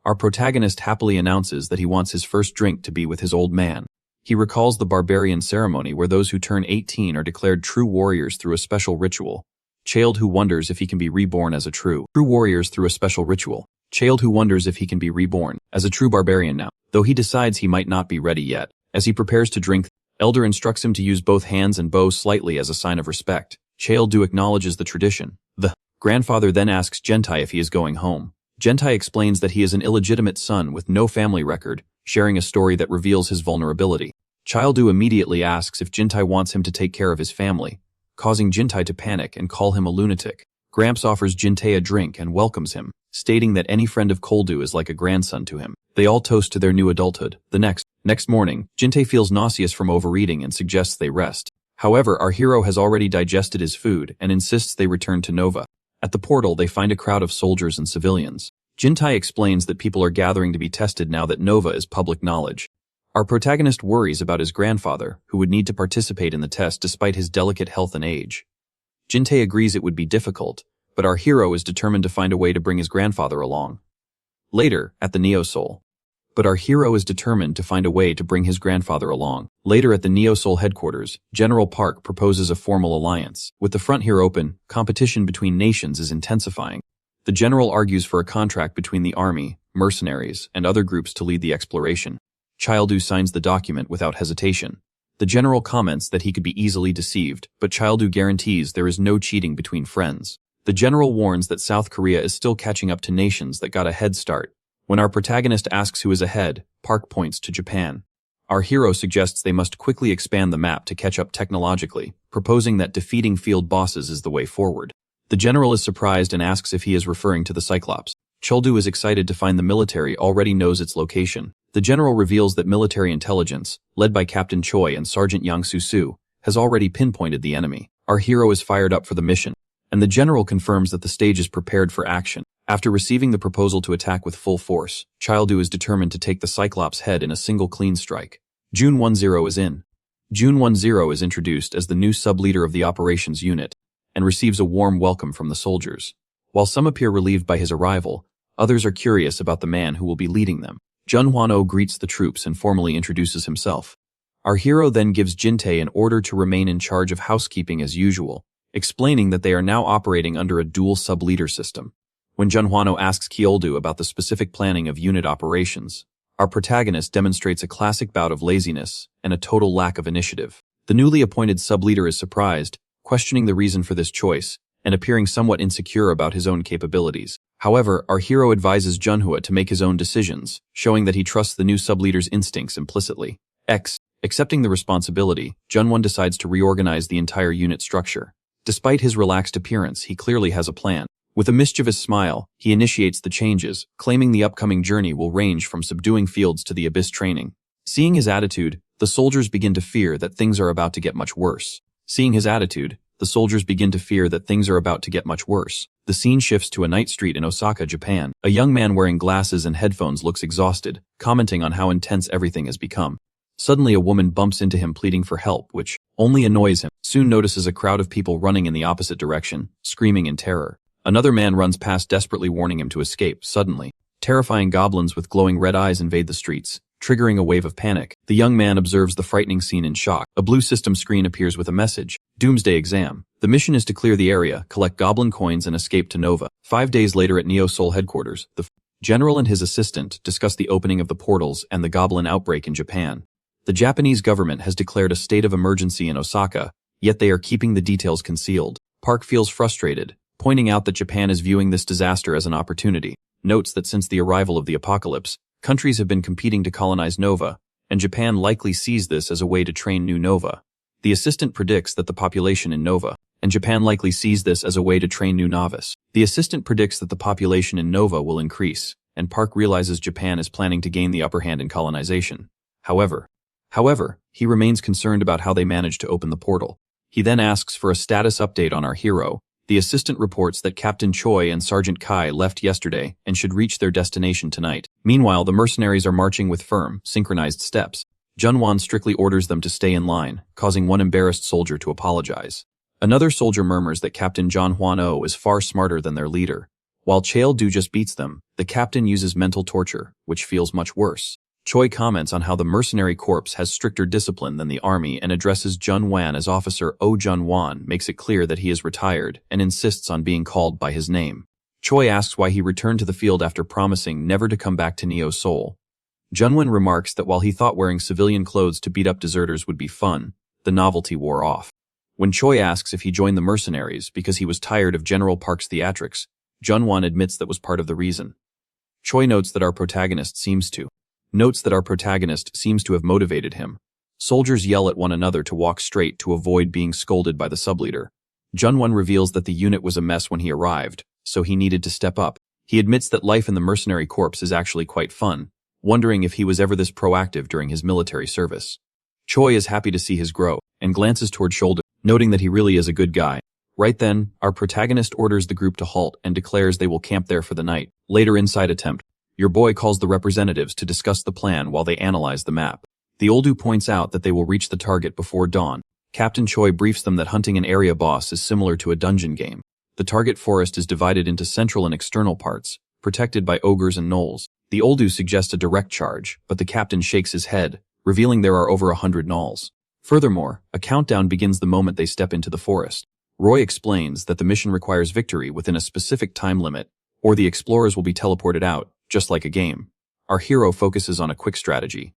Our protagonist happily announces that he wants his first drink to be with his old man. He recalls the Barbarian ceremony where those who turn 18 are declared true warriors through a special ritual. Child who wonders if he can be reborn as a true warriors through a special ritual. Child who wonders if he can be reborn as a true barbarian now, though he decides he might not be ready yet. As he prepares to drink, Elder instructs him to use both hands and bow slightly as a sign of respect. Childu acknowledges the tradition. The grandfather then asks Gentai if he is going home. Gentai explains that he is an illegitimate son with no family record, sharing a story that reveals his vulnerability. Childu immediately asks if Jintai wants him to take care of his family, causing Jintai to panic and call him a lunatic. Gramps offers Jintai a drink and welcomes him, stating that any friend of Koldu is like a grandson to him. They all toast to their new adulthood. The next morning, Jintai feels nauseous from overeating and suggests they rest. However, our hero has already digested his food and insists they return to Nova. At the portal, they find a crowd of soldiers and civilians. Jintai explains that people are gathering to be tested now that Nova is public knowledge. Our protagonist worries about his grandfather, who would need to participate in the test despite his delicate health and age. Jintai agrees it would be difficult, but our hero is determined to find a way to bring his grandfather along. Later, at the Neo Seoul headquarters, General Park proposes a formal alliance. With the front here open, competition between nations is intensifying. The general argues for a contract between the army, mercenaries, and other groups to lead the exploration. Childu signs the document without hesitation. The general comments that he could be easily deceived, but Childu guarantees there is no cheating between friends. The general warns that South Korea is still catching up to nations that got a head start. When our protagonist asks who is ahead, Park points to Japan. Our hero suggests they must quickly expand the map to catch up technologically, proposing that defeating field bosses is the way forward. The general is surprised and asks if he is referring to the Cyclops. Chuldu is excited to find the military already knows its location. The general reveals that military intelligence, led by Captain Choi and Sergeant Yang Su-su, has already pinpointed the enemy. Our hero is fired up for the mission, and the general confirms that the stage is prepared for action. After receiving the proposal to attack with full force, Childu is determined to take the Cyclops' head in a single clean strike. June 10 is in. June 10 is introduced as the new sub-leader of the operations unit, and receives a warm welcome from the soldiers. While some appear relieved by his arrival, others are curious about the man who will be leading them. Jun Hwan-oh greets the troops and formally introduces himself. Our hero then gives Jin-tae an order to remain in charge of housekeeping as usual, explaining that they are now operating under a dual sub-leader system. When Jun Hwan-oh asks Kyoldu about the specific planning of unit operations, our protagonist demonstrates a classic bout of laziness and a total lack of initiative. The newly appointed sub-leader is surprised, questioning the reason for this choice, and appearing somewhat insecure about his own capabilities. However, our hero advises Junhua to make his own decisions, showing that he trusts the new sub-leader's instincts implicitly. Accepting the responsibility, Junwon decides to reorganize the entire unit structure. Despite his relaxed appearance, he clearly has a plan. With a mischievous smile, he initiates the changes, claiming the upcoming journey will range from subduing fields to the abyss training. Seeing his attitude, the soldiers begin to fear that things are about to get much worse. The scene shifts to a night street in Osaka, Japan. A young man wearing glasses and headphones looks exhausted, commenting on how intense everything has become. Suddenly a woman bumps into him pleading for help, which only annoys him. Soon notices a crowd of people running in the opposite direction, screaming in terror. Another man runs past desperately warning him to escape. Suddenly, terrifying goblins with glowing red eyes invade the streets, triggering a wave of panic. The young man observes the frightening scene in shock. A blue system screen appears with a message. Doomsday exam. The mission is to clear the area, collect goblin coins and escape to Nova. 5 days later at Neo Seoul headquarters, the general and his assistant discuss the opening of the portals and the goblin outbreak in Japan. The Japanese government has declared a state of emergency in Osaka, yet they are keeping the details concealed. Park feels frustrated, pointing out that Japan is viewing this disaster as an opportunity. Notes that since the arrival of the apocalypse, countries have been competing to colonize Nova, and Japan likely sees this as a way to train new Nova. The assistant predicts that the population in Nova, and Japan likely sees this as a way to train new novice. The assistant predicts that the population in Nova will increase, and Park realizes Japan is planning to gain the upper hand in colonization. However, he remains concerned about how they managed to open the portal. He then asks for a status update on our hero. The assistant reports that Captain Choi and Sergeant Kai left yesterday and should reach their destination tonight. Meanwhile, the mercenaries are marching with firm, synchronized steps. Junwon strictly orders them to stay in line, causing one embarrassed soldier to apologize. Another soldier murmurs that Captain John Hwan-oh is far smarter than their leader. While Chael-do just beats them, the captain uses mental torture, which feels much worse. Choi comments on how the mercenary corps has stricter discipline than the army and addresses Jun Wan as Officer Oh Jun Wan, makes it clear that he is retired, and insists on being called by his name. Choi asks why he returned to the field after promising never to come back to Neo Seoul. Junwon remarks that while he thought wearing civilian clothes to beat up deserters would be fun, the novelty wore off. When Choi asks if he joined the mercenaries because he was tired of General Park's theatrics, Junwon admits that was part of the reason. Choi notes that our protagonist seems to have motivated him. Soldiers yell at one another to walk straight to avoid being scolded by the subleader. Junwon reveals that the unit was a mess when he arrived, so he needed to step up. He admits that life in the mercenary corps is actually quite fun, wondering if he was ever this proactive during his military service. Choi is happy to see his growth, and glances toward Shoulder, noting that he really is a good guy. Right then, our protagonist orders the group to halt and declares they will camp there for the night. Later inside attempt, your boy calls the representatives to discuss the plan while they analyze the map. The Oldu points out that they will reach the target before dawn. Captain Choi briefs them that hunting an area boss is similar to a dungeon game. The target forest is divided into central and external parts, protected by ogres and gnolls. The Oldu suggest a direct charge, but the captain shakes his head, revealing there are over 100 gnolls. Furthermore, a countdown begins the moment they step into the forest. Roy explains that the mission requires victory within a specific time limit, or the explorers will be teleported out, just like a game. Our hero focuses on a quick strategy,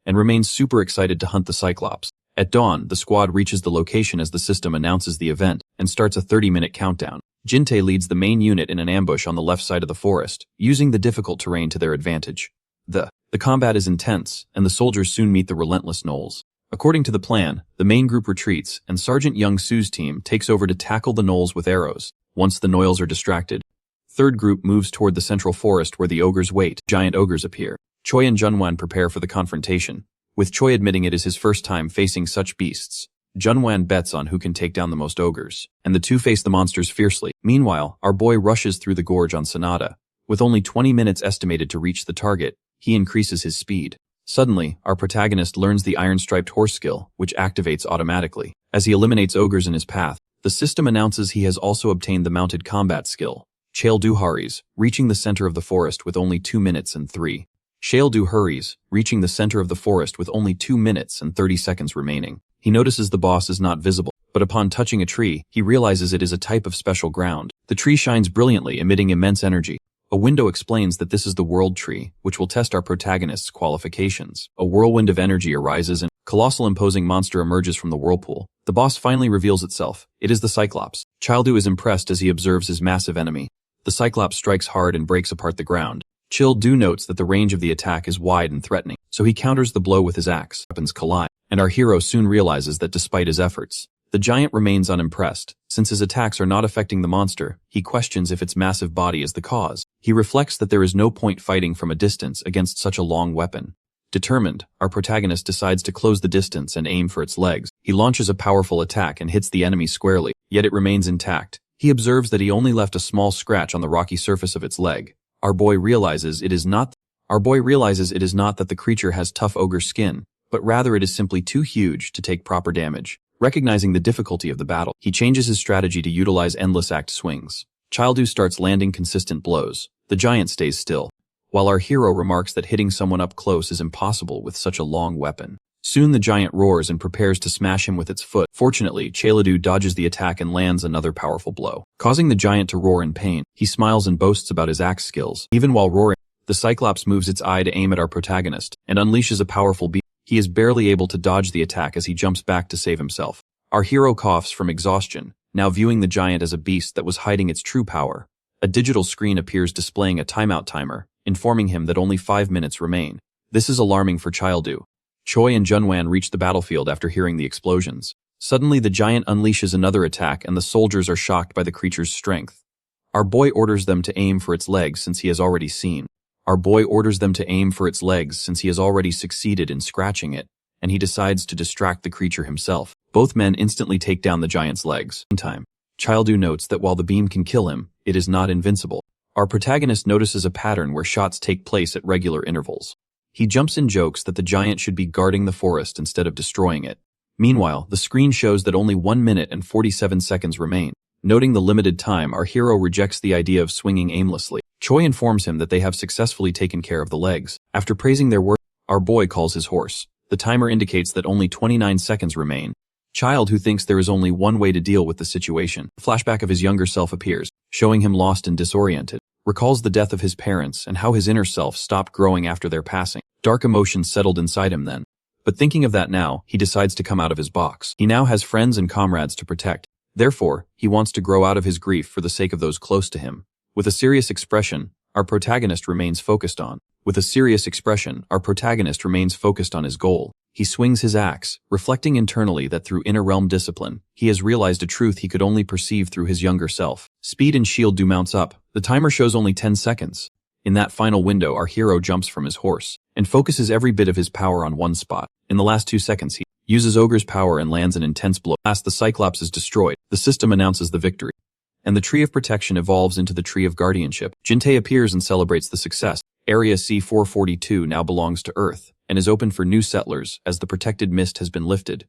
and remains super excited to hunt the Cyclops. At dawn, the squad reaches the location as the system announces the event, and starts a 30-minute countdown. Jinte leads the main unit in an ambush on the left side of the forest, using the difficult terrain to their advantage. The combat is intense, and the soldiers soon meet the relentless gnolls. According to the plan, the main group retreats, and Sergeant Young Su's team takes over to tackle the gnolls with arrows. Once the gnolls are distracted, third group moves toward the central forest where the ogres wait. Giant ogres appear. Choi and Junwan prepare for the confrontation. With Choi admitting it is his first time facing such beasts, Junwan bets on who can take down the most ogres, and the two face the monsters fiercely. Meanwhile, our boy rushes through the gorge on Sonata. With only 20 minutes estimated to reach the target, he increases his speed. Suddenly, our protagonist learns the iron-striped horse skill, which activates automatically. As he eliminates ogres in his path, the system announces he has also obtained the mounted combat skill. Chael-do hurries, reaching the center of the forest with only 2 minutes and 3. Chael-do hurries, reaching the center of the forest with only 2 minutes and 30 seconds remaining. He notices the boss is not visible, but upon touching a tree, he realizes it is a type of special ground. The tree shines brilliantly, emitting immense energy. A window explains that this is the world tree, which will test our protagonist's qualifications. A whirlwind of energy arises and a colossal imposing monster emerges from the whirlpool. The boss finally reveals itself. It is the Cyclops. Childu is impressed as he observes his massive enemy. The Cyclops strikes hard and breaks apart the ground. Childu notes that the range of the attack is wide and threatening, so he counters the blow with his axe. Weapons collide, and our hero soon realizes that despite his efforts, the giant remains unimpressed. Since his attacks are not affecting the monster, he questions if its massive body is the cause. He reflects that there is no point fighting from a distance against such a long weapon. Determined, our protagonist decides to close the distance and aim for its legs. He launches a powerful attack and hits the enemy squarely, yet it remains intact. He observes that he only left a small scratch on the rocky surface of its leg. Our boy realizes it is not that the creature has tough ogre skin, but rather it is simply too huge to take proper damage. Recognizing the difficulty of the battle, he changes his strategy to utilize endless axe swings. Childu starts landing consistent blows. The giant stays still, while our hero remarks that hitting someone up close is impossible with such a long weapon. Soon the giant roars and prepares to smash him with its foot. Fortunately, Childu dodges the attack and lands another powerful blow, causing the giant to roar in pain. He smiles and boasts about his axe skills. Even while roaring, the Cyclops moves its eye to aim at our protagonist and unleashes a powerful beam. He is barely able to dodge the attack as he jumps back to save himself. Our hero coughs from exhaustion, now viewing the giant as a beast that was hiding its true power. A digital screen appears displaying a timeout timer, informing him that only 5 minutes remain. This is alarming for Childu. Choi and Junwan reach the battlefield after hearing the explosions. Suddenly the giant unleashes another attack and the soldiers are shocked by the creature's strength. Our boy orders them to aim for its legs since he has already succeeded in scratching it, and he decides to distract the creature himself. Both men instantly take down the giant's legs. Meantime, Childu notes that while the beam can kill him, it is not invincible. Our protagonist notices a pattern where shots take place at regular intervals. He jumps in jokes that the giant should be guarding the forest instead of destroying it. Meanwhile, the screen shows that only 1 minute and 47 seconds remain. Noting the limited time, our hero rejects the idea of swinging aimlessly. Choi informs him that they have successfully taken care of the legs. After praising their work, our boy calls his horse. The timer indicates that only 29 seconds remain. Child, who thinks there is only one way to deal with the situation. A flashback of his younger self appears, showing him lost and disoriented. Recalls the death of his parents and how his inner self stopped growing after their passing. Dark emotions settled inside him then. But thinking of that now, he decides to come out of his box. He now has friends and comrades to protect. Therefore, he wants to grow out of his grief for the sake of those close to him. With a serious expression, our protagonist remains focused on his goal. He swings his axe, reflecting internally that through inner realm discipline, he has realized a truth he could only perceive through his younger self. Speed and shield do mounts up. The timer shows only 10 seconds. In that final window, our hero jumps from his horse and focuses every bit of his power on one spot. In the last 2 seconds, he uses Ogre's power and lands an intense blow. Last, the Cyclops is destroyed. The system announces the victory, and the Tree of Protection evolves into the Tree of Guardianship. Jintei appears and celebrates the success. Area C-442 now belongs to Earth and is open for new settlers as the protected mist has been lifted.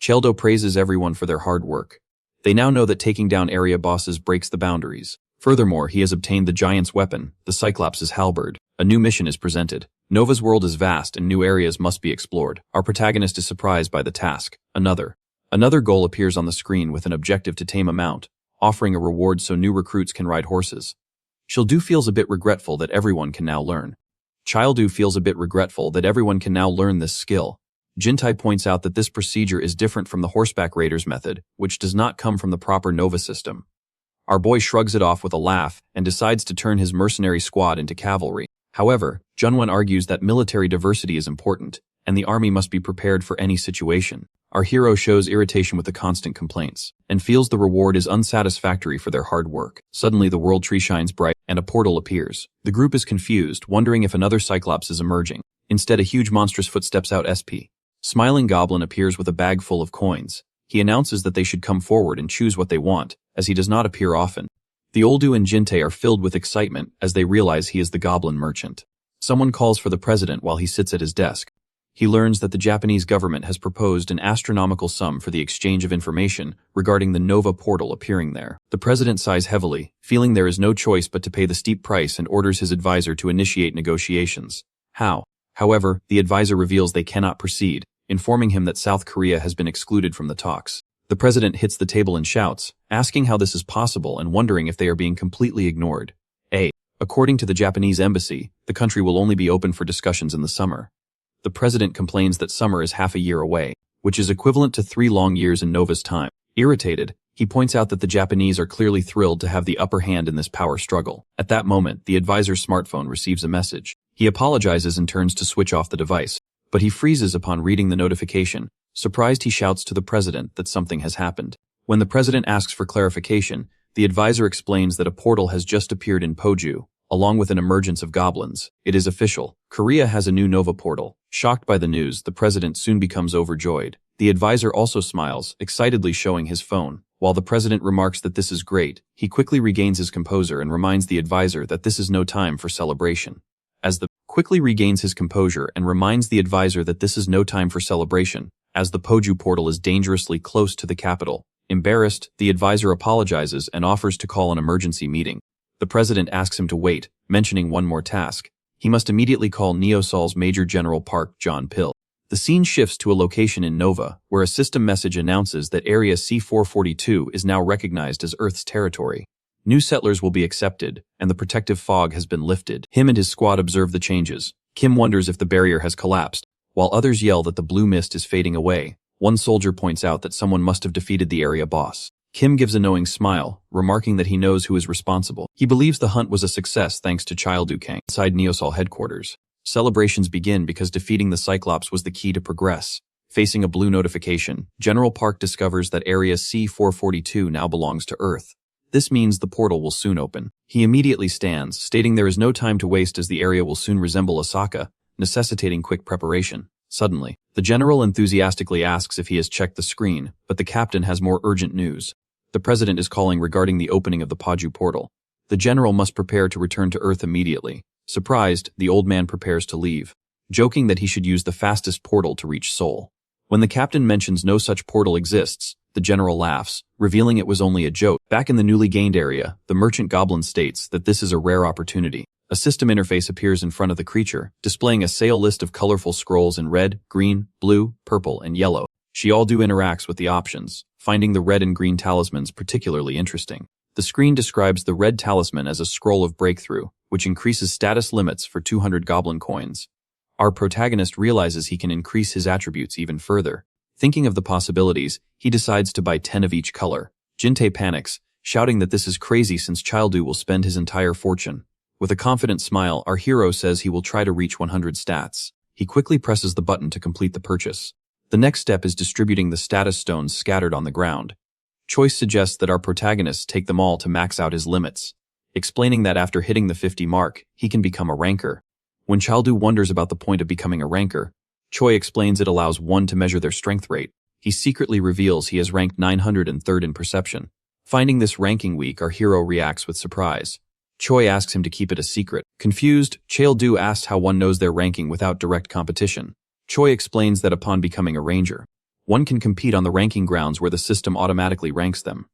Cheldo praises everyone for their hard work. They now know that taking down area bosses breaks the boundaries. Furthermore, he has obtained the giant's weapon, the Cyclops' halberd. A new mission is presented. Nova's world is vast and new areas must be explored. Our protagonist is surprised by the task. Another goal appears on the screen with an objective to tame a mount, offering a reward so new recruits can ride horses. Childu feels a bit regretful that everyone can now learn. This skill. Jintai points out that this procedure is different from the horseback raiders method, which does not come from the proper Nova system. Our boy shrugs it off with a laugh and decides to turn his mercenary squad into cavalry. However, Junwan argues that military diversity is important, and the army must be prepared for any situation. Our hero shows irritation with the constant complaints, and feels the reward is unsatisfactory for their hard work. Suddenly the world tree shines bright, and a portal appears. The group is confused, wondering if another Cyclops is emerging. Instead, a huge monstrous foot steps out. Smiling Goblin appears with a bag full of coins. He announces that they should come forward and choose what they want, as he does not appear often. The Oldu and Jintei are filled with excitement as they realize he is the Goblin merchant. Someone calls for the president while he sits at his desk. He learns that the Japanese government has proposed an astronomical sum for the exchange of information regarding the Nova portal appearing there. The president sighs heavily, feeling there is no choice but to pay the steep price, and orders his advisor to initiate negotiations. However, the advisor reveals they cannot proceed, informing him that South Korea has been excluded from the talks. The president hits the table and shouts, asking how this is possible and wondering if they are being completely ignored. According to the Japanese embassy, the country will only be open for discussions in the summer. The president complains that summer is half a year away, which is equivalent to 3 long years in Nova's time. Irritated, he points out that the Japanese are clearly thrilled to have the upper hand in this power struggle. At that moment, the advisor's smartphone receives a message. He apologizes and turns to switch off the device, but he freezes upon reading the notification. Surprised, he shouts to the president that something has happened. When the president asks for clarification, the advisor explains that a portal has just appeared in Poju, along with an emergence of goblins. It is official. Korea has a new Nova portal. Shocked by the news, the president soon becomes overjoyed. The advisor also smiles, excitedly showing his phone. While the president remarks that this is great, he quickly regains his composure and reminds the advisor that this is no time for celebration. As the Poju portal is dangerously close to the capital. Embarrassed, the advisor apologizes and offers to call an emergency meeting. The president asks him to wait, mentioning one more task. He must immediately call Neosol's Major General Park John-pil. The scene shifts to a location in Nova, where a system message announces that Area C442 is now recognized as Earth's territory. New settlers will be accepted, and the protective fog has been lifted. Him and his squad observe the changes. Kim wonders if the barrier has collapsed, while others yell that the blue mist is fading away. One soldier points out that someone must have defeated the area boss. Kim gives a knowing smile, remarking that he knows who is responsible. He believes the hunt was a success thanks to Childukang. Inside Neosol headquarters, celebrations begin because defeating the Cyclops was the key to progress. Facing a blue notification, General Park discovers that Area C442 now belongs to Earth. This means the portal will soon open. He immediately stands, stating there is no time to waste as the area will soon resemble Osaka, necessitating quick preparation. Suddenly, the general enthusiastically asks if he has checked the screen, but the captain has more urgent news. The president is calling regarding the opening of the Poju portal. The general must prepare to return to Earth immediately. Surprised, the old man prepares to leave, joking that he should use the fastest portal to reach Seoul. When the captain mentions no such portal exists, the general laughs, revealing it was only a joke. Back in the newly gained area, the merchant goblin states that this is a rare opportunity. A system interface appears in front of the creature, displaying a sale list of colorful scrolls in red, green, blue, purple, and yellow. She all interacts with the options, finding the red and green talismans particularly interesting. The screen describes the red talisman as a scroll of breakthrough, which increases status limits for 200 goblin coins. Our protagonist realizes he can increase his attributes even further. Thinking of the possibilities, he decides to buy 10 of each color. Jinte panics, shouting that this is crazy since Childu will spend his entire fortune. With a confident smile, our hero says he will try to reach 100 stats. He quickly presses the button to complete the purchase. The next step is distributing the status stones scattered on the ground. Choice suggests that our protagonist take them all to max out his limits, explaining that after hitting the 50 mark, he can become a ranker. When Childu wonders about the point of becoming a ranker, Choi explains it allows one to measure their strength rate. He secretly reveals he has ranked 903rd in perception. Finding this ranking weak, our hero reacts with surprise. Choi asks him to keep it a secret. Confused, Childu asks how one knows their ranking without direct competition. Choi explains that upon becoming a ranger, one can compete on the ranking grounds where the system automatically ranks them.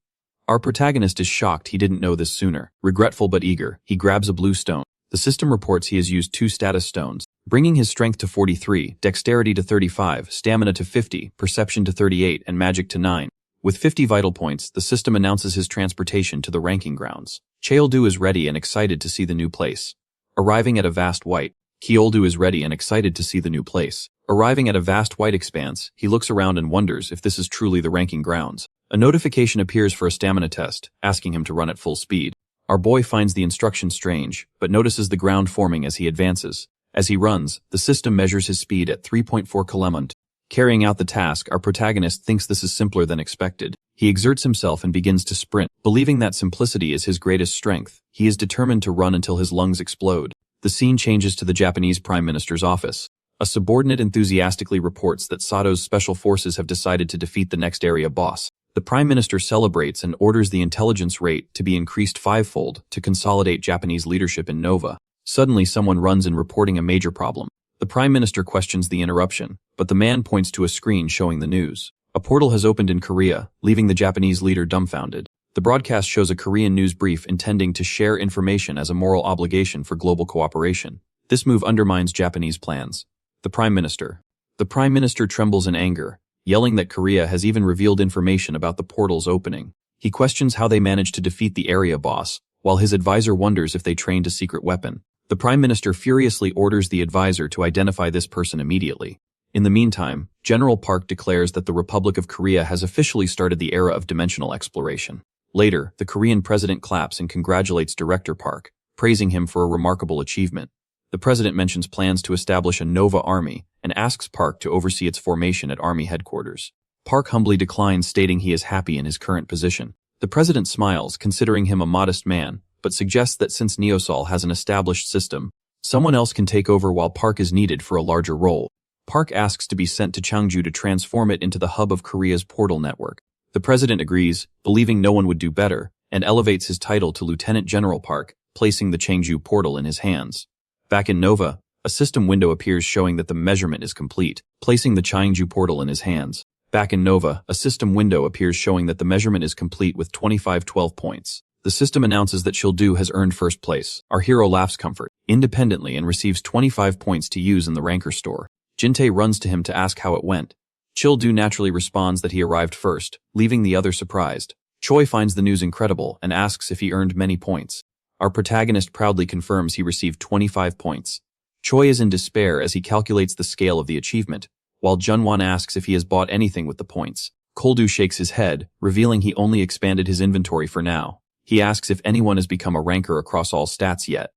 Our protagonist is shocked he didn't know this sooner. Regretful but eager, he grabs a blue stone. The system reports he has used 2 status stones, bringing his strength to 43, dexterity to 35, stamina to 50, perception to 38, and magic to 9. With 50 vital points, the system announces his transportation to the ranking grounds. Cheoldu is ready and excited to see the new place. Arriving at a vast white, Kioldu is ready and excited to see the new place. Arriving at a vast white expanse, he looks around and wonders if this is truly the ranking grounds. A notification appears for a stamina test, asking him to run at full speed. Our boy finds the instruction strange, but notices the ground forming as he advances. As he runs, the system measures his speed at 3.4 km. Carrying out the task, our protagonist thinks this is simpler than expected. He exerts himself and begins to sprint. Believing that simplicity is his greatest strength, he is determined to run until his lungs explode. The scene changes to the Japanese Prime Minister's office. A subordinate enthusiastically reports that Sato's special forces have decided to defeat the next area boss. The Prime Minister celebrates and orders the intelligence rate to be increased 5-fold to consolidate Japanese leadership in Nova. Suddenly, someone runs in reporting a major problem. The Prime Minister questions the interruption, but the man points to a screen showing the news. A portal has opened in Korea, leaving the Japanese leader dumbfounded. The broadcast shows a Korean news brief intending to share information as a moral obligation for global cooperation. This move undermines Japanese plans. The Prime Minister trembles in anger, yelling that Korea has even revealed information about the portal's opening. He questions how they managed to defeat the area boss, while his advisor wonders if they trained a secret weapon. The Prime Minister furiously orders the advisor to identify this person immediately. In the meantime, General Park declares that the Republic of Korea has officially started the era of dimensional exploration. Later, the Korean president claps and congratulates Director Park, praising him for a remarkable achievement. The president mentions plans to establish a Nova army and asks Park to oversee its formation at army headquarters. Park humbly declines, stating he is happy in his current position. The president smiles, considering him a modest man, but suggests that since Neosol has an established system, someone else can take over while Park is needed for a larger role. Park asks to be sent to Changju to transform it into the hub of Korea's portal network. The president agrees, believing no one would do better, and elevates his title to Lieutenant General Park, placing the Changju portal in his hands. Back in Nova, a system window appears showing that the measurement is complete, placing the Changju portal in his hands. Back in Nova, a system window appears showing that the measurement is complete with 2512 points. The system announces that Childu has earned first place. Our hero laughs comfort, independently, and receives 25 points to use in the ranker store. Jin-tae runs to him to ask how it went. Childu naturally responds that he arrived first, leaving the other surprised. Choi finds the news incredible and asks if he earned many points. Our protagonist proudly confirms he received 25 points. Choi is in despair as he calculates the scale of the achievement, while Junwon asks if he has bought anything with the points. Koldu shakes his head, revealing he only expanded his inventory for now. He asks if anyone has become a ranker across all stats yet.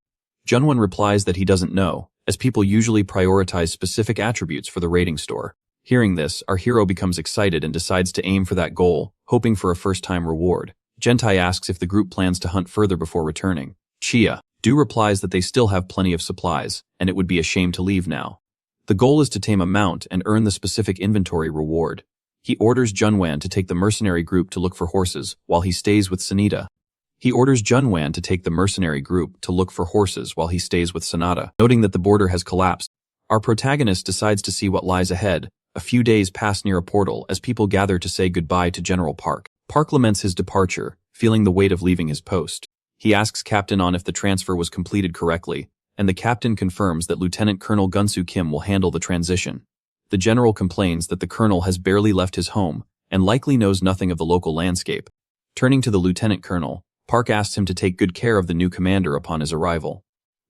Junwon replies that he doesn't know, as people usually prioritize specific attributes for the rating store. Hearing this, our hero becomes excited and decides to aim for that goal, hoping for a first-time reward. Gentai asks if the group plans to hunt further before returning. Do replies that they still have plenty of supplies, and it would be a shame to leave now. The goal is to tame a mount and earn the specific inventory reward. He orders Junwan to take the mercenary group to look for horses, while he stays with Sanada. Noting that the border has collapsed, our protagonist decides to see what lies ahead. A few days pass near a portal as people gather to say goodbye to General Park. Park laments his departure, feeling the weight of leaving his post. He asks Captain On if the transfer was completed correctly, and the captain confirms that Lieutenant Colonel Gunsu Kim will handle the transition. The general complains that the colonel has barely left his home and likely knows nothing of the local landscape. Turning to the lieutenant colonel, Park asks him to take good care of the new commander upon his arrival.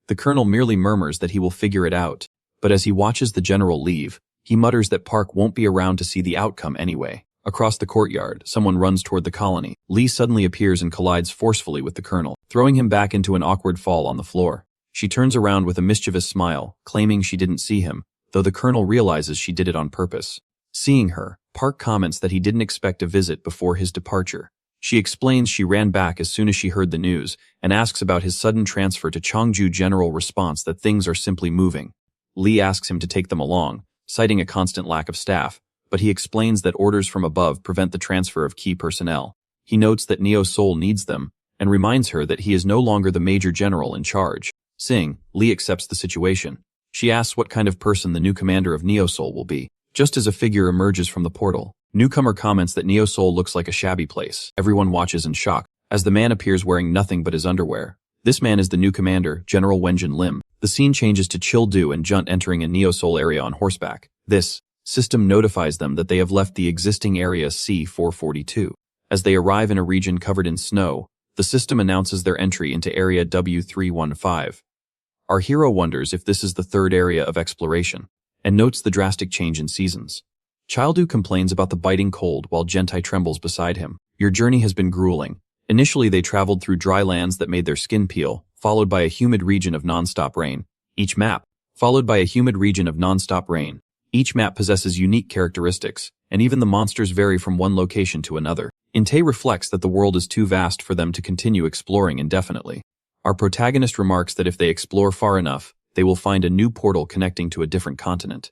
The colonel merely murmurs that he will figure it out, but as he watches the general leave, he mutters that Park won't be around to see the outcome anyway. Across the courtyard, someone runs toward the colony. Lee suddenly appears and collides forcefully with the colonel, throwing him back into an awkward fall on the floor. She turns around with a mischievous smile, claiming she didn't see him, though the colonel realizes she did it on purpose. Seeing her, Park comments that he didn't expect a visit before his departure. She explains she ran back as soon as she heard the news and asks about his sudden transfer to Changju. General response that things are simply moving. Lee asks him to take them along, citing a constant lack of staff, but he explains that orders from above prevent the transfer of key personnel. He notes that Neo Soul needs them and reminds her that he is no longer the major general in charge. Lee accepts the situation. She asks what kind of person the new commander of Neo Soul will be. Just as a figure emerges from the portal, newcomer comments that Neo Soul looks like a shabby place. Everyone watches in shock, as the man appears wearing nothing but his underwear. This man is the new commander, General Wenjin Lim. The scene changes to Childu and Junt entering a Neo Soul area on horseback. This system notifies them that they have left the existing area C-442. As they arrive in a region covered in snow, the system announces their entry into area W315. Our hero wonders if this is the third area of exploration, and notes the drastic change in seasons. Childu complains about the biting cold while Gentai trembles beside him. Your journey has been grueling. Initially they traveled through dry lands that made their skin peel, followed by a humid region of non-stop rain. Each map possesses unique characteristics, and even the monsters vary from one location to another. Inte reflects that the world is too vast for them to continue exploring indefinitely. Our protagonist remarks that if they explore far enough, they will find a new portal connecting to a different continent.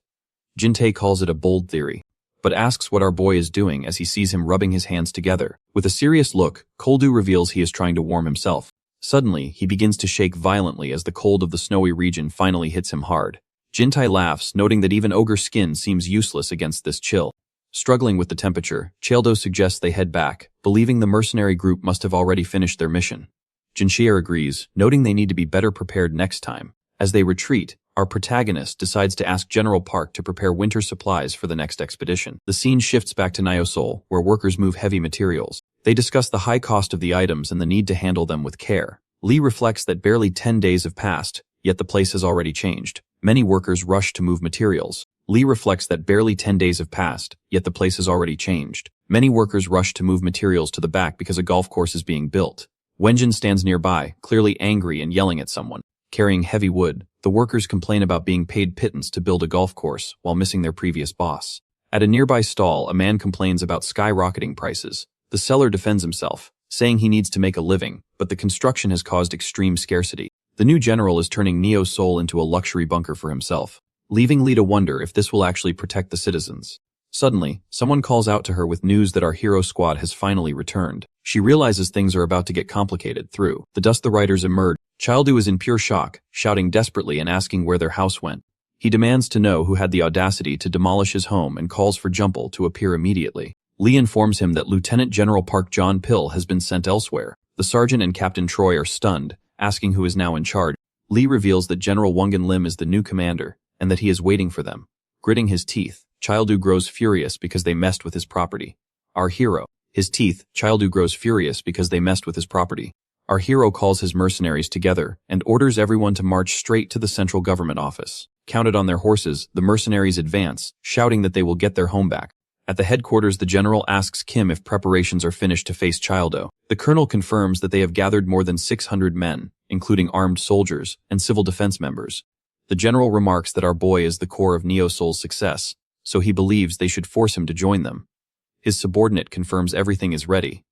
Jinte calls it a bold theory, but asks what our boy is doing as he sees him rubbing his hands together. With a serious look, Koldu reveals he is trying to warm himself. Suddenly, he begins to shake violently as the cold of the snowy region finally hits him hard. Jintai laughs, noting that even ogre skin seems useless against this chill. Struggling with the temperature, Chaldo suggests they head back, believing the mercenary group must have already finished their mission. Jinshir agrees, noting they need to be better prepared next time. As they retreat, our protagonist decides to ask General Park to prepare winter supplies for the next expedition. The scene shifts back to Nyosol, where workers move heavy materials. They discuss the high cost of the items and the need to handle them with care. Lee reflects that barely 10 days have passed, yet the place has already changed. Many workers rush to move materials. Lee reflects that barely 10 days have passed, yet the place has already changed. Many workers rush to move materials to the back because a golf course is being built. Wenjin stands nearby, clearly angry and yelling at someone. Carrying heavy wood, the workers complain about being paid pittance to build a golf course while missing their previous boss. At a nearby stall, a man complains about skyrocketing prices. The seller defends himself, saying he needs to make a living, but the construction has caused extreme scarcity. The new general is turning Neo's soul into a luxury bunker for himself, leaving Lee to wonder if this will actually protect the citizens. Suddenly, someone calls out to her with news that our hero squad has finally returned. She realizes things are about to get complicated. Through the dust, the riders emerge. Childu is in pure shock, shouting desperately and asking where their house went. He demands to know who had the audacity to demolish his home and calls for Jumpel to appear immediately. Lee informs him that Lieutenant General Park John Pill has been sent elsewhere. The sergeant and Captain Troy are stunned, asking who is now in charge. Lee reveals that General Wongan Lim is the new commander, and that he is waiting for them. Gritting his teeth, Childu grows furious because they messed with his property. Our hero. His teeth, Childu grows furious because they messed with his property. Our hero calls his mercenaries together and orders everyone to march straight to the central government office. Counted on their horses, the mercenaries advance, shouting that they will get their home back. At the headquarters, the general asks Kim if preparations are finished to face Childu. The colonel confirms that they have gathered more than 600 men, including armed soldiers and civil defense members. The general remarks that our boy is the core of Neo Soul's success, so he believes they should force him to join them. His subordinate confirms everything is ready.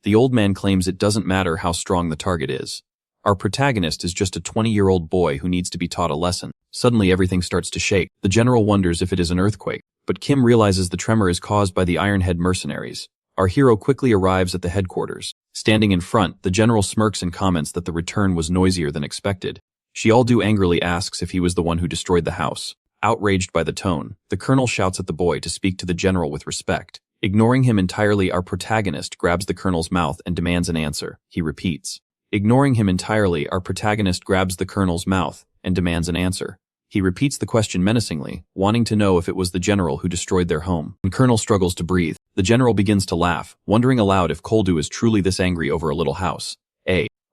The old man claims it doesn't matter how strong the target is. Our protagonist is just a 20-year-old boy who needs to be taught a lesson. Suddenly everything starts to shake. The general wonders if it is an earthquake, but Kim realizes the tremor is caused by the Ironhead mercenaries. Our hero quickly arrives at the headquarters. Standing in front, the general smirks and comments that the return was noisier than expected. Xiaodu angrily asks if he was the one who destroyed the house. Outraged by the tone, the colonel shouts at the boy to speak to the general with respect. Ignoring him entirely, our protagonist grabs the colonel's mouth and demands an answer. He repeats. Ignoring him entirely, our protagonist grabs the colonel's mouth and demands an answer. He repeats the question menacingly, wanting to know if it was the general who destroyed their home. When Colonel struggles to breathe, the general begins to laugh, wondering aloud if Koldu is truly this angry over a little house.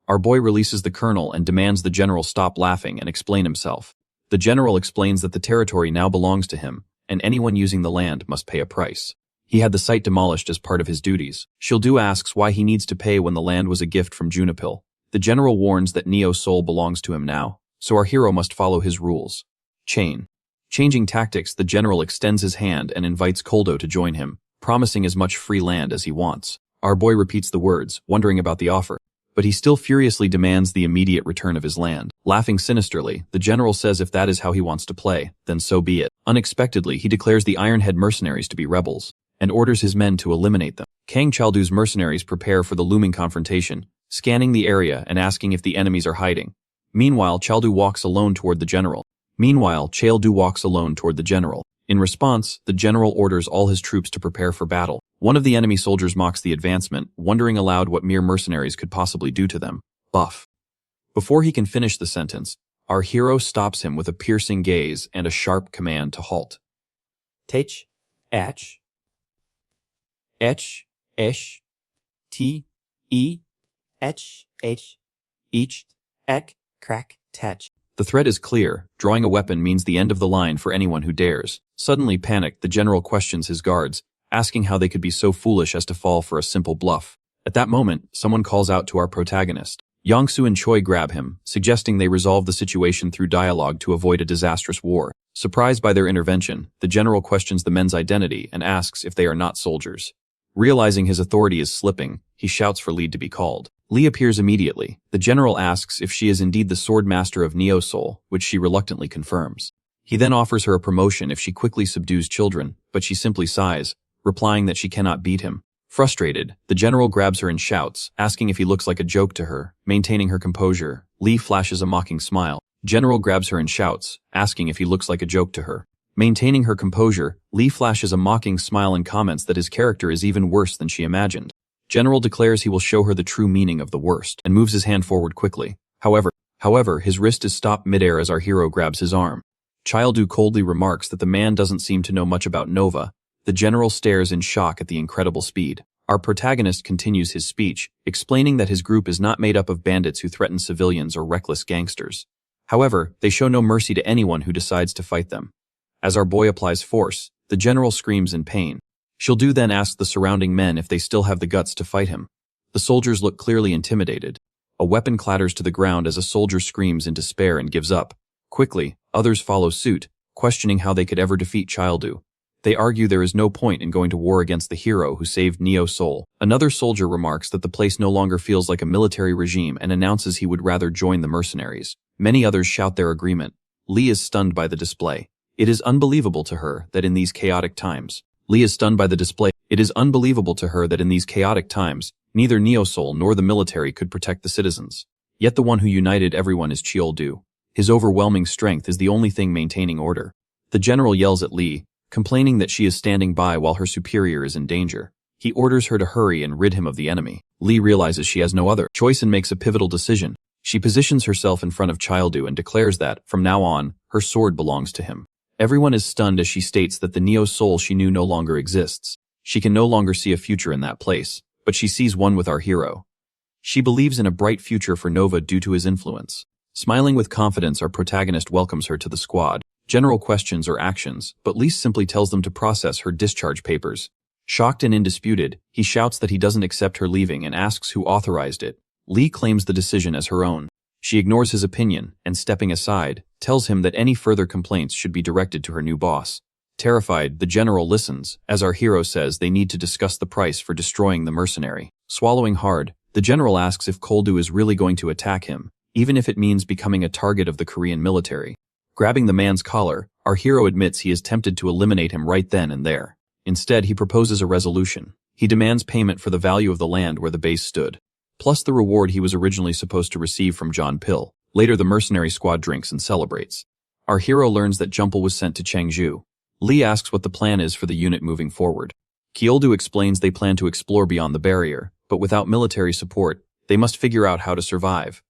Our boy releases the colonel and demands the general stop laughing and explain himself. The general explains that the territory now belongs to him, and anyone using the land must pay a price. He had the site demolished as part of his duties. Shildu asks why he needs to pay when the land was a gift from Junipil. The general warns that Neo's soul belongs to him now, so our hero must follow his rules. Changing tactics, the general extends his hand and invites Koldo to join him, promising as much free land as he wants. Our boy repeats the words, wondering about the offer, but he still furiously demands the immediate return of his land. Laughing sinisterly, the general says if that is how he wants to play, then so be it. Unexpectedly, he declares the Ironhead mercenaries to be rebels, and orders his men to eliminate them. Kang Chaldu's mercenaries prepare for the looming confrontation, scanning the area and asking if the enemies are hiding. Meanwhile, Chaldu walks alone toward the general. In response, the general orders all his troops to prepare for battle. One of the enemy soldiers mocks the advancement, wondering aloud what mere mercenaries could possibly do to them. Buff. Before he can finish the sentence, our hero stops him with a piercing gaze and a sharp command to halt.
Tech, H, H, T, E, H, each, ek, crack, tech.
The threat is clear. Drawing a weapon means the end of the line for anyone who dares. Suddenly panicked, the general questions his guards, asking how they could be so foolish as to fall for a simple bluff. At that moment, someone calls out to our protagonist. Yangsu and Choi grab him, suggesting they resolve the situation through dialogue to avoid a disastrous war. Surprised by their intervention, the general questions the men's identity and asks if they are not soldiers. Realizing his authority is slipping, he shouts for Lee to be called. Lee appears immediately. The general asks if she is indeed the sword master of Neo Soul, which she reluctantly confirms. He then offers her a promotion if she quickly subdues children, but she simply sighs, replying that she cannot beat him. Frustrated, the general grabs her and shouts, asking if he looks like a joke to her. Maintaining her composure, Lee flashes a mocking smile. General grabs her and shouts, asking if he looks like a joke to her. Maintaining her composure, Lee flashes a mocking smile and comments that his character is even worse than she imagined. General declares he will show her the true meaning of the worst and moves his hand forward quickly. However, his wrist is stopped midair as our hero grabs his arm. Childu coldly remarks that the man doesn't seem to know much about Nova. The general stares in shock at the incredible speed. Our protagonist continues his speech, explaining that his group is not made up of bandits who threaten civilians or reckless gangsters. However, they show no mercy to anyone who decides to fight them. As our boy applies force, the general screams in pain. Shildu then asks the surrounding men if they still have the guts to fight him. The soldiers look clearly intimidated. A weapon clatters to the ground as a soldier screams in despair and gives up. Quickly, others follow suit, questioning how they could ever defeat Childu. They argue there is no point in going to war against the hero who saved Neo Soul. Another soldier remarks that the place no longer feels like a military regime and announces he would rather join the mercenaries. Many others shout their agreement. Lee is stunned by the display. It is unbelievable to her that in these chaotic times, neither Neo Soul nor the military could protect the citizens. Yet the one who united everyone is Childu. His overwhelming strength is the only thing maintaining order. The general yells at Lee, complaining that she is standing by while her superior is in danger. He orders her to hurry and rid him of the enemy. Lee realizes she has no other choice and makes a pivotal decision. She positions herself in front of Childu and declares that, from now on, her sword belongs to him. Everyone is stunned as she states that the Neo Soul she knew no longer exists. She can no longer see a future in that place, but she sees one with our hero. She believes in a bright future for Nova due to his influence. Smiling with confidence, our protagonist welcomes her to the squad. General questions her actions, but Lee simply tells them to process her discharge papers. Shocked and indisputed, he shouts that he doesn't accept her leaving and asks who authorized it. Lee claims the decision as her own. She ignores his opinion and, stepping aside, tells him that any further complaints should be directed to her new boss. Terrified, the general listens, as our hero says they need to discuss the price for destroying the mercenary. Swallowing hard, the general asks if Koldu is really going to attack him, even if it means becoming a target of the Korean military. Grabbing the man's collar, our hero admits he is tempted to eliminate him right then and there. Instead, he proposes a resolution. He demands payment for the value of the land where the base stood, plus the reward he was originally supposed to receive from John Pill. Later, the mercenary squad drinks and celebrates. Our hero learns that Jumpel was sent to Changju. Lee asks what the plan is for the unit moving forward. Kyoldu explains they plan to explore beyond the barrier, but without military support, they must figure out how to survive.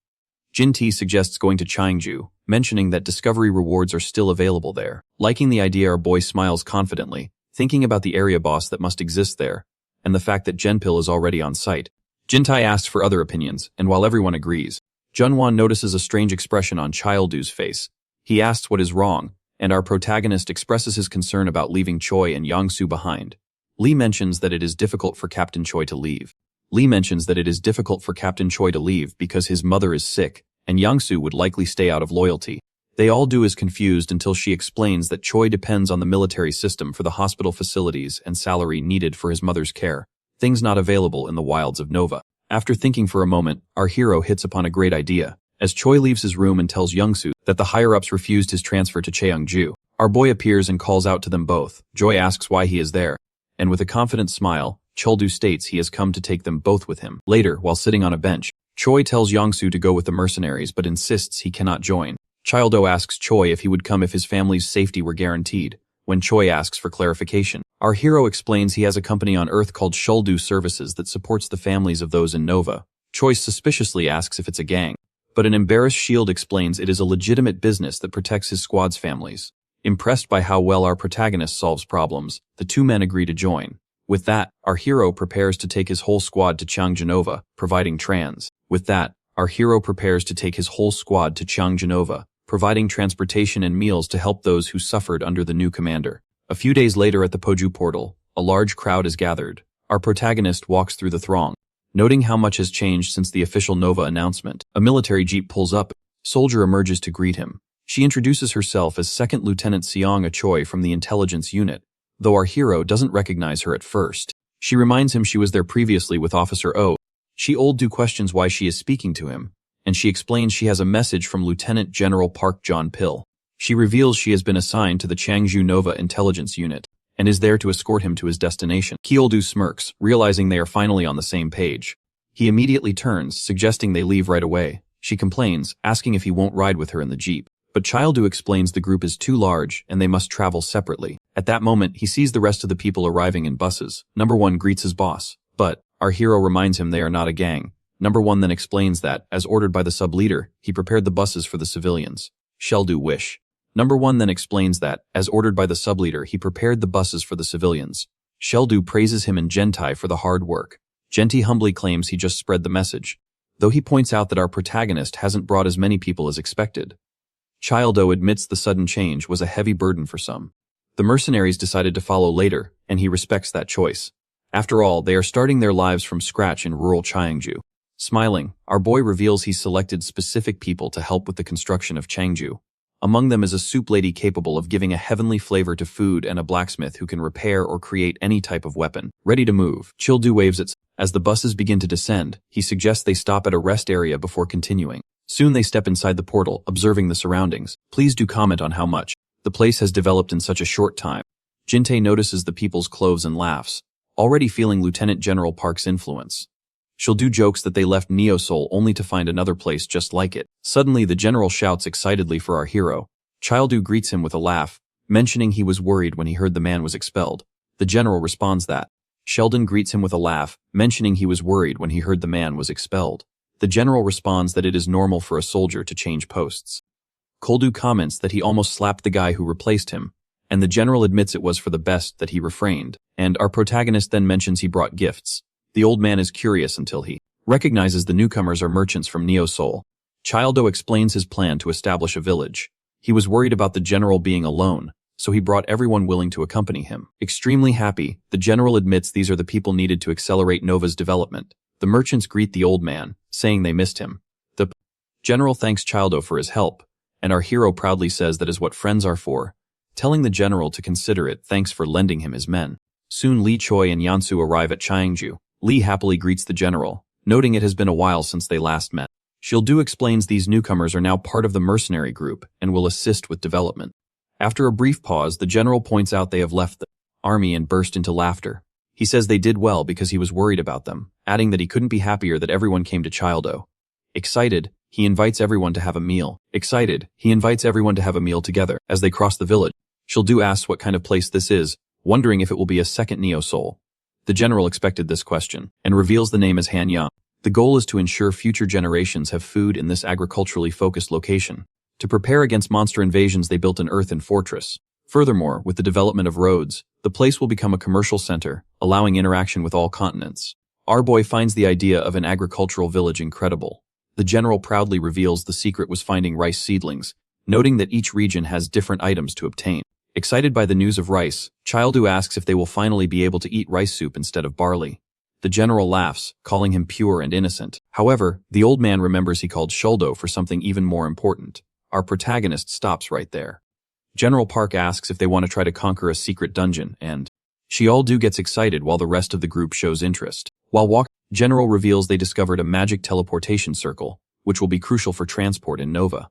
Jinti suggests going to Changju, mentioning that discovery rewards are still available there. Liking the idea, our boy smiles confidently, thinking about the area boss that must exist there, and the fact that Genpil is already on site. Jintai asks for other opinions, and while everyone agrees, Junwan notices a strange expression on Childu's face. He asks what is wrong, and our protagonist expresses his concern about leaving Choi and Yangsu behind. Lee mentions that it is difficult for Captain Choi to leave. Because his mother is sick, and Yangsu would likely stay out of loyalty. They all do as confused until she explains that Choi depends on the military system for the hospital facilities and salary needed for his mother's care, things not available in the wilds of Nova. After thinking for a moment, our hero hits upon a great idea, as Choi leaves his room and tells Yangsu that the higher-ups refused his transfer to Cheongju. Our boy appears and calls out to them both. Choi asks why he is there, and with a confident smile, Choldu states he has come to take them both with him. Later, while sitting on a bench, Choi tells Yangsu to go with the mercenaries but insists he cannot join. Childo asks Choi if he would come if his family's safety were guaranteed. When Choi asks for clarification, our hero explains he has a company on Earth called Shuldu Services that supports the families of those in Nova. Choi suspiciously asks if it's a gang, but an embarrassed Shield explains it is a legitimate business that protects his squad's families. Impressed by how well our protagonist solves problems, the two men agree to join. With that, our hero prepares to take his whole squad to Changjanova, providing transportation and meals to help those who suffered under the new commander. A few days later at the Poju portal, a large crowd is gathered. Our protagonist walks through the throng. Noting how much has changed since the official Nova announcement, a military jeep pulls up. A soldier emerges to greet him. She introduces herself as Second Lieutenant Seong Choi from the intelligence unit, though our hero doesn't recognize her at first. She reminds him she was there previously with Officer O. She questions why she is speaking to him, and she explains she has a message from Lieutenant General Park John Pill. She reveals she has been assigned to the Changju Nova intelligence unit, and is there to escort him to his destination. Kyoldu smirks, realizing they are finally on the same page. He immediately turns, suggesting they leave right away. She complains, asking if he won't ride with her in the jeep. But Childu explains the group is too large and they must travel separately. At that moment, he sees the rest of the people arriving in buses. Number 1 greets his boss, but our hero reminds him they are not a gang. Number 1 then explains that, as ordered by the sub-leader, he prepared the buses for the civilians. Sheldu wish. Number 1 then explains that, as ordered by the sub-leader, he prepared the buses for the civilians. Sheldu praises him in Gentai for the hard work. Genti humbly claims he just spread the message, though he points out that our protagonist hasn't brought as many people as expected. Childo admits the sudden change was a heavy burden for some. The mercenaries decided to follow later, and he respects that choice. After all, they are starting their lives from scratch in rural Cheongju. Smiling, our boy reveals he's selected specific people to help with the construction of Cheongju. Among them is a soup lady capable of giving a heavenly flavor to food and a blacksmith who can repair or create any type of weapon. Ready to move, Childu waves at. As the buses begin to descend, he suggests they stop at a rest area before continuing. Soon they step inside the portal, observing the surroundings. Please do comment on how much the place has developed in such a short time. Jinte notices the people's clothes and laughs, already feeling Lieutenant General Park's influence. She'll do jokes that they left Neosol only to find another place just like it. Suddenly the general shouts excitedly for our hero. Childu greets him with a laugh, mentioning he was worried when he heard the man was expelled. The general responds that. Sheldon greets him with a laugh, mentioning he was worried when he heard the man was expelled. The general responds that it is normal for a soldier to change posts. Koldu comments that he almost slapped the guy who replaced him, and the general admits it was for the best that he refrained, and our protagonist then mentions he brought gifts. The old man is curious until he recognizes the newcomers are merchants from Neosol. Childo explains his plan to establish a village. He was worried about the general being alone, so he brought everyone willing to accompany him. Extremely happy, the general admits these are the people needed to accelerate Nova's development. The merchants greet the old man, saying they missed him. The general thanks Childo for his help, and our hero proudly says that is what friends are for, telling the general to consider it thanks for lending him his men. Soon Li Choi and Yansu arrive at Cheongju. Li happily greets the general, noting it has been a while since they last met. Shildu explains these newcomers are now part of the mercenary group and will assist with development. After a brief pause, the general points out they have left the army and burst into laughter. He says they did well because he was worried about them, adding that he couldn't be happier that everyone came to Childo. Excited, he invites everyone to have a meal. Together. As they cross the village, Shildu asks what kind of place this is, wondering if it will be a second Neosol. The general expected this question, and reveals the name as Hanyang. The goal is to ensure future generations have food in this agriculturally focused location. To prepare against monster invasions, they built an earthen fortress. Furthermore, with the development of roads, the place will become a commercial center, allowing interaction with all continents. Our boy finds the idea of an agricultural village incredible. The general proudly reveals the secret was finding rice seedlings, noting that each region has different items to obtain. Excited by the news of rice, Childu asks if they will finally be able to eat rice soup instead of barley. The general laughs, calling him pure and innocent. However, the old man remembers he called Shuldo for something even more important. Our protagonist stops right there. General Park asks if they want to try to conquer a secret dungeon, and Shialdu gets excited while the rest of the group shows interest. While walking, General reveals they discovered a magic teleportation circle, which will be crucial for transport in Nova.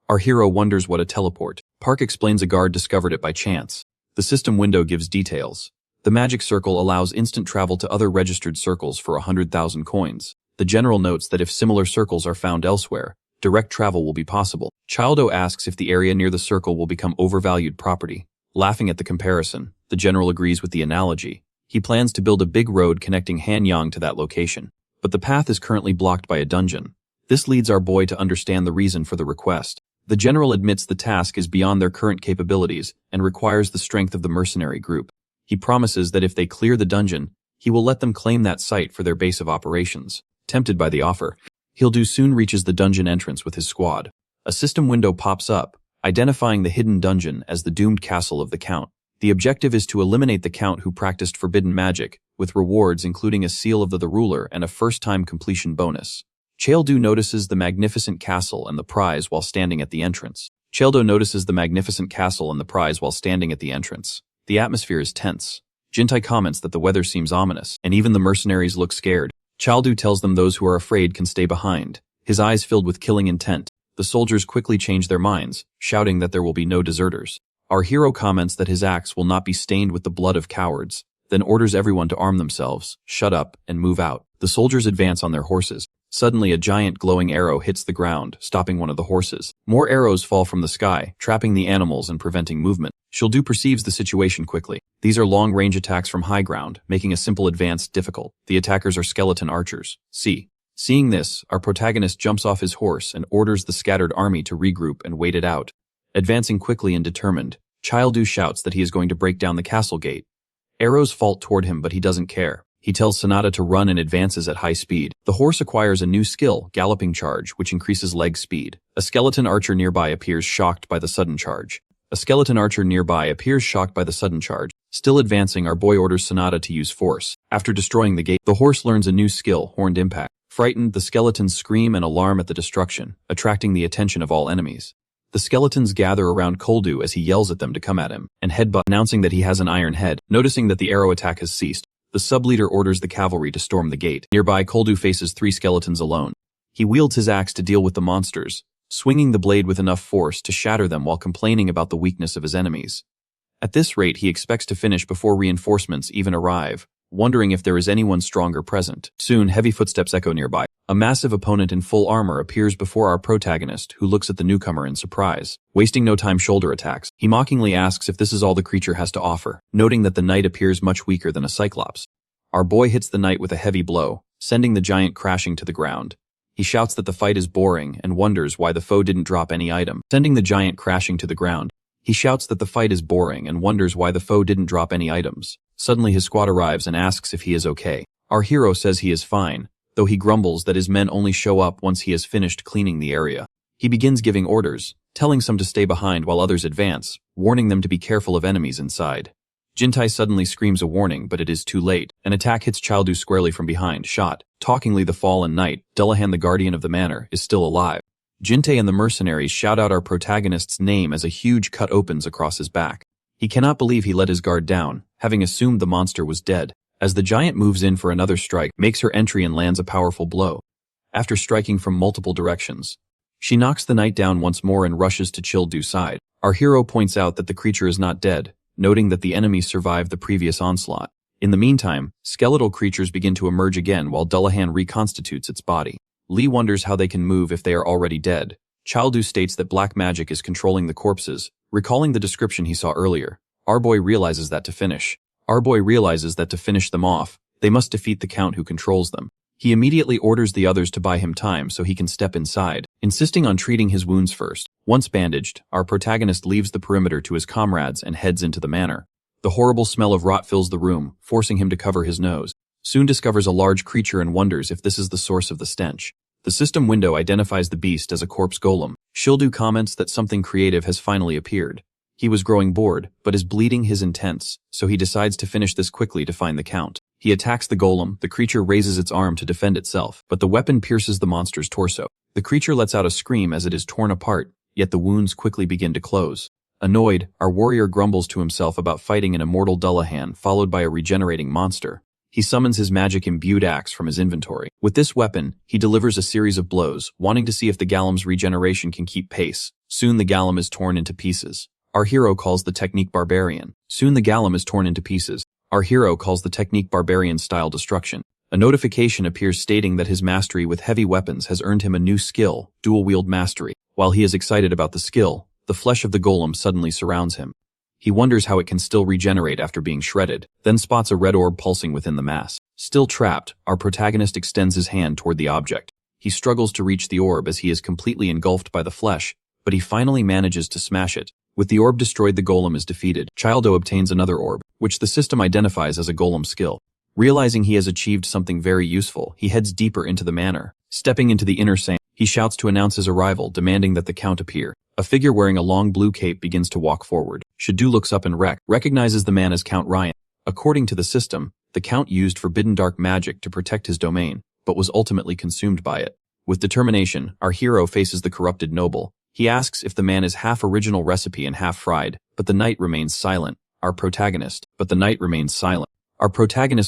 Our hero wonders what a teleport. Park explains a guard discovered it by chance. The system window gives details. The magic circle allows instant travel to other registered circles for 100,000 coins. The general notes that if similar circles are found elsewhere, direct travel will be possible. Childo asks if the area near the circle will become overvalued property. Laughing at the comparison, the general agrees with the analogy. He plans to build a big road connecting Hanyang to that location, but the path is currently blocked by a dungeon. This leads our boy to understand the reason for the request. The general admits the task is beyond their current capabilities and requires the strength of the mercenary group. He promises that if they clear the dungeon, he will let them claim that site for their base of operations. Tempted by the offer, Hildu soon reaches the dungeon entrance with his squad. A system window pops up, identifying the hidden dungeon as the doomed castle of the Count. The objective is to eliminate the Count who practiced forbidden magic, with rewards including a seal of the ruler and a first-time completion bonus. Chaeldu notices the magnificent castle and the prize while standing at the entrance. The atmosphere is tense. Jintai comments that the weather seems ominous, and even the mercenaries look scared. Chaldu tells them those who are afraid can stay behind, his eyes filled with killing intent. The soldiers quickly change their minds, shouting that there will be no deserters. Our hero comments that his axe will not be stained with the blood of cowards, then orders everyone to arm themselves, shut up, and move out. The soldiers advance on their horses. Suddenly a giant glowing arrow hits the ground, stopping one of the horses. More arrows fall from the sky, trapping the animals and preventing movement. Shildu perceives the situation quickly. These are long-range attacks from high ground, making a simple advance difficult. The attackers are skeleton archers. Seeing this, our protagonist jumps off his horse and orders the scattered army to regroup and wait it out. Advancing quickly and determined, Childu shouts that he is going to break down the castle gate. Arrows fall toward him, but he doesn't care. He tells Sonata to run and advances at high speed. The horse acquires a new skill, Galloping Charge, which increases leg speed. A skeleton archer nearby appears shocked by the sudden charge. Still advancing, our boy orders Sonata to use force. After destroying the gate, the horse learns a new skill, Horned Impact. Frightened, the skeletons scream and alarm at the destruction, attracting the attention of all enemies. The skeletons gather around Koldu as he yells at them to come at him, and headbutt, announcing that he has an iron head. Noticing that the arrow attack has ceased, the sub-leader orders the cavalry to storm the gate. Nearby, Koldu faces 3 skeletons alone. He wields his axe to deal with the monsters, swinging the blade with enough force to shatter them while complaining about the weakness of his enemies. At this rate, he expects to finish before reinforcements even arrive, wondering if there is anyone stronger present. Soon, heavy footsteps echo nearby. A massive opponent in full armor appears before our protagonist, who looks at the newcomer in surprise. Wasting no time, shoulder attacks. He mockingly asks if this is all the creature has to offer, noting that the knight appears much weaker than a cyclops. Our boy hits the knight with a heavy blow, sending the giant crashing to the ground. He shouts that the fight is boring and wonders why the foe didn't drop any item. Suddenly his squad arrives and asks if he is okay. Our hero says he is fine, though he grumbles that his men only show up once he has finished cleaning the area. He begins giving orders, telling some to stay behind while others advance, warning them to be careful of enemies inside. Jintai suddenly screams a warning, but it is too late. An attack hits Childu squarely from behind, shot. Talkingly, the fallen knight, Dullahan the guardian of the manor, is still alive. Jinte and the mercenaries shout out our protagonist's name as a huge cut opens across his back. He cannot believe he let his guard down, having assumed the monster was dead. As the giant moves in for another strike, makes her entry and lands a powerful blow. After striking from multiple directions, she knocks the knight down once more and rushes to Childu's side. Our hero points out that the creature is not dead, noting that the enemy survived the previous onslaught. In the meantime, skeletal creatures begin to emerge again while Dullahan reconstitutes its body. Lee wonders how they can move if they are already dead. Childu states that black magic is controlling the corpses, recalling the description he saw earlier. Our boy realizes that to finish them off, they must defeat the count who controls them. He immediately orders the others to buy him time so he can step inside, insisting on treating his wounds first. Once bandaged, our protagonist leaves the perimeter to his comrades and heads into the manor. The horrible smell of rot fills the room, forcing him to cover his nose. Soon discovers a large creature and wonders if this is the source of the stench. The system window identifies the beast as a corpse golem. Childu comments that something creative has finally appeared. He was growing bored, but his bleeding is intense, so he decides to finish this quickly to find the count. He attacks the golem. The creature raises its arm to defend itself, but the weapon pierces the monster's torso. The creature lets out a scream as it is torn apart, yet the wounds quickly begin to close. Annoyed, our warrior grumbles to himself about fighting an immortal Dullahan followed by a regenerating monster. He summons his magic-imbued axe from his inventory. With this weapon, he delivers a series of blows, wanting to see if the golem's regeneration can keep pace. Soon the golem is torn into pieces. Our hero calls the technique Barbarian. Style destruction. A notification appears stating that his mastery with heavy weapons has earned him a new skill, dual-wield mastery. While he is excited about the skill, the flesh of the golem suddenly surrounds him. He wonders how it can still regenerate after being shredded, then spots a red orb pulsing within the mass. Still trapped, our protagonist extends his hand toward the object. He struggles to reach the orb as he is completely engulfed by the flesh, but he finally manages to smash it. With the orb destroyed, the golem is defeated. Childu obtains another orb, which the system identifies as a golem skill. Realizing he has achieved something very useful, he heads deeper into the manor. Stepping into the inner sanctum, he shouts to announce his arrival, demanding that the count appear. A figure wearing a long blue cape begins to walk forward. Childu looks up and recognizes the man as Count Ryan. According to the system, the count used forbidden dark magic to protect his domain, but was ultimately consumed by it. With determination, our hero faces the corrupted noble. He asks if the man is half original recipe and half fried, but the knight remains silent. Our protagonist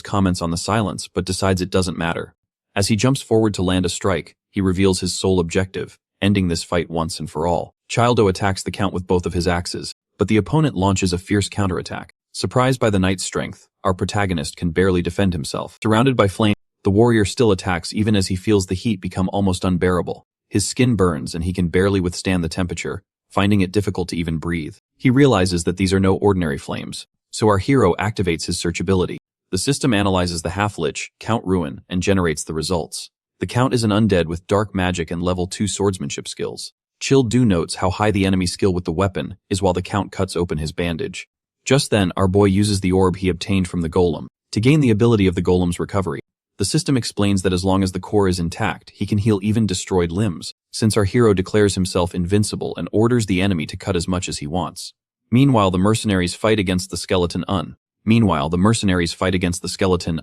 comments on the silence, but decides it doesn't matter. As he jumps forward to land a strike, he reveals his sole objective, ending this fight once and for all. Childu attacks the count with both of his axes, but the opponent launches a fierce counterattack. Surprised by the knight's strength, our protagonist can barely defend himself. Surrounded by flame, the warrior still attacks even as he feels the heat become almost unbearable. His skin burns and he can barely withstand the temperature, finding it difficult to even breathe. He realizes that these are no ordinary flames, so our hero activates his search ability. The system analyzes the half-lich, Count Ruin, and generates the results. The count is an undead with dark magic and level 2 swordsmanship skills. Childu notes how high the enemy skill with the weapon is while the count cuts open his bandage. Just then, our boy uses the orb he obtained from the golem to gain the ability of the golem's recovery. The system explains that as long as the core is intact, he can heal even destroyed limbs, since our hero declares himself invincible and orders the enemy to cut as much as he wants. Meanwhile, the mercenaries fight against the skeleton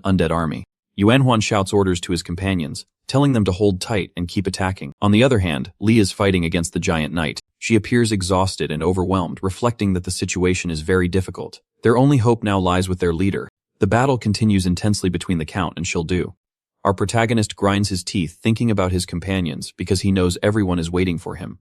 undead army. Yuanhuan shouts orders to his companions, telling them to hold tight and keep attacking. On the other hand, Li is fighting against the giant knight. She appears exhausted and overwhelmed, reflecting that the situation is very difficult. Their only hope now lies with their leader. The battle continues intensely between the Count and Shildu. Our protagonist grinds his teeth thinking about his companions because he knows everyone is waiting for him.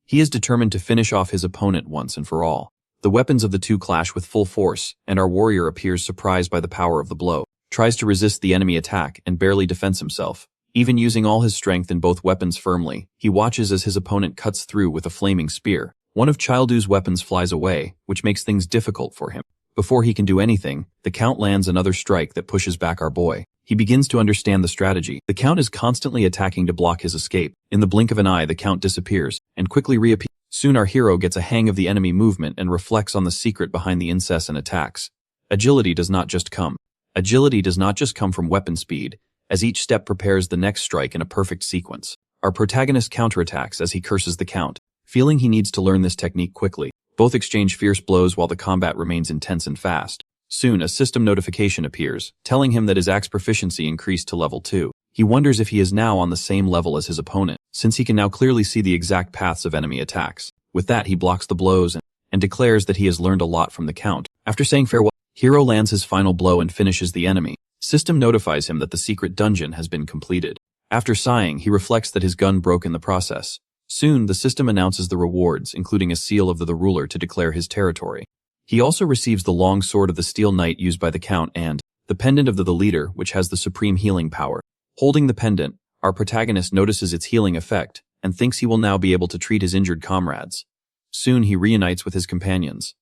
He is determined to finish off his opponent once and for all. The weapons of the two clash with full force, and our warrior appears surprised by the power of the blow, tries to resist the enemy attack and barely defends himself. Even using all his strength in both weapons firmly, he watches as his opponent cuts through with a flaming spear. One of Childu's weapons flies away, which makes things difficult for him. Before he can do anything, the Count lands another strike that pushes back our boy. He begins to understand the strategy. The Count is constantly attacking to block his escape. In the blink of an eye, the Count disappears and quickly reappears. Soon our hero gets a hang of the enemy movement and reflects on the secret behind the incessant attacks. Agility does not just come from weapon speed, as each step prepares the next strike in a perfect sequence. Our protagonist counterattacks as he curses the Count, feeling he needs to learn this technique quickly. Both exchange fierce blows while the combat remains intense and fast. Soon, a system notification appears, telling him that his axe proficiency increased to level 2. He wonders if he is now on the same level as his opponent, since he can now clearly see the exact paths of enemy attacks. With that, he blocks the blows and declares that he has learned a lot from the Count. After saying farewell, hero lands his final blow and finishes the enemy. System notifies him that the secret dungeon has been completed. After sighing, he reflects that his gun broke in the process. Soon, the system announces the rewards, including a seal of the ruler to declare his territory. He also receives the long sword of the Steel Knight used by the Count and the pendant of the leader, which has the supreme healing power. Holding the pendant, our protagonist notices its healing effect and thinks he will now be able to treat his injured comrades. Soon, he reunites with his companions.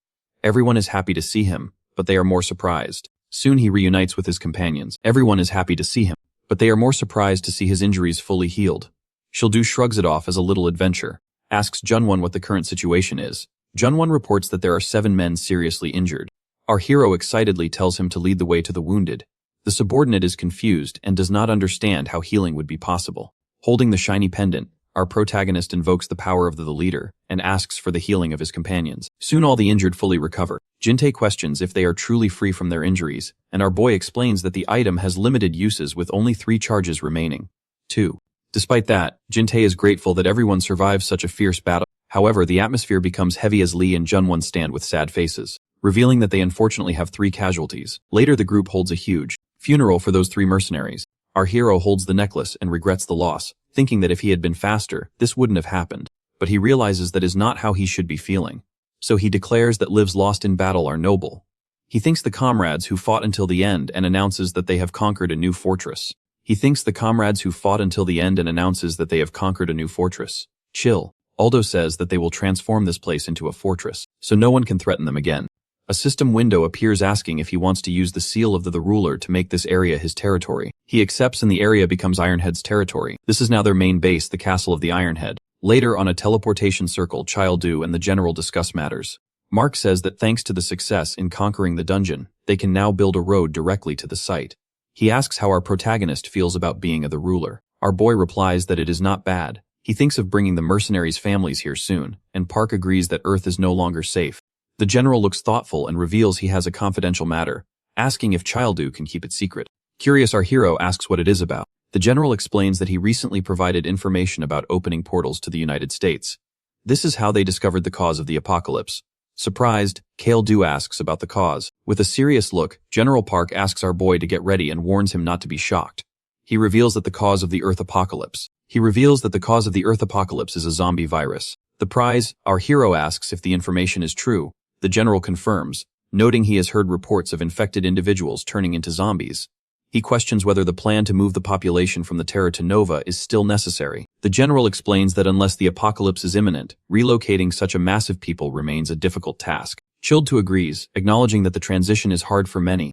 Everyone is happy to see him, but they are more surprised. Everyone is happy to see him, but they are more surprised to see his injuries fully healed. Shildu shrugs it off as a little adventure, asks Junwon what the current situation is. Junwon reports that there are 7 men seriously injured. Our hero excitedly tells him to lead the way to the wounded. The subordinate is confused and does not understand how healing would be possible. Holding the shiny pendant, our protagonist invokes the power of the leader and asks for the healing of his companions. Soon all the injured fully recover. Jinte questions if they are truly free from their injuries, and our boy explains that the item has limited uses with only 3 charges remaining. 2. Despite that, Jinte is grateful that everyone survives such a fierce battle. However, the atmosphere becomes heavy as Lee and Junwon stand with sad faces, revealing that they unfortunately have 3 casualties. Later, the group holds a huge funeral for those 3 mercenaries. Our hero holds the necklace and regrets the loss, thinking that if he had been faster, this wouldn't have happened. But he realizes that is not how he should be feeling. So he declares that lives lost in battle are noble. He thanks the comrades who fought until the end and announces that they have conquered a new fortress. Chill. Aldo says that they will transform this place into a fortress, so no one can threaten them again. A system window appears asking if he wants to use the seal of the ruler to make this area his territory. He accepts and the area becomes Ironhead's territory. This is now their main base, the castle of the Ironhead. Later, on a teleportation circle, Childu and the general discuss matters. Mark says that thanks to the success in conquering the dungeon, they can now build a road directly to the site. He asks how our protagonist feels about being the ruler. Our boy replies that it is not bad. He thinks of bringing the mercenaries' families here soon, and Park agrees that Earth is no longer safe. The general looks thoughtful and reveals he has a confidential matter, asking if Childu can keep it secret. Curious, our hero asks what it is about. The general explains that he recently provided information about opening portals to the United States. This is how they discovered the cause of the apocalypse. Surprised, Childu asks about the cause. With a serious look, General Park asks our boy to get ready and warns him not to be shocked. He reveals that the cause of the Earth apocalypse is a zombie virus. The prize, our hero asks if the information is true. The general confirms, noting he has heard reports of infected individuals turning into zombies. He questions whether the plan to move the population from the Terra to Nova is still necessary. The general explains that unless the apocalypse is imminent, relocating such a massive people remains a difficult task. Childu agrees, acknowledging that the transition is hard for many,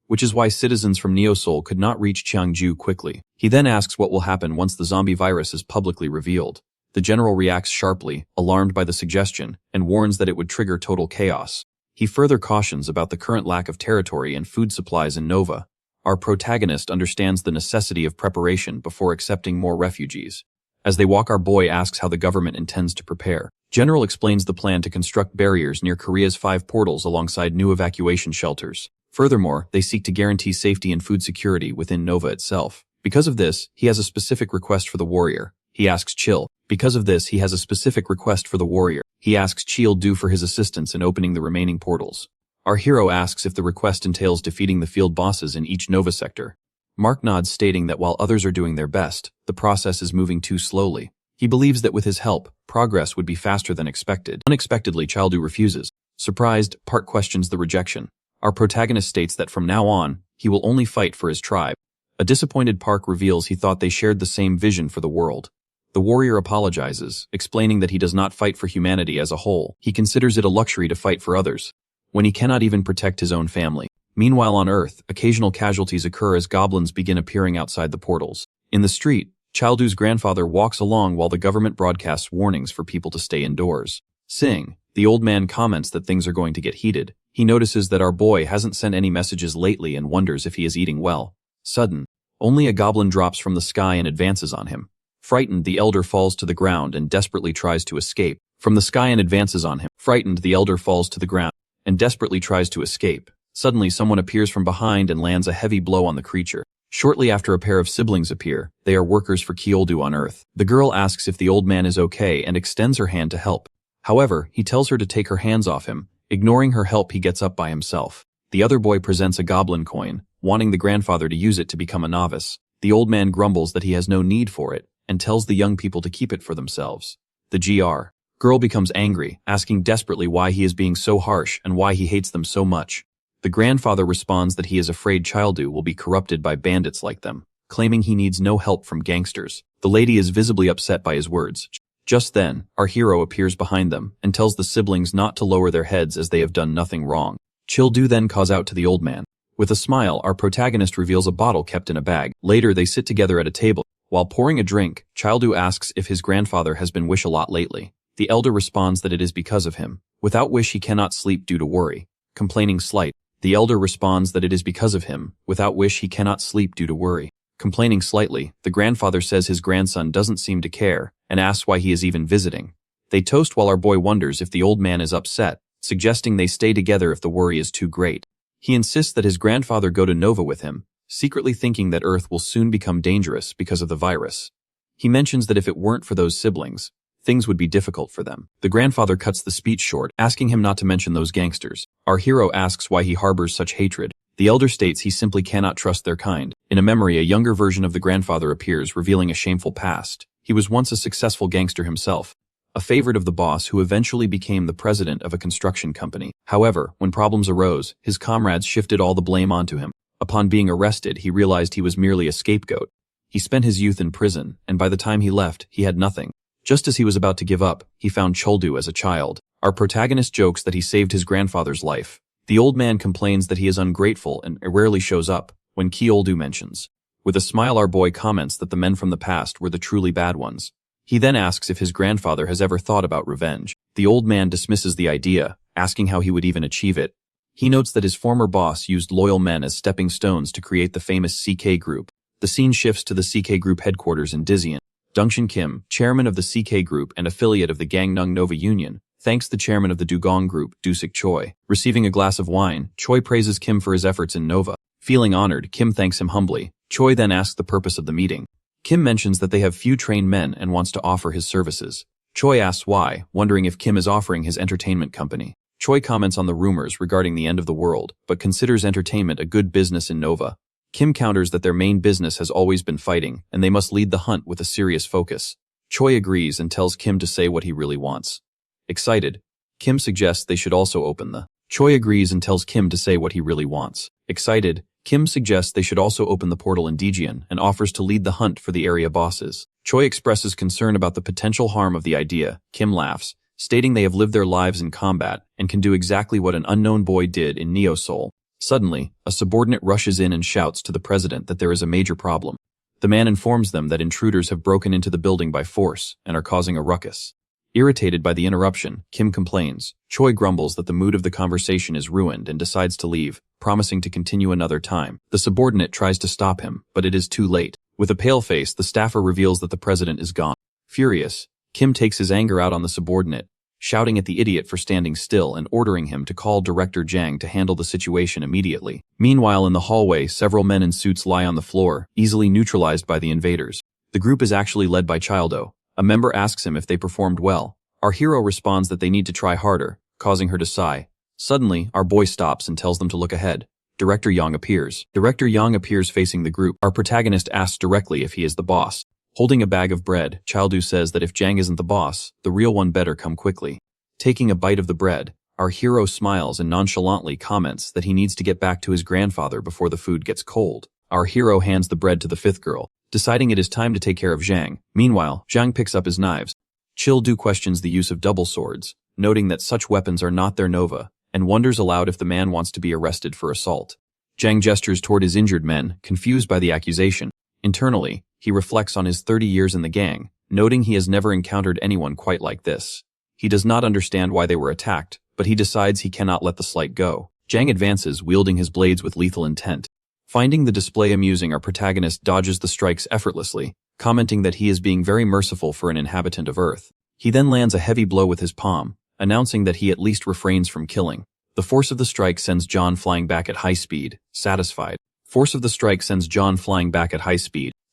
which is why citizens from Neosol could not reach Cheongju quickly. He then asks what will happen once the zombie virus is publicly revealed. The general reacts sharply, alarmed by the suggestion, and warns that it would trigger total chaos. He further cautions about the current lack of territory and food supplies in Nova. Our protagonist understands the necessity of preparation before accepting more refugees. As they walk, our boy asks how the government intends to prepare. General explains the plan to construct barriers near Korea's 5 portals alongside new evacuation shelters. Furthermore, they seek to guarantee safety and food security within Nova itself. Because of this, he has a specific request for the warrior. He asks Chill. Because of this, he has a specific request for the warrior. He asks Chill do for his assistance in opening the remaining portals. Our hero asks if the request entails defeating the field bosses in each Nova sector. Mark nods, stating that while others are doing their best, the process is moving too slowly. He believes that with his help, progress would be faster than expected. Unexpectedly, Childu refuses. Surprised, Park questions the rejection. Our protagonist states that from now on, he will only fight for his tribe. A disappointed Park reveals he thought they shared the same vision for the world. The warrior apologizes, explaining that he does not fight for humanity as a whole. He considers it a luxury to fight for others, when he cannot even protect his own family. Meanwhile on Earth, occasional casualties occur as goblins begin appearing outside the portals. In the street, Childu's grandfather walks along while the government broadcasts warnings for people to stay indoors. Sing, the old man comments that things are going to get heated. He notices that our boy hasn't sent any messages lately and wonders if he is eating well. Sudden, only a goblin drops from the sky and advances on him. Frightened, the elder falls to the ground and desperately tries to escape. From the sky and advances on him. Frightened, the elder falls to the ground and desperately tries to escape. Suddenly, someone appears from behind and lands a heavy blow on the creature. Shortly after, a pair of siblings appear. They are workers for Kioldu on Earth. The girl asks if the old man is okay and extends her hand to help. However, he tells her to take her hands off him. Ignoring her help, he gets up by himself. The other boy presents a goblin coin, wanting the grandfather to use it to become a novice. The old man grumbles that he has no need for it and tells the young people to keep it for themselves. The girl becomes angry, asking desperately why he is being so harsh and why he hates them so much. The grandfather responds that he is afraid Childu will be corrupted by bandits like them, claiming he needs no help from gangsters. The lady is visibly upset by his words. Just then, our hero appears behind them and tells the siblings not to lower their heads as they have done nothing wrong. Childu then calls out to the old man. With a smile, our protagonist reveals a bottle kept in a bag. Later, they sit together at a table. While pouring a drink, Childu asks if his grandfather has been wish-a-lot lately. The elder responds that it is because of him. Without wish, he cannot sleep due to worry. Complaining slight, the elder responds that it is because of him. Without wish, he cannot sleep due to worry. Complaining slightly, the grandfather says his grandson doesn't seem to care and asks why he is even visiting. They toast while our boy wonders if the old man is upset, suggesting they stay together if the worry is too great. He insists that his grandfather go to Nova with him, secretly thinking that Earth will soon become dangerous because of the virus. He mentions that if it weren't for those siblings, things would be difficult for them. The grandfather cuts the speech short, asking him not to mention those gangsters. Our hero asks why he harbors such hatred. The elder states he simply cannot trust their kind. In a memory, a younger version of the grandfather appears, revealing a shameful past. He was once a successful gangster himself, a favorite of the boss who eventually became the president of a construction company. However, when problems arose, his comrades shifted all the blame onto him. Upon being arrested, he realized he was merely a scapegoat. He spent his youth in prison, and by the time he left, he had nothing. Just as he was about to give up, he found Choldu as a child. Our protagonist jokes that he saved his grandfather's life. The old man complains that he is ungrateful and rarely shows up when Kioldu mentions. With a smile, our boy comments that the men from the past were the truly bad ones. He then asks if his grandfather has ever thought about revenge. The old man dismisses the idea, asking how he would even achieve it. He notes that his former boss used loyal men as stepping stones to create the famous CK Group. The scene shifts to the CK Group headquarters in Dizian. Dungshin Kim, chairman of the CK Group and affiliate of the Gangnung Nova Union, thanks the chairman of the Dugong Group, Dusik Choi. Receiving a glass of wine, Choi praises Kim for his efforts in Nova. Feeling honored, Kim thanks him humbly. Choi then asks the purpose of the meeting. Kim mentions that they have few trained men and wants to offer his services. Choi asks why, wondering if Kim is offering his entertainment company. Choi comments on the rumors regarding the end of the world, but considers entertainment a good business in Nova. Kim counters that their main business has always been fighting, and they must lead the hunt with a serious focus. Choi agrees and tells Kim to say what he really wants. Excited, Kim suggests they should also open the. Choi agrees and tells Kim to say what he really wants. Excited, Kim suggests they should also open the portal in Dijian and offers to lead the hunt for the area bosses. Choi expresses concern about the potential harm of the idea. Kim laughs, stating they have lived their lives in combat and can do exactly what an unknown boy did in Neo Soul. Suddenly, a subordinate rushes in and shouts to the president that there is a major problem. The man informs them that intruders have broken into the building by force and are causing a ruckus. Irritated by the interruption, Kim complains. Choi grumbles that the mood of the conversation is ruined and decides to leave, promising to continue another time. The subordinate tries to stop him, but it is too late. With a pale face, the staffer reveals that the president is gone. Furious, Kim takes his anger out on the subordinate, shouting at the idiot for standing still and ordering him to call Director Jang to handle the situation immediately. Meanwhile, in the hallway, several men in suits lie on the floor, easily neutralized by the invaders. The group is actually led by Childo. A member asks him if they performed well. Our hero responds that they need to try harder, causing her to sigh. Suddenly, our boy stops and tells them to look ahead. Director Yang appears. Director Yang appears facing the group. Our protagonist asks directly if he is the boss. Holding a bag of bread, Childo says that if Jang isn't the boss, the real one better come quickly. Taking a bite of the bread, our hero smiles and nonchalantly comments that he needs to get back to his grandfather before the food gets cold. Our hero hands the bread to the fifth girl, deciding it is time to take care of Zhang. Meanwhile, Zhang picks up his knives. Childo questions the use of double swords, noting that such weapons are not their nova, and wonders aloud if the man wants to be arrested for assault. Zhang gestures toward his injured men, confused by the accusation. Internally, he reflects on his 30 years in the gang, noting he has never encountered anyone quite like this. He does not understand why they were attacked, but he decides he cannot let the slight go. Zhang advances, wielding his blades with lethal intent. Finding the display amusing, our protagonist dodges the strikes effortlessly, commenting that he is being very merciful for an inhabitant of Earth. He then lands a heavy blow with his palm, announcing that he at least refrains from killing. The force of the strike sends John flying back at high speed, satisfied.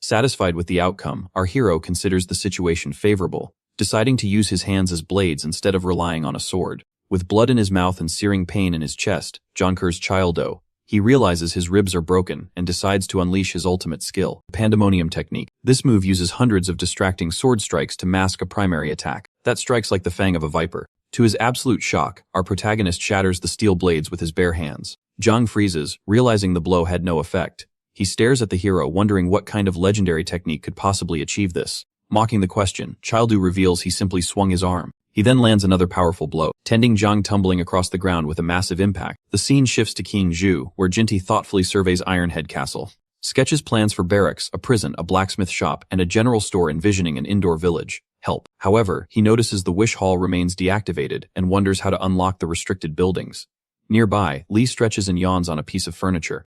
Satisfied with the outcome, our hero considers the situation favorable, deciding to use his hands as blades instead of relying on a sword. With blood in his mouth and searing pain in his chest, John curs Childo. He realizes his ribs are broken and decides to unleash his ultimate skill, Pandemonium technique. This move uses hundreds of distracting sword strikes to mask a primary attack that strikes like the fang of a viper. To his absolute shock, our protagonist shatters the steel blades with his bare hands. Zhang freezes, realizing the blow had no effect. He stares at the hero, wondering what kind of legendary technique could possibly achieve this. Mocking the question, Childo reveals he simply swung his arm. He then lands another powerful blow, tending Zhang tumbling across the ground with a massive impact. The scene shifts to Qingzhou, where Jinti thoughtfully surveys Ironhead Castle. Sketches plans for barracks, a prison, a blacksmith shop, and a general store, envisioning an indoor village. Help. However, he notices the wish hall remains deactivated and wonders how to unlock the restricted buildings. Nearby, Lee stretches and yawns on a piece of furniture.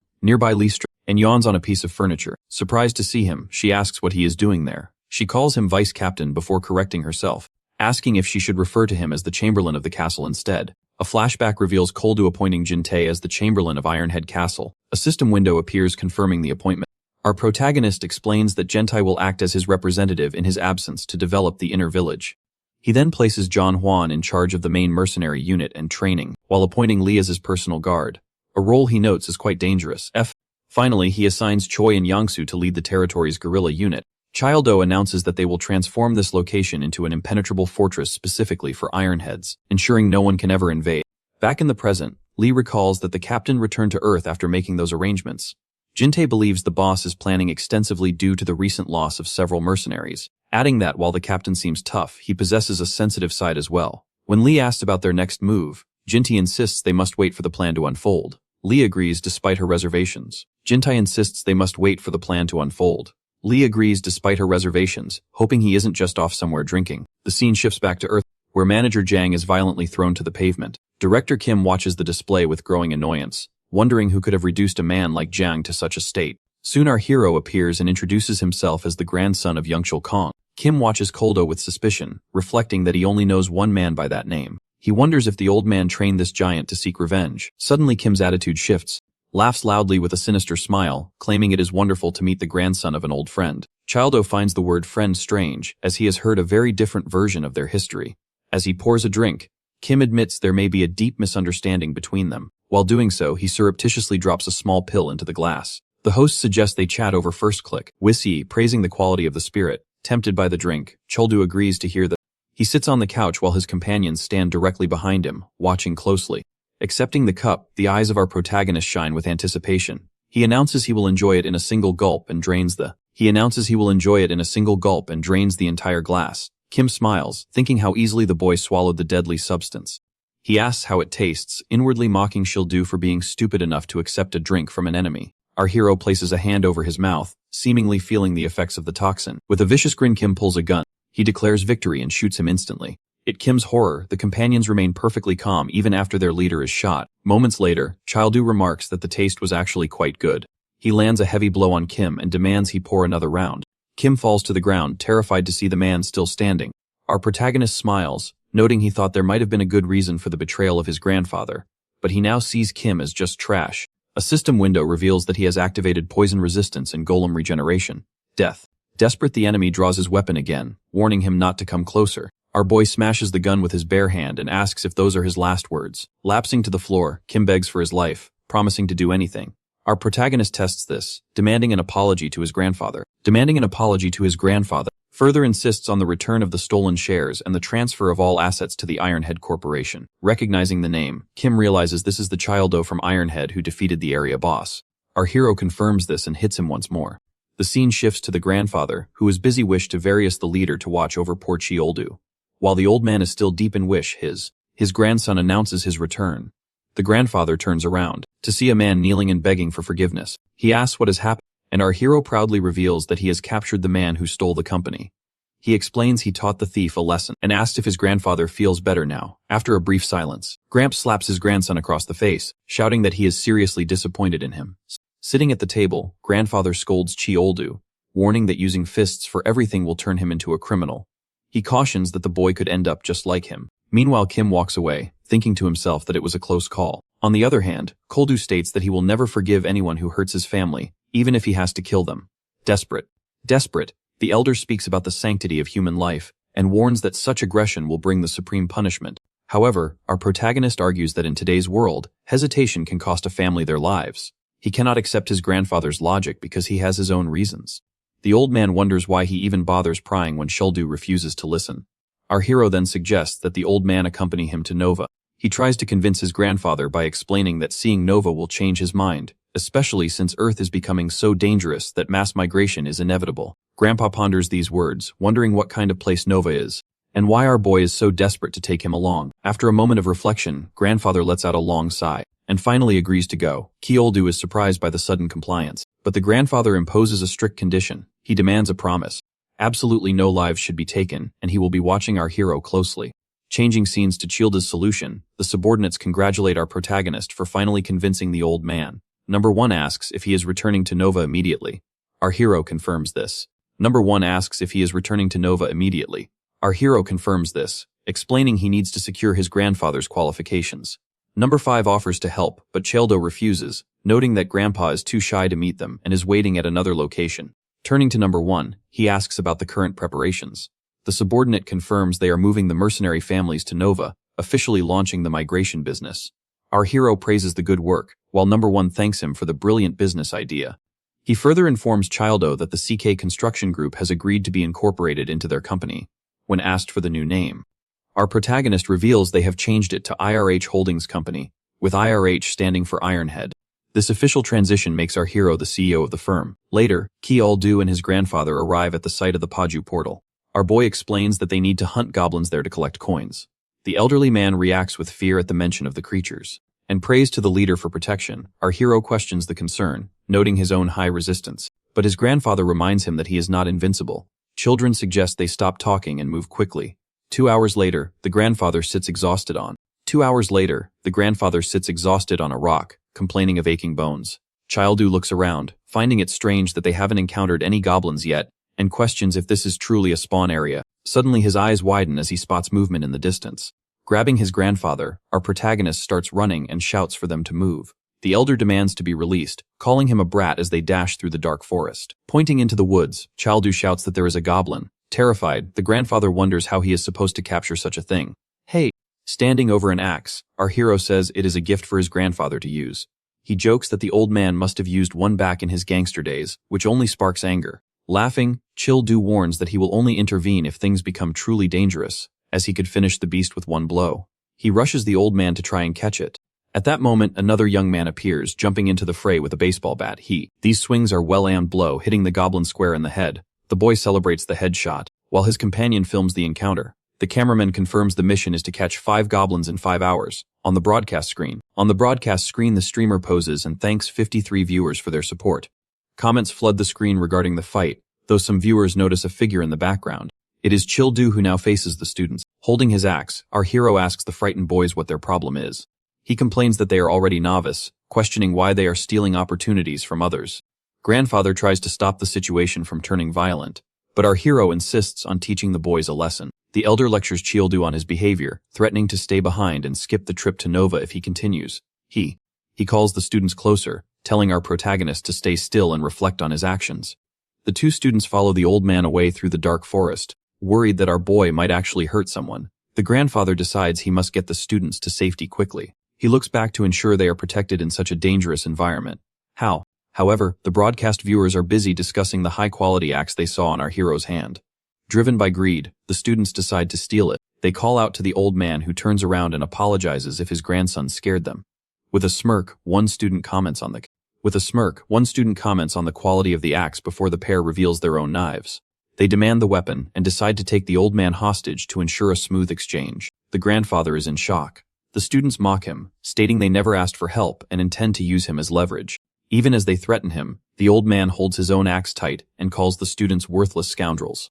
Surprised to see him, she asks what he is doing there. She calls him vice captain before correcting herself, asking if she should refer to him as the chamberlain of the castle instead. A flashback reveals Koldu appointing Jintei as the chamberlain of Ironhead Castle. A system window appears confirming the appointment. Our protagonist explains that Jintei will act as his representative in his absence to develop the inner village. He then places John Huan in charge of the main mercenary unit and training, while appointing Lee as his personal guard. A role he notes is quite dangerous. Finally, he assigns Choi and Yangsu to lead the territory's guerrilla unit. Childo announces that they will transform this location into an impenetrable fortress specifically for Ironheads, ensuring no one can ever invade. Back in the present, Lee recalls that the captain returned to Earth after making those arrangements. Jintei believes the boss is planning extensively due to the recent loss of several mercenaries, adding that while the captain seems tough, he possesses a sensitive side as well. When Lee asked about their next move, Jintei insists they must wait for the plan to unfold. Lee agrees despite her reservations. Jintei insists they must wait for the plan to unfold. Lee agrees despite her reservations, hoping he isn't just off somewhere drinking. The scene shifts back to Earth, where manager Jang is violently thrown to the pavement. Director Kim watches the display with growing annoyance, wondering who could have reduced a man like Jang to such a state. Soon our hero appears and introduces himself as the grandson of Yangchul Kong. Kim watches Koldo with suspicion, reflecting that he only knows one man by that name. He wonders if the old man trained this giant to seek revenge. Suddenly Kim's attitude shifts, laughs loudly with a sinister smile, claiming it is wonderful to meet the grandson of an old friend. Childo finds the word friend strange, as he has heard a very different version of their history. As he pours a drink, Kim admits there may be a deep misunderstanding between them. While doing so, he surreptitiously drops a small pill into the glass. The host suggests they chat over first click, Wissy praising the quality of the spirit. Tempted by the drink, Childo agrees to hear that. He sits on the couch while his companions stand directly behind him, watching closely. Accepting the cup, the eyes of our protagonist shine with anticipation. He announces he will enjoy it in a single gulp and drains the entire glass. Kim smiles, thinking how easily the boy swallowed the deadly substance. He asks how it tastes, inwardly mocking Childo for being stupid enough to accept a drink from an enemy. Our hero places a hand over his mouth, seemingly feeling the effects of the toxin. With a vicious grin, Kim pulls a gun. He declares victory and shoots him instantly. To Kim's horror, the companions remain perfectly calm even after their leader is shot. Moments later, Childu remarks that the taste was actually quite good. He lands a heavy blow on Kim and demands he pour another round. Kim falls to the ground, terrified to see the man still standing. Our protagonist smiles, noting he thought there might have been a good reason for the betrayal of his grandfather, but he now sees Kim as just trash. A system window reveals that he has activated poison resistance and golem regeneration. Death. Desperate, the enemy draws his weapon again, warning him not to come closer. Our boy smashes the gun with his bare hand and asks if those are his last words. Lapsing to the floor, Kim begs for his life, promising to do anything. Our protagonist tests this, demanding an apology to his grandfather. Further insists on the return of the stolen shares and the transfer of all assets to the Ironhead Corporation. Recognizing the name, Kim realizes this is the Childo from Ironhead who defeated the area boss. Our hero confirms this and hits him once more. The scene shifts to the grandfather, who is busy wish to various the leader to watch over poor Childu. While the old man is still deep in wish, his grandson announces his return. The grandfather turns around to see a man kneeling and begging for forgiveness. He asks what has happened, and our hero proudly reveals that he has captured the man who stole the company. He explains he taught the thief a lesson and asks if his grandfather feels better now. After a brief silence, Gramps slaps his grandson across the face, shouting that he is seriously disappointed in him. Sitting at the table, grandfather scolds Childu, warning that using fists for everything will turn him into a criminal. He cautions that the boy could end up just like him. Meanwhile, Kim walks away, thinking to himself that it was a close call. On the other hand, Koldu states that he will never forgive anyone who hurts his family, even if he has to kill them. Desperate, the elder speaks about the sanctity of human life and warns that such aggression will bring the supreme punishment. However, our protagonist argues that in today's world, hesitation can cost a family their lives. He cannot accept his grandfather's logic because he has his own reasons. The old man wonders why he even bothers prying when Childu refuses to listen. Our hero then suggests that the old man accompany him to Nova. He tries to convince his grandfather by explaining that seeing Nova will change his mind, especially since Earth is becoming so dangerous that mass migration is inevitable. Grandpa ponders these words, wondering what kind of place Nova is, and why our boy is so desperate to take him along. After a moment of reflection, grandfather lets out a long sigh, and finally agrees to go. Childu is surprised by the sudden compliance, but the grandfather imposes a strict condition. He demands a promise. Absolutely no lives should be taken, and he will be watching our hero closely. Changing scenes to Childu's solution, the subordinates congratulate our protagonist for finally convincing the old man. Number 1 asks if he is returning to Nova immediately. Our hero confirms this. Number 1 asks if he is returning to Nova immediately. Our hero confirms this, explaining he needs to secure his grandfather's qualifications. Number 5 offers to help, but Childu refuses, noting that Grandpa is too shy to meet them and is waiting at another location. Turning to Number 1, he asks about the current preparations. The subordinate confirms they are moving the mercenary families to Nova, officially launching the migration business. Our hero praises the good work, while Number 1 thanks him for the brilliant business idea. He further informs Childu that the CK Construction Group has agreed to be incorporated into their company. When asked for the new name, our protagonist reveals they have changed it to IRH Holdings Company, with IRH standing for Ironhead. This official transition makes our hero the CEO of the firm. Later, Childu and his grandfather arrive at the site of the Paju portal. Our boy explains that they need to hunt goblins there to collect coins. The elderly man reacts with fear at the mention of the creatures, and prays to the leader for protection. Our hero questions the concern, noting his own high resistance, but his grandfather reminds him that he is not invincible. Children suggest they stop talking and move quickly. 2 hours later, the grandfather sits exhausted on a rock, complaining of aching bones. Childu looks around, finding it strange that they haven't encountered any goblins yet, and questions if this is truly a spawn area. Suddenly his eyes widen as he spots movement in the distance. Grabbing his grandfather, our protagonist starts running and shouts for them to move. The elder demands to be released, calling him a brat as they dash through the dark forest. Pointing into the woods, Childu shouts that there is a goblin. Terrified, the grandfather wonders how he is supposed to capture such a thing. Hey! Standing over an axe, our hero says it is a gift for his grandfather to use. He jokes that the old man must have used one back in his gangster days, which only sparks anger. Laughing, Childu warns that he will only intervene if things become truly dangerous, as he could finish the beast with one blow. He rushes the old man to try and catch it. At that moment, another young man appears, jumping into the fray with a baseball bat. These swings are well-aimed blow, hitting the goblin square in the head. The boy celebrates the headshot, while his companion films the encounter. The cameraman confirms the mission is to catch 5 goblins in 5 hours. On the broadcast screen, the streamer poses and thanks 53 viewers for their support. Comments flood the screen regarding the fight, though some viewers notice a figure in the background. It is Childu who now faces the students. Holding his axe, our hero asks the frightened boys what their problem is. He complains that they are already novice, questioning why they are stealing opportunities from others. Grandfather tries to stop the situation from turning violent, but our hero insists on teaching the boys a lesson. The elder lectures Childu on his behavior, threatening to stay behind and skip the trip to Nova if he continues. He calls the students closer, telling our protagonist to stay still and reflect on his actions. The two students follow the old man away through the dark forest, worried that our boy might actually hurt someone. The grandfather decides he must get the students to safety quickly. He looks back to ensure they are protected in such a dangerous environment. However, the broadcast viewers are busy discussing the high-quality axe they saw in our hero's hand. Driven by greed, the students decide to steal it. They call out to the old man, who turns around and apologizes if his grandson scared them. With a smirk, one student comments on the quality of the axe before the pair reveals their own knives. They demand the weapon and decide to take the old man hostage to ensure a smooth exchange. The grandfather is in shock. The students mock him, stating they never asked for help and intend to use him as leverage. Even as they threaten him, the old man holds his own axe tight and calls the students worthless scoundrels.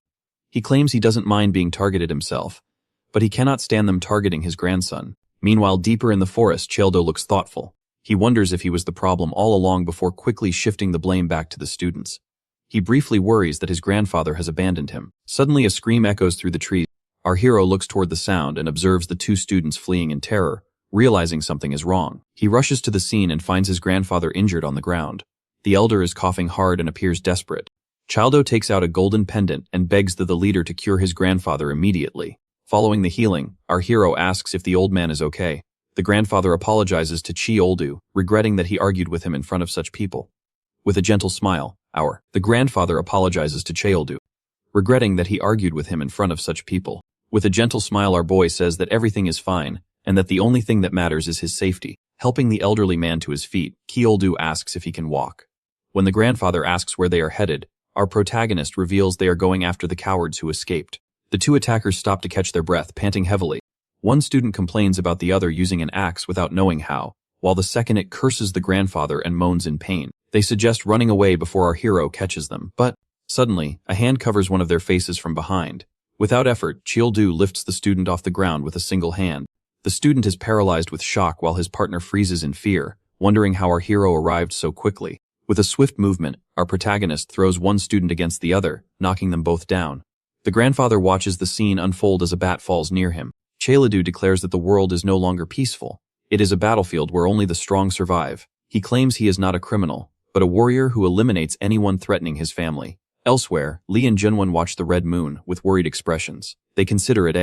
He claims he doesn't mind being targeted himself, but he cannot stand them targeting his grandson. Meanwhile, deeper in the forest, Childu looks thoughtful. He wonders if he was the problem all along before quickly shifting the blame back to the students. He briefly worries that his grandfather has abandoned him. Suddenly, a scream echoes through the trees. Our hero looks toward the sound and observes the two students fleeing in terror. Realizing something is wrong, he rushes to the scene and finds his grandfather injured on the ground. The elder is coughing hard and appears desperate. Childu takes out a golden pendant and begs the leader to cure his grandfather immediately. Following the healing, our hero asks if the old man is okay. The grandfather apologizes to Childu, regretting that he argued with him in front of such people. With a gentle smile, the grandfather apologizes to Childu, regretting that he argued with him in front of such people. With a gentle smile, our boy says that everything is fine, and that the only thing that matters is his safety. Helping the elderly man to his feet, Childu asks if he can walk. When the grandfather asks where they are headed, our protagonist reveals they are going after the cowards who escaped. The two attackers stop to catch their breath, panting heavily. One student complains about the other using an axe without knowing how, while the second curses the grandfather and moans in pain. They suggest running away before our hero catches them, but suddenly, a hand covers one of their faces from behind. Without effort, Childu lifts the student off the ground with a single hand. The student is paralyzed with shock while his partner freezes in fear, wondering how our hero arrived so quickly. With a swift movement, our protagonist throws one student against the other, knocking them both down. The grandfather watches the scene unfold as a bat falls near him. Childu declares that the world is no longer peaceful. It is a battlefield where only the strong survive. He claims he is not a criminal, but a warrior who eliminates anyone threatening his family. Elsewhere, Lee and Junwan watch the red moon with worried expressions. They consider it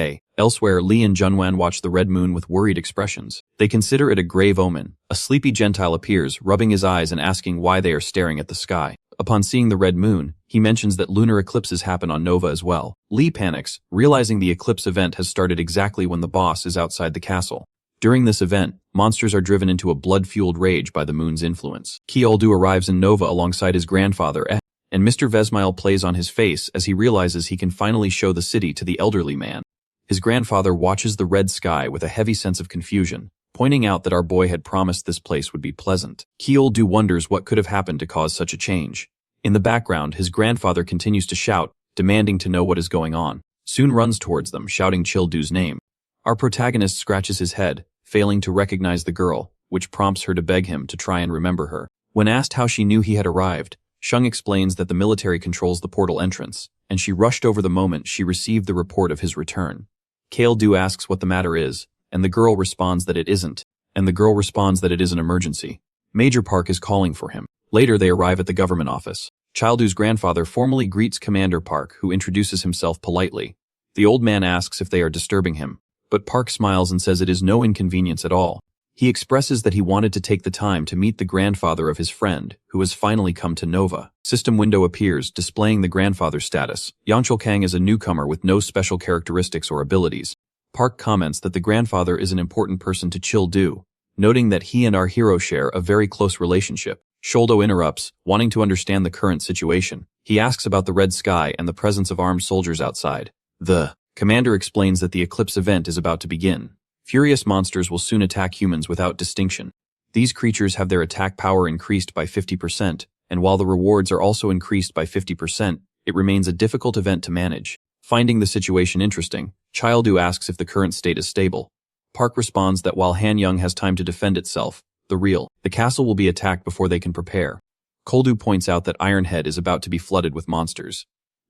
a grave omen. A sleepy Gentile appears, rubbing his eyes and asking why they are staring at the sky. Upon seeing the red moon, he mentions that lunar eclipses happen on Nova as well. Lee panics, realizing the eclipse event has started exactly when the boss is outside the castle. During this event, monsters are driven into a blood-fueled rage by the moon's influence. Childu arrives in Nova alongside his grandfather, and Mr. Vesmile plays on his face as he realizes he can finally show the city to the elderly man. His grandfather watches the red sky with a heavy sense of confusion, pointing out that our boy had promised this place would be pleasant. Childu wonders what could have happened to cause such a change. In the background, his grandfather continues to shout, demanding to know what is going on. Soon runs towards them, shouting Childu's name. Our protagonist scratches his head, failing to recognize the girl, which prompts her to beg him to try and remember her. When asked how she knew he had arrived, Shung explains that the military controls the portal entrance, and she rushed over the moment she received the report of his return. Childu asks what the matter is, and the girl responds that it isn't, and the girl responds that it is an emergency. Major Park is calling for him. Later they arrive at the government office. Childu's grandfather formally greets Commander Park, who introduces himself politely. The old man asks if they are disturbing him, but Park smiles and says it is no inconvenience at all. He expresses that he wanted to take the time to meet the grandfather of his friend, who has finally come to Nova. System window appears, displaying the grandfather's status. Yang Kang is a newcomer with no special characteristics or abilities. Park comments that the grandfather is an important person to Childu, noting that he and our hero share a very close relationship. Sholdo interrupts, wanting to understand the current situation. He asks about the red sky and the presence of armed soldiers outside. The commander explains that the eclipse event is about to begin. Furious monsters will soon attack humans without distinction. These creatures have their attack power increased by 50%, and while the rewards are also increased by 50%, it remains a difficult event to manage. Finding the situation interesting, Childu asks if the current state is stable. Park responds that while Hanyang has time to defend itself, the castle will be attacked before they can prepare. Koldu points out that Ironhead is about to be flooded with monsters.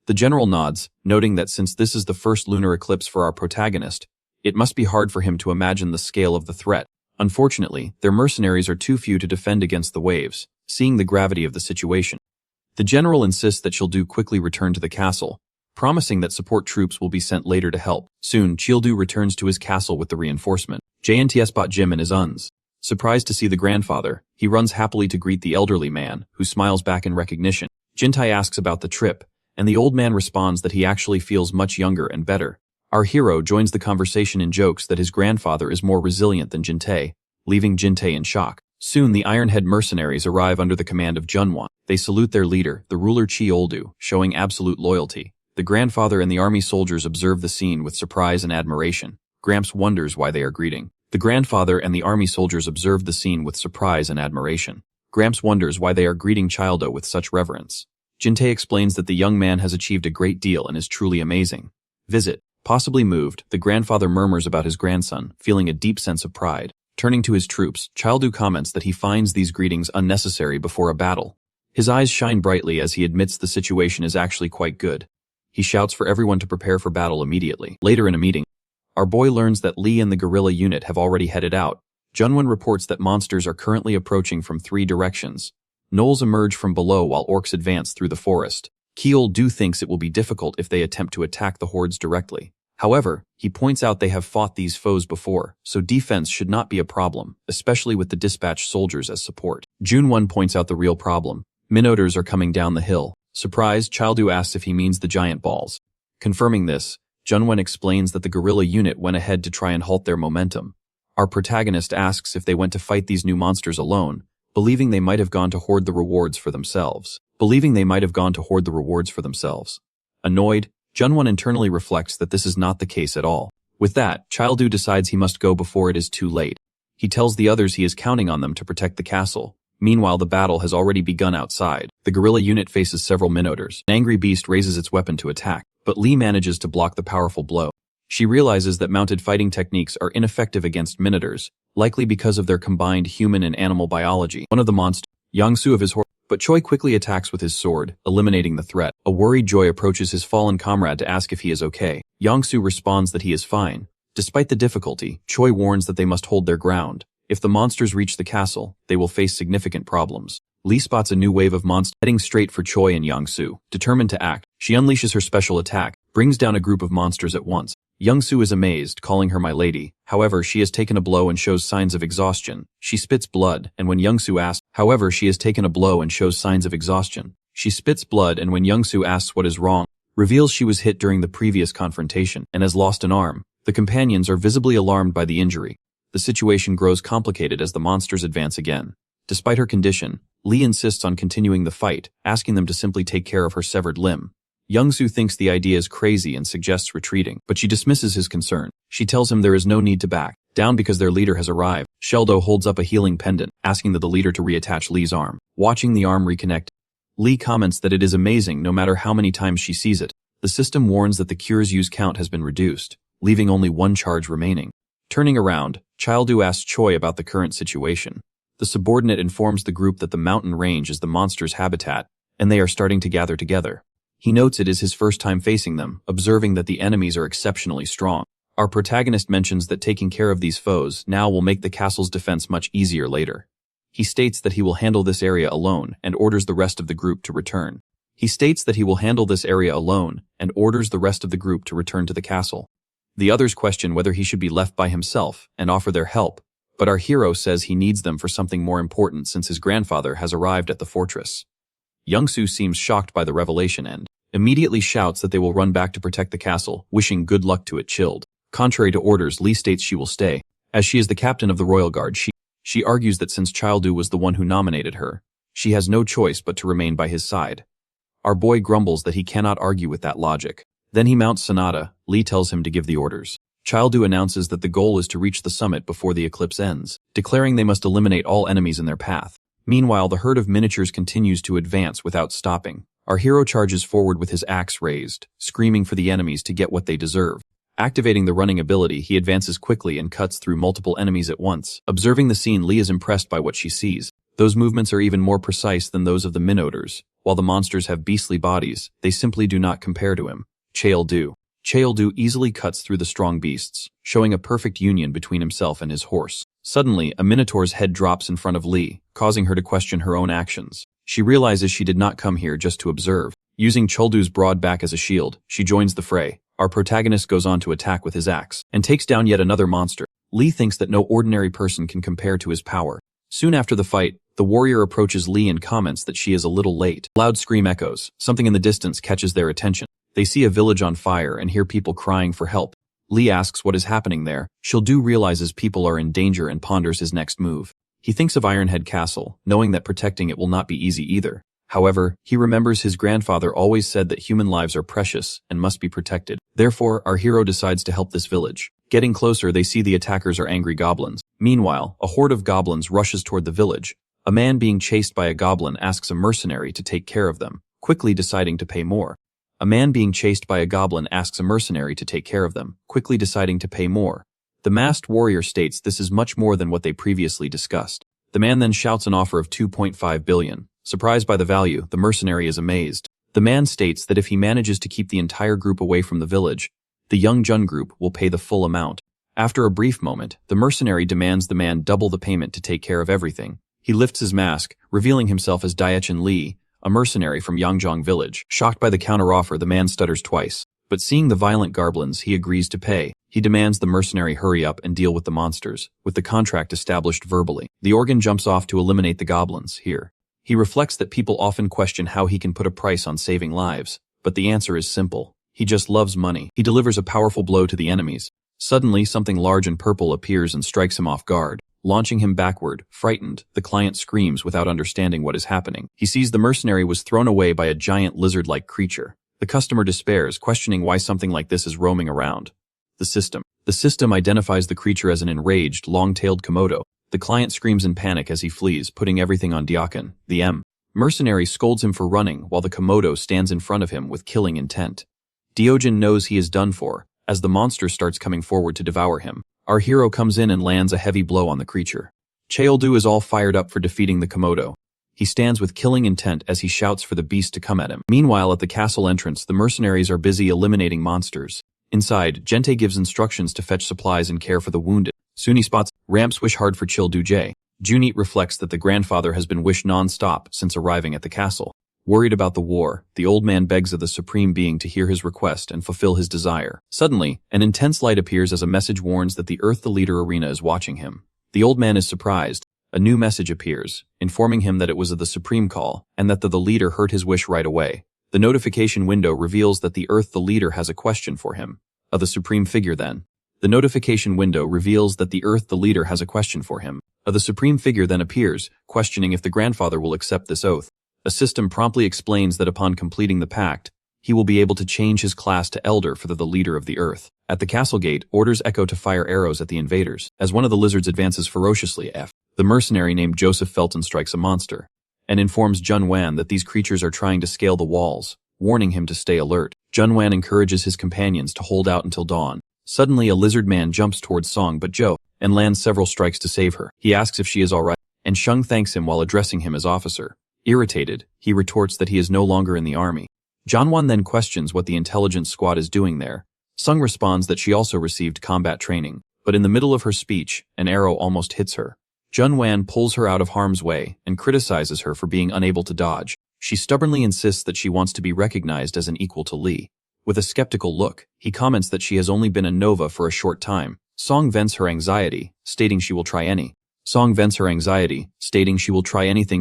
The general nods, noting that since this is the first lunar eclipse for our protagonist, it must be hard for him to imagine the scale of the threat. Unfortunately, their mercenaries are too few to defend against the waves, seeing the gravity of the situation. The general insists that Childu quickly return to the castle, promising that support troops will be sent later to help. Soon, Childu returns to his castle with the reinforcement. JNTS spot Jim and his uns. Surprised to see the grandfather, he runs happily to greet the elderly man, who smiles back in recognition. Jintai asks about the trip, and the old man responds that he actually feels much younger and better. Our hero joins the conversation and jokes that his grandfather is more resilient than Jintai, leaving Jintai in shock. Soon the Ironhead mercenaries arrive under the command of Junwan. They salute their leader, the ruler Chi Oldu, showing absolute loyalty. The grandfather and the army soldiers observe the scene with surprise and admiration. Gramps wonders why they are greeting. The grandfather and the army soldiers observe the scene with surprise and admiration. Gramps wonders why they are greeting Childo with such reverence. Jintai explains that the young man has achieved a great deal and is truly amazing. Visit. Possibly moved, the grandfather murmurs about his grandson, feeling a deep sense of pride. Turning to his troops, Childu comments that he finds these greetings unnecessary before a battle. His eyes shine brightly as he admits the situation is actually quite good. He shouts for everyone to prepare for battle immediately. Later in a meeting, our boy learns that Lee and the guerrilla unit have already headed out. Junwan reports that monsters are currently approaching from 3 directions. Gnolls emerge from below while orcs advance through the forest. Kiol-du thinks it will be difficult if they attempt to attack the hordes directly. However, he points out they have fought these foes before, so defense should not be a problem, especially with the dispatched soldiers as support. Junwan points out the real problem. Minotaurs are coming down the hill. Surprised, Childu asks if he means the giant balls. Confirming this, Junwan explains that the guerrilla unit went ahead to try and halt their momentum. Our protagonist asks if they went to fight these new monsters alone, believing they might have gone to hoard the rewards for themselves. Annoyed, Junwan internally reflects that this is not the case at all. With that, Childu decides he must go before it is too late. He tells the others he is counting on them to protect the castle. Meanwhile, the battle has already begun outside. The guerrilla unit faces several minotaurs. An angry beast raises its weapon to attack, but Lee manages to block the powerful blow. She realizes that mounted fighting techniques are ineffective against minotaurs, likely because of their combined human and animal biology. One of the monsters, Yangsu of his horse, but Choi quickly attacks with his sword, eliminating the threat. A worried Joy approaches his fallen comrade to ask if he is okay. Yangsu responds that he is fine. Despite the difficulty, Choi warns that they must hold their ground. If the monsters reach the castle, they will face significant problems. Lee spots a new wave of monsters heading straight for Choi and Yangsu. Determined to act, she unleashes her special attack, brings down a group of monsters at once. Yangsu is amazed, calling her my lady. However, she has taken a blow and shows signs of exhaustion. She spits blood, and when Yangsu asks what is wrong, reveals she was hit during the previous confrontation and has lost an arm. The companions are visibly alarmed by the injury. The situation grows complicated as the monsters advance again. Despite her condition, Lee insists on continuing the fight, asking them to simply take care of her severed limb. Youngsu thinks the idea is crazy and suggests retreating, but she dismisses his concern. She tells him there is no need to back down because their leader has arrived. Sheldo holds up a healing pendant, asking the leader to reattach Lee's arm. Watching the arm reconnect, Lee comments that it is amazing no matter how many times she sees it. The system warns that the cure's use count has been reduced, leaving only one charge remaining. Turning around, Childu asks Choi about the current situation. The subordinate informs the group that the mountain range is the monster's habitat, and they are starting to gather together. He notes it is his first time facing them, observing that the enemies are exceptionally strong. Our protagonist mentions that taking care of these foes now will make the castle's defense much easier later. He states that he will handle this area alone and orders the rest of the group to return. To the castle. The others question whether he should be left by himself and offer their help, but our hero says he needs them for something more important since his grandfather has arrived at the fortress. Youngsu seems shocked by the revelation and immediately shouts that they will run back to protect the castle, wishing good luck to it. Chilled. Contrary to orders, Lee states she will stay. As she is the captain of the royal guard, she argues that since Childu was the one who nominated her, she has no choice but to remain by his side. Our boy grumbles that he cannot argue with that logic. Then he mounts Sonata. Lee tells him to give the orders. Childu announces that the goal is to reach the summit before the eclipse ends, declaring they must eliminate all enemies in their path. Meanwhile, the herd of miniatures continues to advance without stopping. Our hero charges forward with his axe raised, screaming for the enemies to get what they deserve. Activating the running ability, he advances quickly and cuts through multiple enemies at once. Observing the scene, Lee is impressed by what she sees. Those movements are even more precise than those of the Minotaurs. While the monsters have beastly bodies, they simply do not compare to him. Cheoldu easily cuts through the strong beasts, showing a perfect union between himself and his horse. Suddenly, a Minotaur's head drops in front of Lee, causing her to question her own actions. She realizes she did not come here just to observe. Using Cheoldu's broad back as a shield, she joins the fray. Our protagonist goes on to attack with his axe, and takes down yet another monster. Lee thinks that no ordinary person can compare to his power. Soon after the fight, the warrior approaches Lee and comments that she is a little late. Loud scream echoes. Something in the distance catches their attention. They see a village on fire and hear people crying for help. Lee asks what is happening there. Cheoldu realizes people are in danger and ponders his next move. He thinks of Ironhead Castle, knowing that protecting it will not be easy either. However, he remembers his grandfather always said that human lives are precious and must be protected. Therefore, our hero decides to help this village. Getting closer, they see the attackers are angry goblins. Meanwhile, a horde of goblins rushes toward the village. A man being chased by a goblin asks a mercenary to take care of them, quickly deciding to pay more. A man being chased by a goblin asks a mercenary to take care of them, quickly deciding to pay more. The masked warrior states this is much more than what they previously discussed. The man then shouts an offer of 2.5 billion. Surprised by the value, the mercenary is amazed. The man states that if he manages to keep the entire group away from the village, the Young Jun group will pay the full amount. After a brief moment, the mercenary demands the man double the payment to take care of everything. He lifts his mask, revealing himself as Daechen Lee, a mercenary from Yangjong village. Shocked by the counteroffer, the man stutters twice. But seeing the violent goblins, he agrees to pay. He demands the mercenary hurry up and deal with the monsters, with the contract established verbally. The organ jumps off to eliminate the goblins here. He reflects that people often question how he can put a price on saving lives, but the answer is simple. He just loves money. He delivers a powerful blow to the enemies. Suddenly, something large and purple appears and strikes him off guard. Launching him backward, frightened, the client screams without understanding what is happening. He sees the mercenary was thrown away by a giant lizard-like creature. The customer despairs, questioning why something like this is roaming around. The system identifies the creature as an enraged, long-tailed Komodo. The client screams in panic as he flees, putting everything on Daechen. The mercenary scolds him for running, while the Komodo stands in front of him with killing intent. Daechen knows he is done for, as the monster starts coming forward to devour him. Our hero comes in and lands a heavy blow on the creature. Cheoldu is all fired up for defeating the Komodo. He stands with killing intent as he shouts for the beast to come at him. Meanwhile, at the castle entrance, the mercenaries are busy eliminating monsters. Inside, Gente gives instructions to fetch supplies and care for the wounded. Soon he spots Ramps wish hard for Cheoldu J. Junit reflects that the grandfather has been wished non-stop since arriving at the castle. Worried about the war, the old man begs of the Supreme Being to hear his request and fulfill his desire. Suddenly, an intense light appears as a message warns that the Earth the Leader arena is watching him. The old man is surprised. A new message appears, informing him that it was of the Supreme Call, and that the leader heard his wish right away. The notification window reveals that the Earth the Leader has a question for him. Of the Supreme Figure then. The notification window reveals that the Earth the Leader has a question for him. The Supreme Figure then appears, questioning if the grandfather will accept this oath. A system promptly explains that upon completing the pact, he will be able to change his class to Elder for the Leader of the Earth. At the castle gate, orders echo to fire arrows at the invaders. As one of the lizards advances ferociously, the mercenary named Joseph Felton strikes a monster, and informs Jun Wan that these creatures are trying to scale the walls, warning him to stay alert. Jun Wan encourages his companions to hold out until dawn. Suddenly, a lizard man jumps towards Song but-jo, and lands several strikes to save her. He asks if she is alright, and Sheng thanks him while addressing him as officer. Irritated, he retorts that he is no longer in the army. Janwan then questions what the intelligence squad is doing there. Sung responds that she also received combat training, but in the middle of her speech, an arrow almost hits her. Jun Wan pulls her out of harm's way and criticizes her for being unable to dodge. She stubbornly insists that she wants to be recognized as an equal to Lee. With a skeptical look, he comments that she has only been a Nova for a short time. Song vents her anxiety, stating she will try anything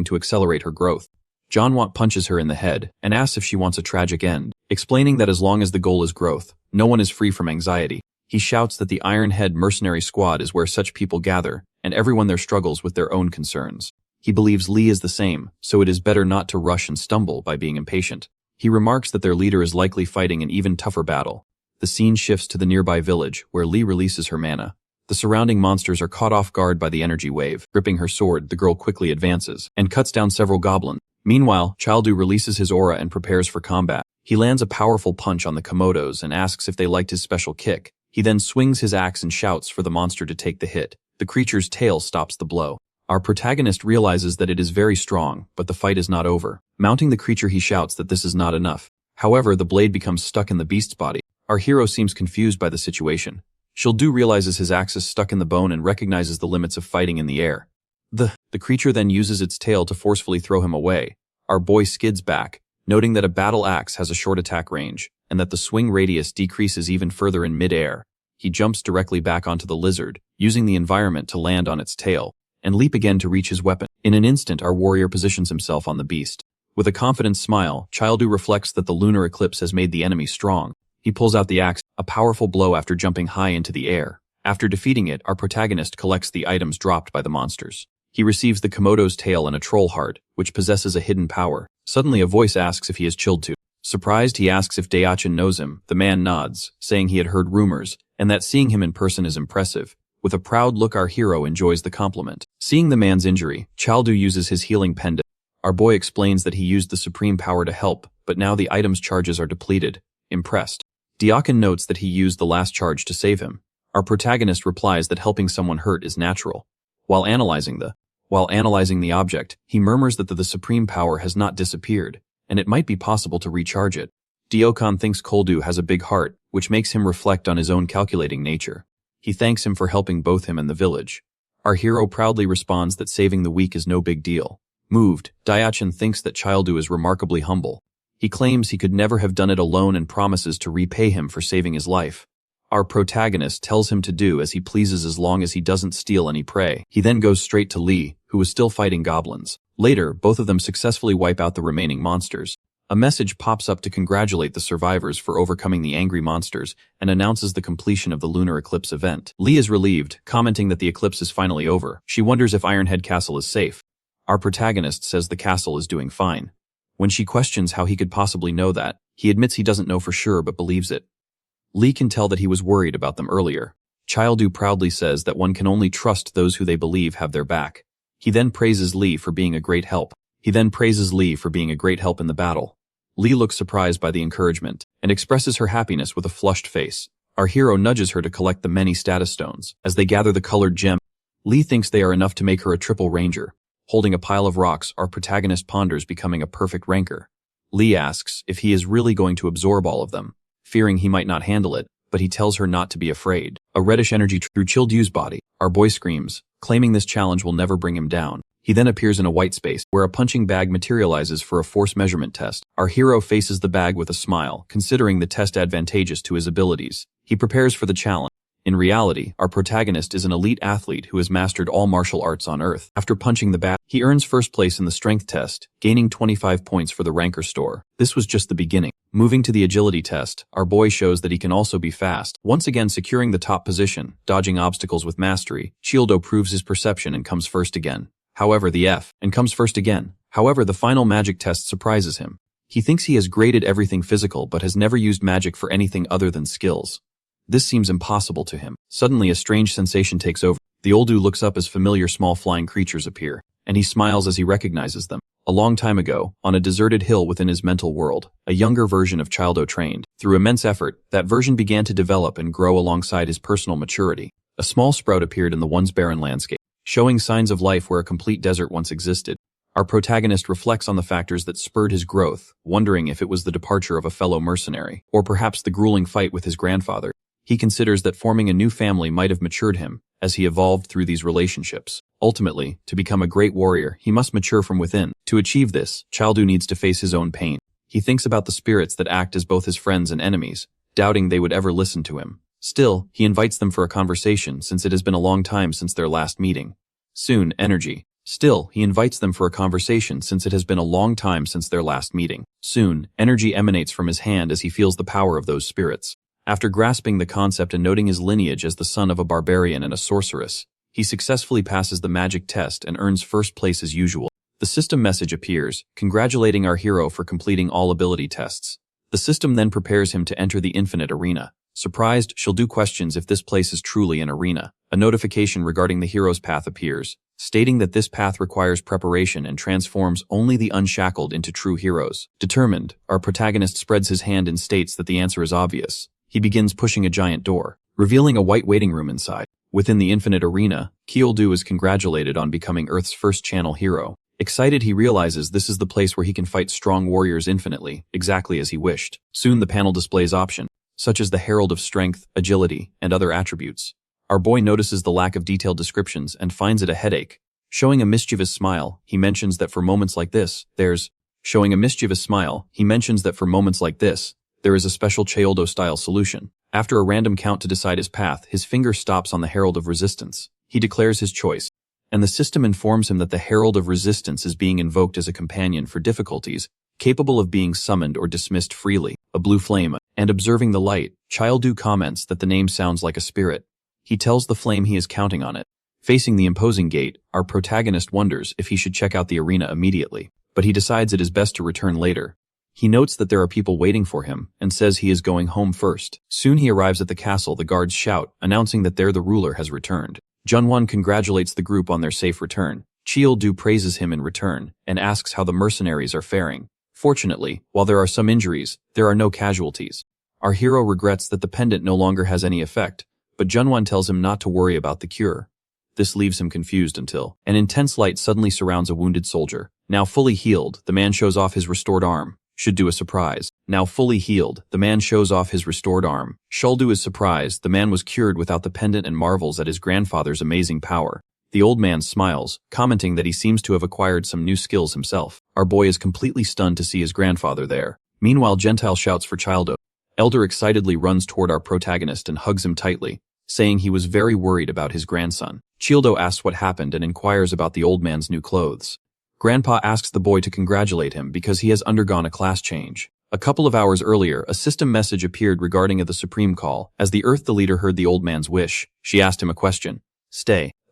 to accelerate her growth. Janwant punches her in the head and asks if she wants a tragic end, explaining that as long as the goal is growth, no one is free from anxiety. He shouts that the Ironhead mercenary squad is where such people gather, and everyone there struggles with their own concerns. He believes Lee is the same, so it is better not to rush and stumble by being impatient. He remarks that their leader is likely fighting an even tougher battle. The scene shifts to the nearby village, where Lee releases her mana. The surrounding monsters are caught off guard by the energy wave. Gripping her sword, the girl quickly advances and cuts down several goblins. Meanwhile, Childu releases his aura and prepares for combat. He lands a powerful punch on the Komodos and asks if they liked his special kick. He then swings his axe and shouts for the monster to take the hit. The creature's tail stops the blow. Our protagonist realizes that it is very strong, but the fight is not over. Mounting the creature, he shouts that this is not enough. However, the blade becomes stuck in the beast's body. Our hero seems confused by the situation. Childu realizes his axe is stuck in the bone and recognizes the limits of fighting in the air. The creature then uses its tail to forcefully throw him away. Our boy skids back, noting that a battle axe has a short attack range, and that the swing radius decreases even further in mid-air. He jumps directly back onto the lizard, using the environment to land on its tail, and leap again to reach his weapon. In an instant, our warrior positions himself on the beast. With a confident smile, Childu reflects that the lunar eclipse has made the enemy strong. He pulls out the axe, a powerful blow after jumping high into the air. After defeating it, our protagonist collects the items dropped by the monsters. He receives the Komodo's tail and a troll heart, which possesses a hidden power. Suddenly a voice asks if he is Childu. Surprised, he asks if Daichin knows him. The man nods, saying he had heard rumors, and that seeing him in person is impressive. With a proud look, our hero enjoys the compliment. Seeing the man's injury, Childu uses his healing pendant. Our boy explains that he used the supreme power to help, but now the item's charges are depleted. Impressed, Daichin notes that he used the last charge to save him. Our protagonist replies that helping someone hurt is natural. While analyzing the object, he murmurs that the supreme power has not disappeared, and it might be possible to recharge it. Daichin thinks Childu has a big heart, which makes him reflect on his own calculating nature. He thanks him for helping both him and the village. Our hero proudly responds that saving the weak is no big deal. Moved, Daichin thinks that Childu is remarkably humble. He claims he could never have done it alone and promises to repay him for saving his life. Our protagonist tells him to do as he pleases as long as he doesn't steal any prey. He then goes straight to Lee, who is still fighting goblins. Later, both of them successfully wipe out the remaining monsters. A message pops up to congratulate the survivors for overcoming the angry monsters and announces the completion of the lunar eclipse event. Lee is relieved, commenting that the eclipse is finally over. She wonders if Ironhead Castle is safe. Our protagonist says the castle is doing fine. When she questions how he could possibly know that, he admits he doesn't know for sure but believes it. Lee can tell that he was worried about them earlier. Childu proudly says that one can only trust those who they believe have their back. He then praises Lee for being a great help. in the battle. Lee looks surprised by the encouragement and expresses her happiness with a flushed face. Our hero nudges her to collect the many status stones. As they gather the colored gem, Lee thinks they are enough to make her a triple ranger. Holding a pile of rocks, our protagonist ponders becoming a perfect ranker. Lee asks if he is really going to absorb all of them, fearing he might not handle it, but he tells her not to be afraid. A reddish energy through Childu's body. Our boy screams, claiming this challenge will never bring him down. He then appears in a white space, where a punching bag materializes for a force measurement test. Our hero faces the bag with a smile, considering the test advantageous to his abilities. He prepares for the challenge. In reality, our protagonist is an elite athlete who has mastered all martial arts on Earth. After punching the bag, he earns first place in the strength test, gaining 25 points for the ranker store. This was just the beginning. Moving to the agility test, our boy shows that he can also be fast. Once again securing the top position, dodging obstacles with mastery, Childu proves his perception and comes first again. However, the final magic test surprises him. He thinks he has graded everything physical but has never used magic for anything other than skills. This seems impossible to him. Suddenly, a strange sensation takes over. The Oldu looks up as familiar small flying creatures appear, and he smiles as he recognizes them. A long time ago, on a deserted hill within his mental world, a younger version of Childu trained. Through immense effort, that version began to develop and grow alongside his personal maturity. A small sprout appeared in the once barren landscape, showing signs of life where a complete desert once existed. Our protagonist reflects on the factors that spurred his growth, wondering if it was the departure of a fellow mercenary, or perhaps the grueling fight with his grandfather. He considers that forming a new family might have matured him, as he evolved through these relationships. Ultimately, to become a great warrior, he must mature from within. To achieve this, Childu needs to face his own pain. He thinks about the spirits that act as both his friends and enemies, doubting they would ever listen to him. Still, he invites them for a conversation since it has been a long time since their last meeting. Soon, energy emanates from his hand as he feels the power of those spirits. After grasping the concept and noting his lineage as the son of a barbarian and a sorceress, he successfully passes the magic test and earns first place as usual. The system message appears, congratulating our hero for completing all ability tests. The system then prepares him to enter the infinite arena. Surprised, Childu questions if this place is truly an arena. A notification regarding the hero's path appears, stating that this path requires preparation and transforms only the unshackled into true heroes. Determined, our protagonist spreads his hand and states that the answer is obvious. He begins pushing a giant door, revealing a white waiting room inside. Within the infinite arena, Keeldu is congratulated on becoming Earth's first channel hero. Excited, he realizes this is the place where he can fight strong warriors infinitely, exactly as he wished. Soon the panel displays options, such as the Herald of Strength, Agility, and other attributes. Our boy notices the lack of detailed descriptions and finds it a headache. Showing a mischievous smile, he mentions that for moments like this, there is a special Cheoldo-style solution. After a random count to decide his path, his finger stops on the Herald of Resistance. He declares his choice, and the system informs him that the Herald of Resistance is being invoked as a companion for difficulties, capable of being summoned or dismissed freely. A blue flame, and observing the light, Childu comments that the name sounds like a spirit. He tells the flame he is counting on it. Facing the imposing gate, our protagonist wonders if he should check out the arena immediately, but he decides it is best to return later. He notes that there are people waiting for him and says he is going home first. Soon he arrives at the castle. The guards shout, announcing that there the ruler has returned. Junwon congratulates the group on their safe return. Cheoldu praises him in return and asks how the mercenaries are faring. Fortunately, while there are some injuries, there are no casualties. Our hero regrets that the pendant no longer has any effect, but Junwon tells him not to worry about the cure. This leaves him confused until an intense light suddenly surrounds a wounded soldier. Now fully healed, the man shows off his restored arm. Should do a surprise. Now fully healed, the man shows off his restored arm. Shuldu is surprised. The man was cured without the pendant and marvels at his grandfather's amazing power. The old man smiles, commenting that he seems to have acquired some new skills himself. Our boy is completely stunned to see his grandfather there. Meanwhile, Gentile shouts for Childo. Elder excitedly runs toward our protagonist and hugs him tightly, saying he was very worried about his grandson. Childo asks what happened and inquires about the old man's new clothes. Grandpa asks the boy to congratulate him because he has undergone a class change. A couple of hours earlier, a system message appeared regarding the Supreme Call. As the Earth the leader heard the old man's wish, she asked him a question.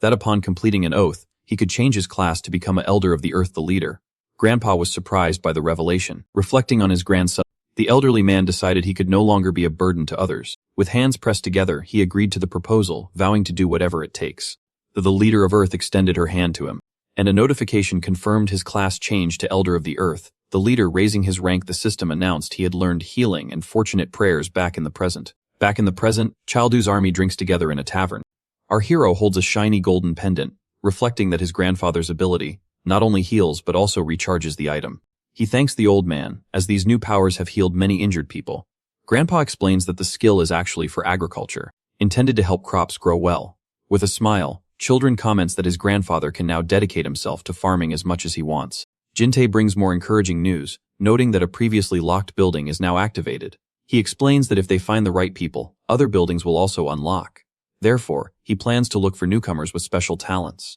That upon completing an oath, he could change his class to become an elder of the Earth the leader. Grandpa was surprised by the revelation. Reflecting on his grandson, the elderly man decided he could no longer be a burden to others. With hands pressed together, he agreed to the proposal, vowing to do whatever it takes. The leader of Earth extended her hand to him, and a notification confirmed his class change to Elder of the Earth. The leader, raising his rank, the system announced he had learned healing and fortunate prayers back in the present. Back in the present, Childu's army drinks together in a tavern. Our hero holds a shiny golden pendant, reflecting that his grandfather's ability not only heals but also recharges the item. He thanks the old man, as these new powers have healed many injured people. Grandpa explains that the skill is actually for agriculture, intended to help crops grow well. With a smile, Children comments that his grandfather can now dedicate himself to farming as much as he wants. Jinte brings more encouraging news, noting that a previously locked building is now activated. He explains that if they find the right people, other buildings will also unlock. Therefore, he plans to look for newcomers with special talents.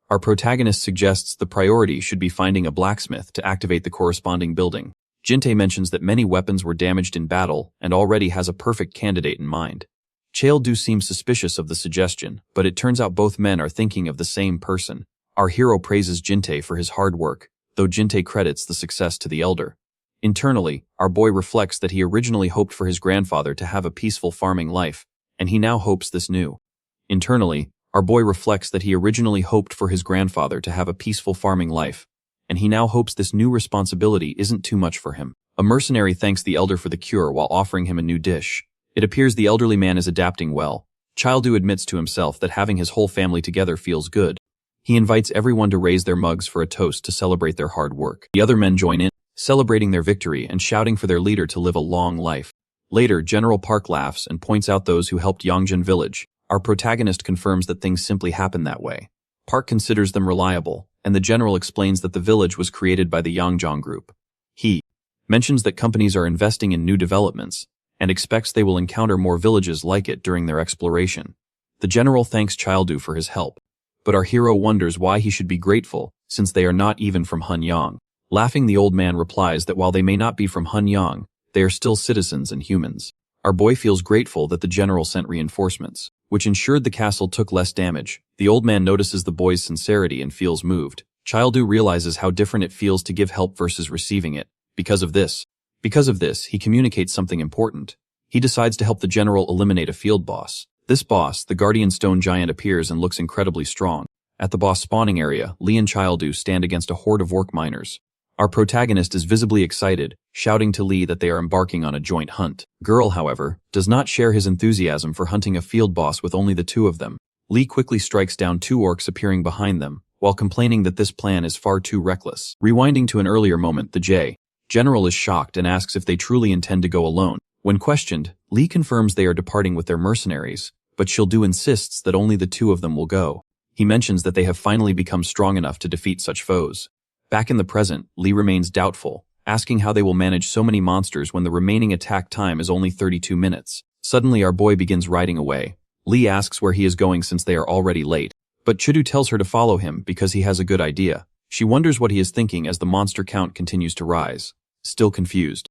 Our protagonist suggests the priority should be finding a blacksmith to activate the corresponding building. Jinte mentions that many weapons were damaged in battle and already has a perfect candidate in mind. Cheoldu seems suspicious of the suggestion, but it turns out both men are thinking of the same person. Our hero praises Jinte for his hard work, though Jinte credits the success to the elder. Internally, our boy reflects that he originally hoped for his grandfather to have a peaceful farming life, and he now hopes this new. Internally, our boy reflects that he originally hoped for his grandfather to have a peaceful farming life, and he now hopes this new responsibility isn't too much for him. A mercenary thanks the elder for the cure while offering him a new dish. It appears the elderly man is adapting well. Childu admits to himself that having his whole family together feels good. He invites everyone to raise their mugs for a toast to celebrate their hard work. The other men join in, celebrating their victory and shouting for their leader to live a long life. Later, General Park laughs and points out those who helped Yongjin village. Our protagonist confirms that things simply happen that way. Park considers them reliable, and the general explains that the village was created by the Yongjong group. He mentions that companies are investing in new developments, and expects they will encounter more villages like it during their exploration. The general thanks Childu for his help, but our hero wonders why he should be grateful, since they are not even from Hunyang. Laughing, the old man replies that while they may not be from Hunyang, they are still citizens and humans. Our boy feels grateful that the general sent reinforcements, which ensured the castle took less damage. The old man notices the boy's sincerity and feels moved. Childu realizes how different it feels to give help versus receiving it. Because of this, he communicates something important. He decides to help the general eliminate a field boss. This boss, the Guardian Stone Giant, appears and looks incredibly strong. At the boss spawning area, Lee and Childu stand against a horde of orc miners. Our protagonist is visibly excited, shouting to Lee that they are embarking on a joint hunt. Girl, however, does not share his enthusiasm for hunting a field boss with only the two of them. Lee quickly strikes down two orcs appearing behind them, while complaining that this plan is far too reckless. Rewinding to an earlier moment, the General is shocked and asks if they truly intend to go alone. When questioned, Lee confirms they are departing with their mercenaries, but Childu insists that only the two of them will go. He mentions that they have finally become strong enough to defeat such foes. Back in the present, Lee remains doubtful, asking how they will manage so many monsters when the remaining attack time is only 32 minutes. Suddenly our boy begins riding away. Lee asks where he is going since they are already late, but Childu tells her to follow him because he has a good idea. She wonders what he is thinking as the monster count continues to rise. Still confused, she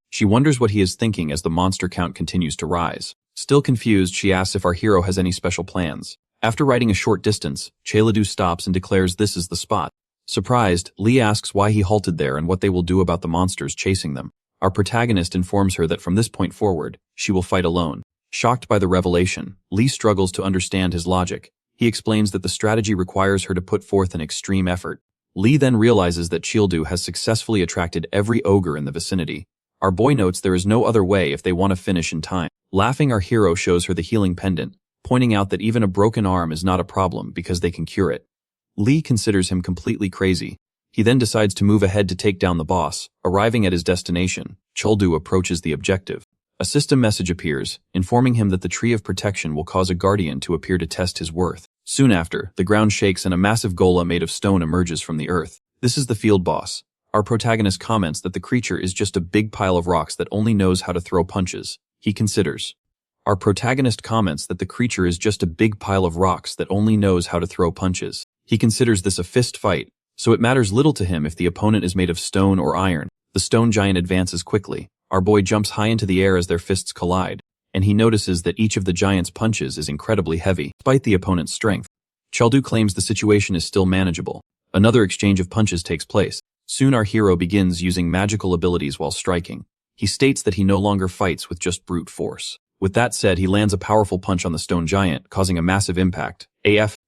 asks if our hero has any special plans. After riding a short distance, Childu stops and declares this is the spot. Surprised, Lee asks why he halted there and what they will do about the monsters chasing them. Our protagonist informs her that from this point forward, she will fight alone. Shocked by the revelation, Lee struggles to understand his logic. He explains that the strategy requires her to put forth an extreme effort. Lee then realizes that Childu has successfully attracted every ogre in the vicinity. Our boy notes there is no other way if they want to finish in time. Laughing, our hero shows her the healing pendant, pointing out that even a broken arm is not a problem because they can cure it. Lee considers him completely crazy. He then decides to move ahead to take down the boss. Arriving at his destination, Childu approaches the objective. A system message appears, informing him that the Tree of Protection will cause a guardian to appear to test his worth. Soon after, the ground shakes and a massive golem made of stone emerges from the earth. This is the field boss. Our protagonist comments that the creature is just a big pile of rocks that only knows how to throw punches. He considers this a fist fight, so it matters little to him if the opponent is made of stone or iron. The stone giant advances quickly. Our boy jumps high into the air as their fists collide, and he notices that each of the giant's punches is incredibly heavy, despite the opponent's strength. Childu claims the situation is still manageable. Another exchange of punches takes place. Soon our hero begins using magical abilities while striking. He states that he no longer fights with just brute force. With that said, he lands a powerful punch on the stone giant, causing a massive impact.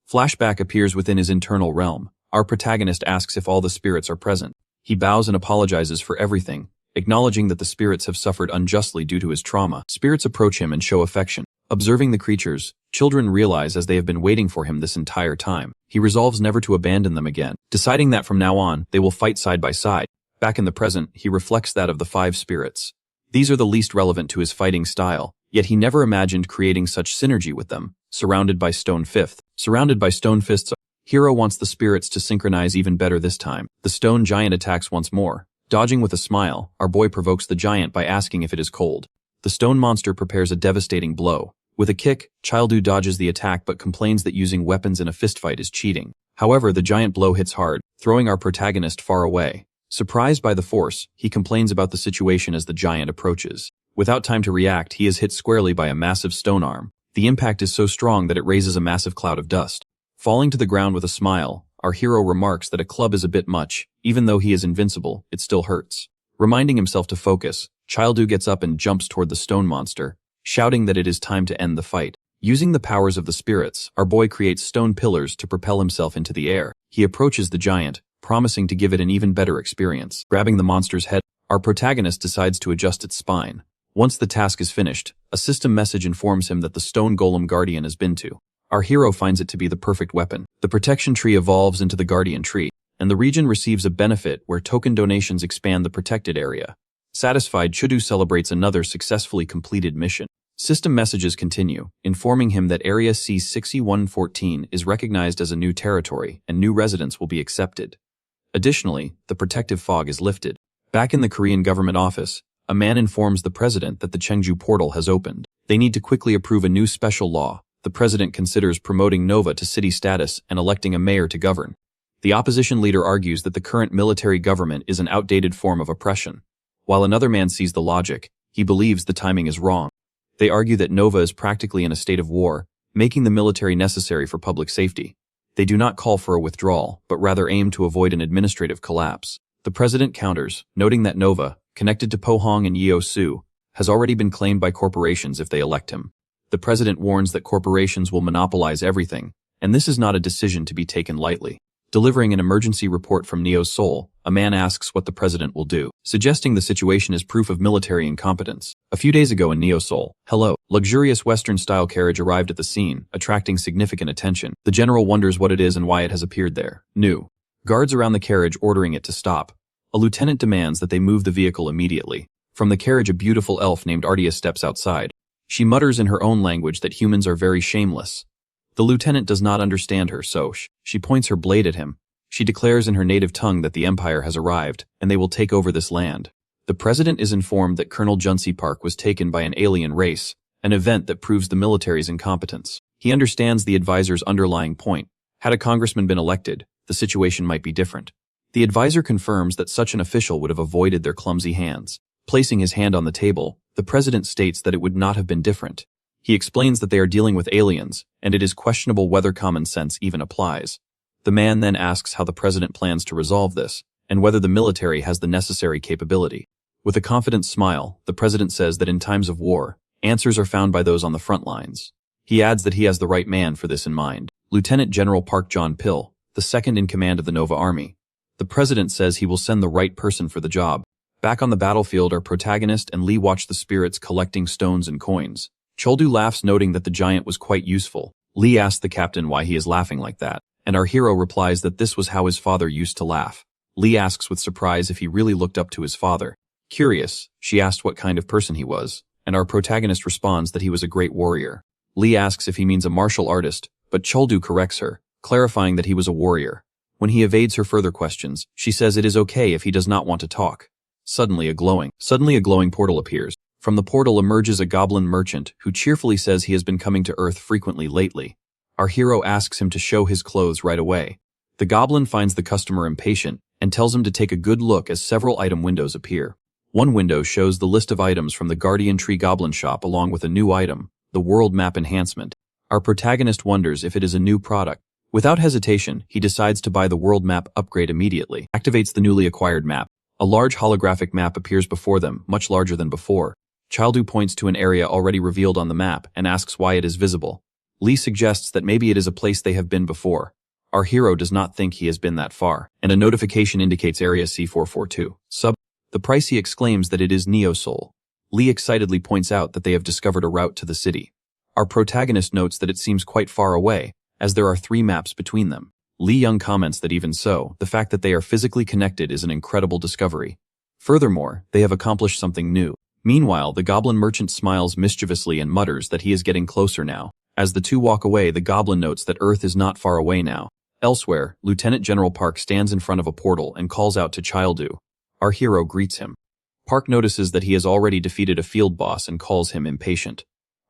Flashback appears within his internal realm. Our protagonist asks if all the spirits are present. He bows and apologizes for everything, acknowledging that the spirits have suffered unjustly due to his trauma. Spirits approach him and show affection. Observing the creatures, children realize as they have been waiting for him this entire time. He resolves never to abandon them again, deciding that from now on, they will fight side by side. Back in the present, he reflects that of the 5 spirits. These are the least relevant to his fighting style, yet he never imagined creating such synergy with them. Surrounded by stone fists, hero wants the spirits to synchronize even better this time. The stone giant attacks once more. Dodging with a smile, our boy provokes the giant by asking if it is cold. The stone monster prepares a devastating blow. With a kick, Childu dodges the attack but complains that using weapons in a fistfight is cheating. However, the giant blow hits hard, throwing our protagonist far away. Surprised by the force, he complains about the situation as the giant approaches. Without time to react, he is hit squarely by a massive stone arm. The impact is so strong that it raises a massive cloud of dust. Falling to the ground with a smile, our hero remarks that a club is a bit much. Even though he is invincible, it still hurts. Reminding himself to focus, Childu gets up and jumps toward the stone monster, shouting that it is time to end the fight. Using the powers of the spirits, our boy creates stone pillars to propel himself into the air. He approaches the giant, promising to give it an even better experience. Grabbing the monster's head, our protagonist decides to adjust its spine. Once the task is finished, a system message informs him that the stone golem guardian has been to. Our hero finds it to be the perfect weapon. The protection tree evolves into the guardian tree, and the region receives a benefit where token donations expand the protected area. Satisfied, Childu celebrates another successfully completed mission. System messages continue, informing him that Area C6114 is recognized as a new territory and new residents will be accepted. Additionally, the protective fog is lifted. Back in the Korean government office, a man informs the president that the Cheongju portal has opened. They need to quickly approve a new special law. The president considers promoting Nova to city status and electing a mayor to govern. The opposition leader argues that the current military government is an outdated form of oppression. While another man sees the logic, he believes the timing is wrong. They argue that Nova is practically in a state of war, making the military necessary for public safety. They do not call for a withdrawal, but rather aim to avoid an administrative collapse. The president counters, noting that Nova, connected to Pohang and Yeosu, has already been claimed by corporations if they elect him. The president warns that corporations will monopolize everything, And this is not a decision to be taken lightly. Delivering an emergency report from Neo's soul, a man asks what the president will do, suggesting the situation is proof of military incompetence. A few days ago in Neo's soul, hello, luxurious Western-style carriage arrived at the scene, attracting significant attention. The general wonders what it is and why it has appeared there. New. Guards around the carriage ordering it to stop. A lieutenant demands that they move the vehicle immediately. From the carriage, a beautiful elf named Ardia steps outside. She mutters in her own language that humans are very shameless. The lieutenant does not understand her, so she points her blade at him. She declares in her native tongue that the Empire has arrived, and they will take over this land. The president is informed that Colonel Junsi Park was taken by an alien race, an event that proves the military's incompetence. He understands the advisor's underlying point. Had a congressman been elected, the situation might be different. The advisor confirms that such an official would have avoided their clumsy hands. Placing his hand on the table, the president states that it would not have been different. He explains that they are dealing with aliens, and it is questionable whether common sense even applies. The man then asks how the president plans to resolve this, and whether the military has the necessary capability. With a confident smile, the president says that in times of war, answers are found by those on the front lines. He adds that he has the right man for this in mind. Lieutenant General Park John-pil, the second in command of the Nova Army. The president says he will send the right person for the job. Back on the battlefield, our protagonist and Lee watch the spirits collecting stones and coins. Choldu laughs, noting that the giant was quite useful. Lee asks the captain why he is laughing like that, and our hero replies that this was how his father used to laugh. Lee asks with surprise if he really looked up to his father. Curious, she asked what kind of person he was, and our protagonist responds that he was a great warrior. Lee asks if he means a martial artist, but Choldu corrects her, clarifying that he was a warrior. When he evades her further questions, she says it is okay if he does not want to talk. Suddenly a glowing portal appears. From the portal emerges a goblin merchant who cheerfully says he has been coming to Earth frequently lately. Our hero asks him to show his clothes right away. The goblin finds the customer impatient and tells him to take a good look as several item windows appear. One window shows the list of items from the Guardian Tree Goblin Shop along with a new item, the World Map Enhancement. Our protagonist wonders if it is a new product. Without hesitation, he decides to buy the World Map upgrade immediately. Activates the newly acquired map. A large holographic map appears before them, much larger than before. Choldu points to an area already revealed on the map and asks why it is visible. Lee suggests that maybe it is a place they have been before. Our hero does not think he has been that far, and a notification indicates area C442. The price, he exclaims that it is Neo Soul. Lee excitedly points out that they have discovered a route to the city. Our protagonist notes that it seems quite far away, as there are 3 maps between them. Lee Young comments that even so, the fact that they are physically connected is an incredible discovery. Furthermore, they have accomplished something new. Meanwhile, the goblin merchant smiles mischievously and mutters that he is getting closer now. As the two walk away, the goblin notes that Earth is not far away now. Elsewhere, Lieutenant General Park stands in front of a portal and calls out to Choldu. Our hero greets him. Park notices that he has already defeated a field boss and calls him impatient.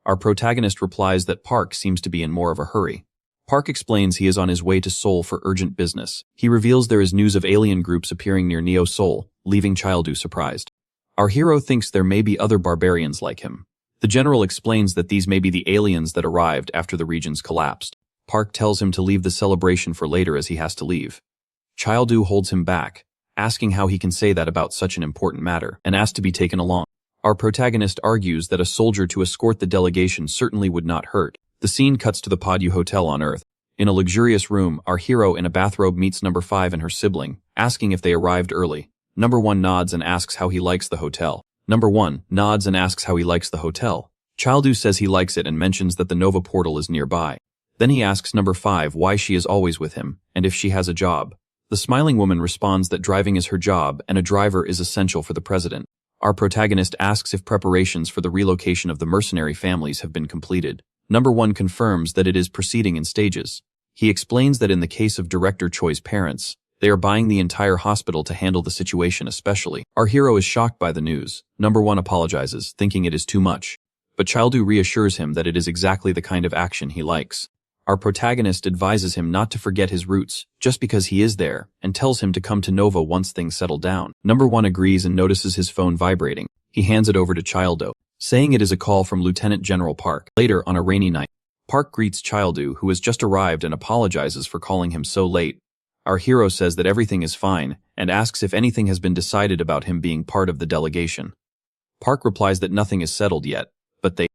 Our protagonist replies that Park seems to be in more of a hurry. Park explains he is on his way to Seoul for urgent business. He reveals there is news of alien groups appearing near Neo Seoul, leaving Choldu surprised. Our hero thinks there may be other barbarians like him. The general explains that these may be the aliens that arrived after the regions collapsed. Park tells him to leave the celebration for later as he has to leave. Choldu holds him back, asking how he can say that about such an important matter, and asks to be taken along. Our protagonist argues that a soldier to escort the delegation certainly would not hurt. The scene cuts to the Podyu Hotel on Earth. In a luxurious room, our hero in a bathrobe meets number 5 and her sibling, asking if they arrived early. Number 1 nods and asks how he likes the hotel. Choldu says he likes it and mentions that the Nova portal is nearby. Then he asks number 5 why she is always with him, and if she has a job. The smiling woman responds that driving is her job and a driver is essential for the president. Our protagonist asks if preparations for the relocation of the mercenary families have been completed. Number 1 confirms that it is proceeding in stages. He explains that in the case of Director Choi's parents, they are buying the entire hospital to handle the situation especially. Our hero is shocked by the news. Number 1 apologizes, thinking it is too much. But Choldu reassures him that it is exactly the kind of action he likes. Our protagonist advises him not to forget his roots, just because he is there, and tells him to come to Nova once things settle down. Number 1 agrees and notices his phone vibrating. He hands it over to Choldu, saying it is a call from Lieutenant General Park. Later, on a rainy night, Park greets Choldu, who has just arrived, and apologizes for calling him so late. Our hero says that everything is fine, and asks if anything has been decided about him being part of the delegation. Park replies that nothing is settled yet, but they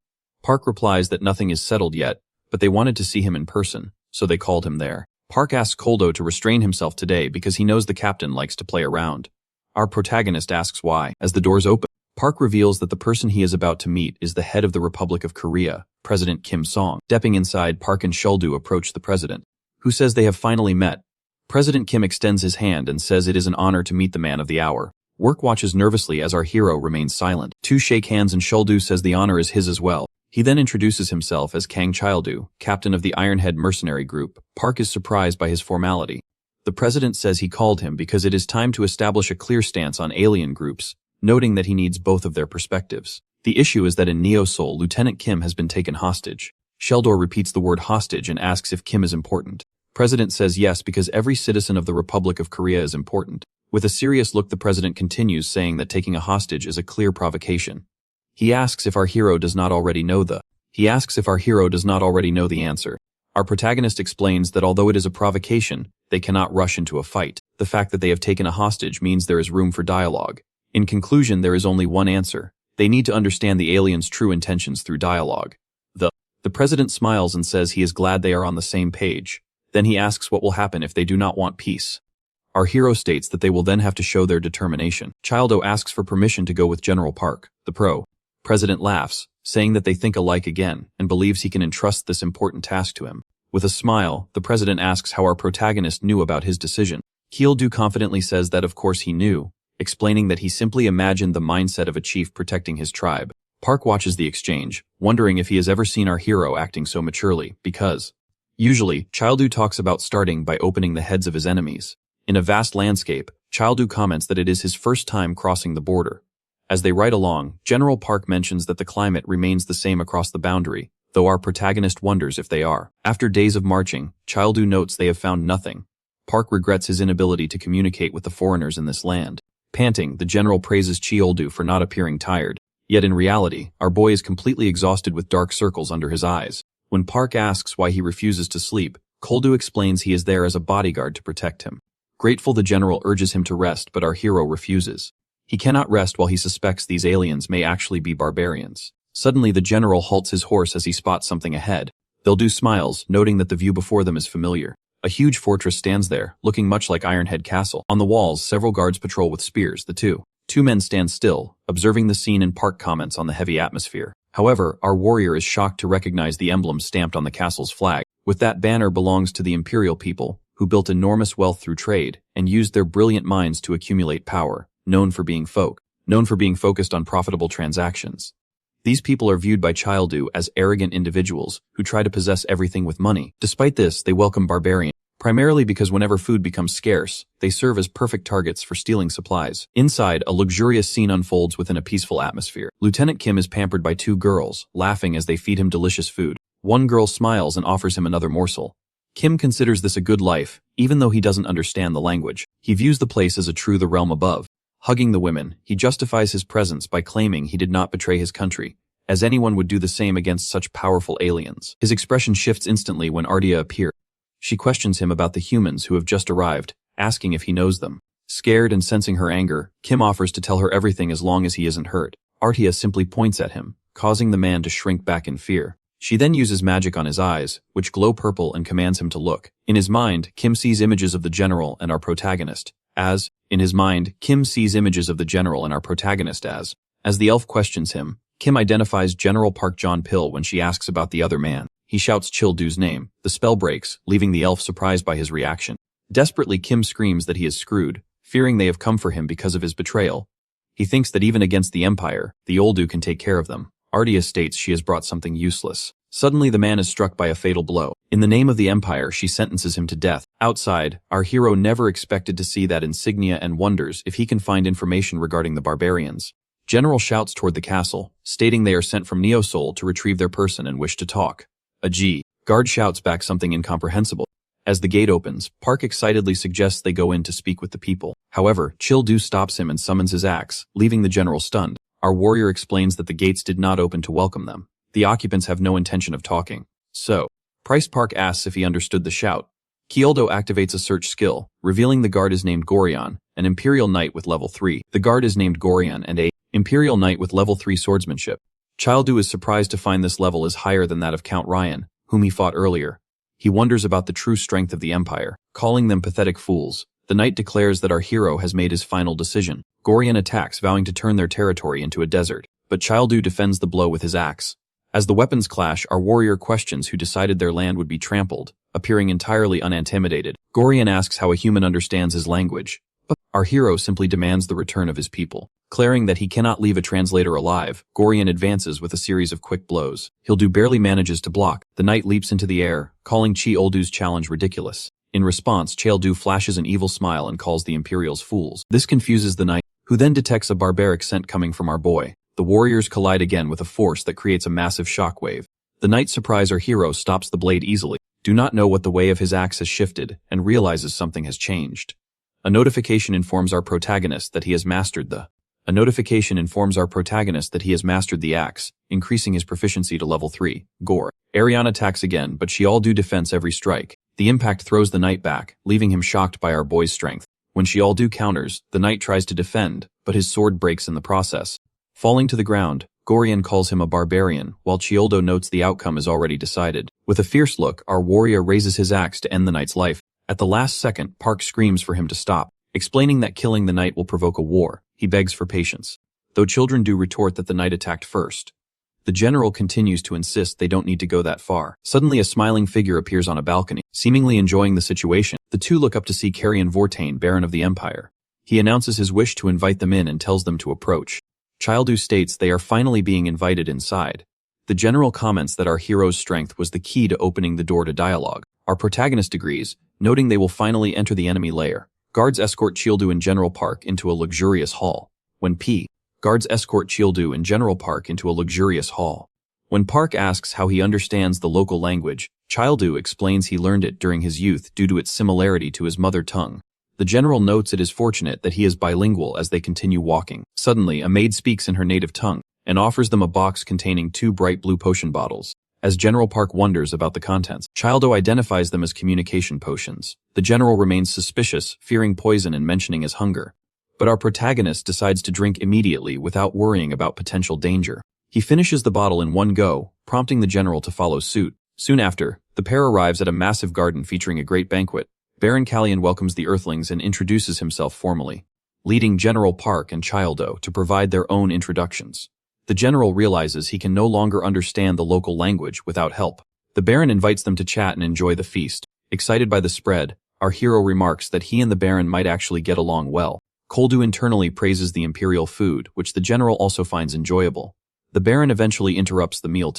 wanted to see him in person, so they called him there. Park asks Koldo to restrain himself today because he knows the captain likes to play around. Our protagonist asks why. As the doors open, Park reveals that the person he is about to meet is the head of the Republic of Korea, President Kim Song. Stepping inside, Park and Shuldu approach the president, who says they have finally met. President Kim extends his hand and says it is an honor to meet the man of the hour. Work watches nervously as our hero remains silent. Two shake hands and Shuldu says the honor is his as well. He then introduces himself as Kang Childu, captain of the Ironhead mercenary group. Park is surprised by his formality. The president says he called him because it is time to establish a clear stance on alien groups, noting that he needs both of their perspectives. The issue is that in Neo Seoul, Lieutenant Kim has been taken hostage. Sheldor repeats the word hostage and asks if Kim is important. President says yes because every citizen of the Republic of Korea is important. With a serious look, the president continues, saying that taking a hostage is a clear provocation. He asks if our hero does not already know the answer. Our protagonist explains that although it is a provocation, they cannot rush into a fight. The fact that they have taken a hostage means there is room for dialogue. In conclusion, there is only one answer. They need to understand the aliens' true intentions through dialogue. The president smiles and says he is glad they are on the same page. Then he asks what will happen if they do not want peace. Our hero states that they will then have to show their determination. Childo asks for permission to go with General Park. The president laughs, saying that they think alike again and believes he can entrust this important task to him. With a smile, the president asks how our protagonist knew about his decision. Kildu confidently says that of course he knew, explaining that he simply imagined the mindset of a chief protecting his tribe. Park watches the exchange, wondering if he has ever seen our hero acting so maturely, because usually, Childu talks about starting by opening the heads of his enemies. In a vast landscape, Childu comments that it is his first time crossing the border. As they ride along, General Park mentions that the climate remains the same across the boundary, though our protagonist wonders if they are. After days of marching, Childu notes they have found nothing. Park regrets his inability to communicate with the foreigners in this land. Panting, the general praises Childu for not appearing tired. Yet in reality, our boy is completely exhausted with dark circles under his eyes. When Park asks why he refuses to sleep, Koldu explains he is there as a bodyguard to protect him. Grateful, the general urges him to rest, but our hero refuses. He cannot rest while he suspects these aliens may actually be barbarians. Suddenly, the general halts his horse as he spots something ahead. They'll smiles, noting that the view before them is familiar. A huge fortress stands there, looking much like Ironhead Castle. On the walls, several guards patrol with spears. The two men stand still, observing the scene, and Park comments on the heavy atmosphere. However, our warrior is shocked to recognize the emblem stamped on the castle's flag. With that banner belongs to the imperial people, who built enormous wealth through trade, and used their brilliant minds to accumulate power, known for being focused on profitable transactions. These people are viewed by Childu as arrogant individuals who try to possess everything with money. Despite this, they welcome Barbarian, primarily because whenever food becomes scarce, they serve as perfect targets for stealing supplies. Inside, a luxurious scene unfolds within a peaceful atmosphere. Lieutenant Kim is pampered by two girls, laughing as they feed him delicious food. One girl smiles and offers him another morsel. Kim considers this a good life, even though he doesn't understand the language. He views the place as the realm above. Hugging the women, he justifies his presence by claiming he did not betray his country, as anyone would do the same against such powerful aliens. His expression shifts instantly when Artia appears. She questions him about the humans who have just arrived, asking if he knows them. Scared and sensing her anger, Kim offers to tell her everything as long as he isn't hurt. Artia simply points at him, causing the man to shrink back in fear. She then uses magic on his eyes, which glow purple, and commands him to look. In his mind, Kim sees images of the general and our protagonist. As the elf questions him, Kim identifies General Park John Pill when she asks about the other man. He shouts Childu's name. The spell breaks, leaving the elf surprised by his reaction. Desperately, Kim screams that he is screwed, fearing they have come for him because of his betrayal. He thinks that even against the Empire, the Oldu can take care of them. Artia states she has brought something useless. Suddenly, the man is struck by a fatal blow. In the name of the Empire, she sentences him to death. Outside, our hero never expected to see that insignia and wonders if he can find information regarding the barbarians. General shouts toward the castle, stating they are sent from Neo Seoul to retrieve their person and wish to talk. Guard shouts back something incomprehensible. As the gate opens, Park excitedly suggests they go in to speak with the people. However, Childu stops him and summons his axe, leaving the general stunned. Our warrior explains that the gates did not open to welcome them. The occupants have no intention of talking. So, Park asks if he understood the shout. Kyoldo activates a search skill, revealing the guard is named Gorion, an Imperial Knight with level 3. The guard is named Gorion and a Imperial Knight with level 3 swordsmanship. Childu is surprised to find this level is higher than that of Count Ryan, whom he fought earlier. He wonders about the true strength of the empire, calling them pathetic fools. The knight declares that our hero has made his final decision. Gorian attacks, vowing to turn their territory into a desert, but Childu defends the blow with his axe. As the weapons clash, our warrior questions who decided their land would be trampled, appearing entirely unintimidated. Gorian asks how a human understands his language, but our hero simply demands the return of his people. Declaring that he cannot leave a translator alive, Gorian advances with a series of quick blows. Hildu barely manages to block. The knight leaps into the air, calling Chi-Oldu's challenge ridiculous. In response, Childu flashes an evil smile and calls the Imperials fools. This confuses the knight, who then detects a barbaric scent coming from our boy. The warriors collide again with a force that creates a massive shockwave. The knight surprise our hero stops the blade easily, do not know what the way of his axe has shifted, and realizes something has changed. A notification informs our protagonist that he has mastered the axe, increasing his proficiency to level 3. Gore. Ariane attacks again, but she all do defense every strike. The impact throws the knight back, leaving him shocked by our boy's strength. When she all do counters, the knight tries to defend, but his sword breaks in the process. Falling to the ground, Gorian calls him a barbarian, while Chioldo notes the outcome is already decided. With a fierce look, our warrior raises his axe to end the knight's life. At the last second, Park screams for him to stop, explaining that killing the knight will provoke a war. He begs for patience, though children do retort that the knight attacked first. The general continues to insist they don't need to go that far. Suddenly a smiling figure appears on a balcony, seemingly enjoying the situation. The two look up to see Carrion Vortain, Baron of the Empire. He announces his wish to invite them in and tells them to approach. Childu states they are finally being invited inside. The general comments that our hero's strength was the key to opening the door to dialogue. Our protagonist agrees, noting they will finally enter the enemy lair. Guards escort Childu and General Park into a luxurious hall. When Guards escort Childu and General Park into a luxurious hall. When Park asks how he understands the local language, Childu explains he learned it during his youth due to its similarity to his mother tongue. The general notes it is fortunate that he is bilingual as they continue walking. Suddenly, a maid speaks in her native tongue and offers them a box containing 2 bright blue potion bottles. As General Park wonders about the contents, Childu identifies them as communication potions. The general remains suspicious, fearing poison and mentioning his hunger. But our protagonist decides to drink immediately without worrying about potential danger. He finishes the bottle in one go, prompting the general to follow suit. Soon after, the pair arrives at a massive garden featuring a great banquet. Baron Callion welcomes the Earthlings and introduces himself formally, leading General Park and Childu to provide their own introductions. The general realizes he can no longer understand the local language without help. The Baron invites them to chat and enjoy the feast. Excited by the spread, our hero remarks that he and the Baron might actually get along well. Koldu internally praises the imperial food, which the general also finds enjoyable. The Baron eventually interrupts the meal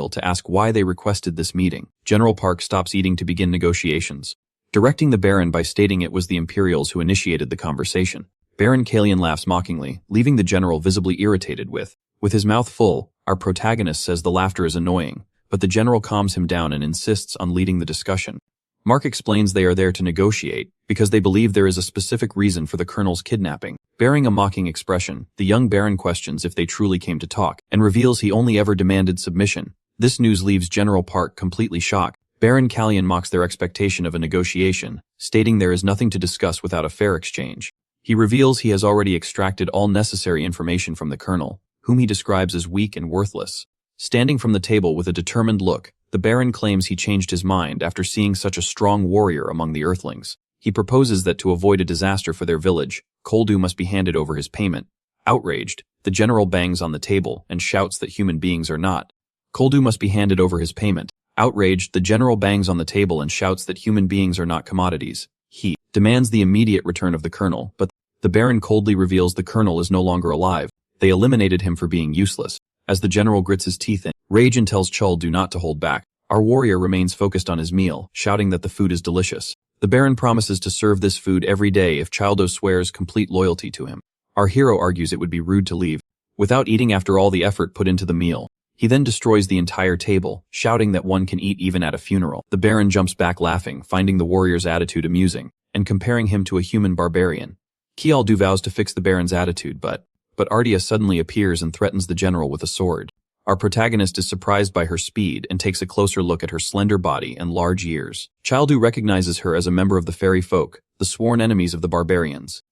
to ask why they requested this meeting. General Park stops eating to begin negotiations, directing the Baron by stating it was the Imperials who initiated the conversation. Baron Kalian laughs mockingly, leaving the general visibly irritated with his mouth full. Our protagonist says the laughter is annoying, but the general calms him down and insists on leading the discussion. Mark explains they are there to negotiate because they believe there is a specific reason for the colonel's kidnapping. Bearing a mocking expression, the young Baron questions if they truly came to talk and reveals he only ever demanded submission. This news leaves General Park completely shocked. Baron Callion mocks their expectation of a negotiation, stating there is nothing to discuss without a fair exchange. He reveals he has already extracted all necessary information from the colonel, whom he describes as weak and worthless. Standing from the table with a determined look, the Baron claims he changed his mind after seeing such a strong warrior among the Earthlings. He proposes that to avoid a disaster for their village, Koldu must be handed over his payment. Outraged, the general bangs on the table and shouts that human beings are not. Koldu must be handed over his payment. Outraged, the general bangs on the table and shouts that human beings are not commodities. He demands the immediate return of the colonel, but the Baron coldly reveals the colonel is no longer alive. They eliminated him for being useless. As the general grits his teeth in rage and tells Chuldu not to hold back, our warrior remains focused on his meal, shouting that the food is delicious. The Baron promises to serve this food every day if Childu swears complete loyalty to him. Our hero argues it would be rude to leave without eating after all the effort put into the meal. He then destroys the entire table, shouting that one can eat even at a funeral. The Baron jumps back laughing, finding the warrior's attitude amusing, and comparing him to a human barbarian. Kialdu vows to fix the Baron's attitude, but Ardia suddenly appears and threatens the general with a sword. Our protagonist is surprised by her speed and takes a closer look at her slender body and large ears. Childu recognizes her as a member of the fairy folk, the sworn enemies of the barbarians.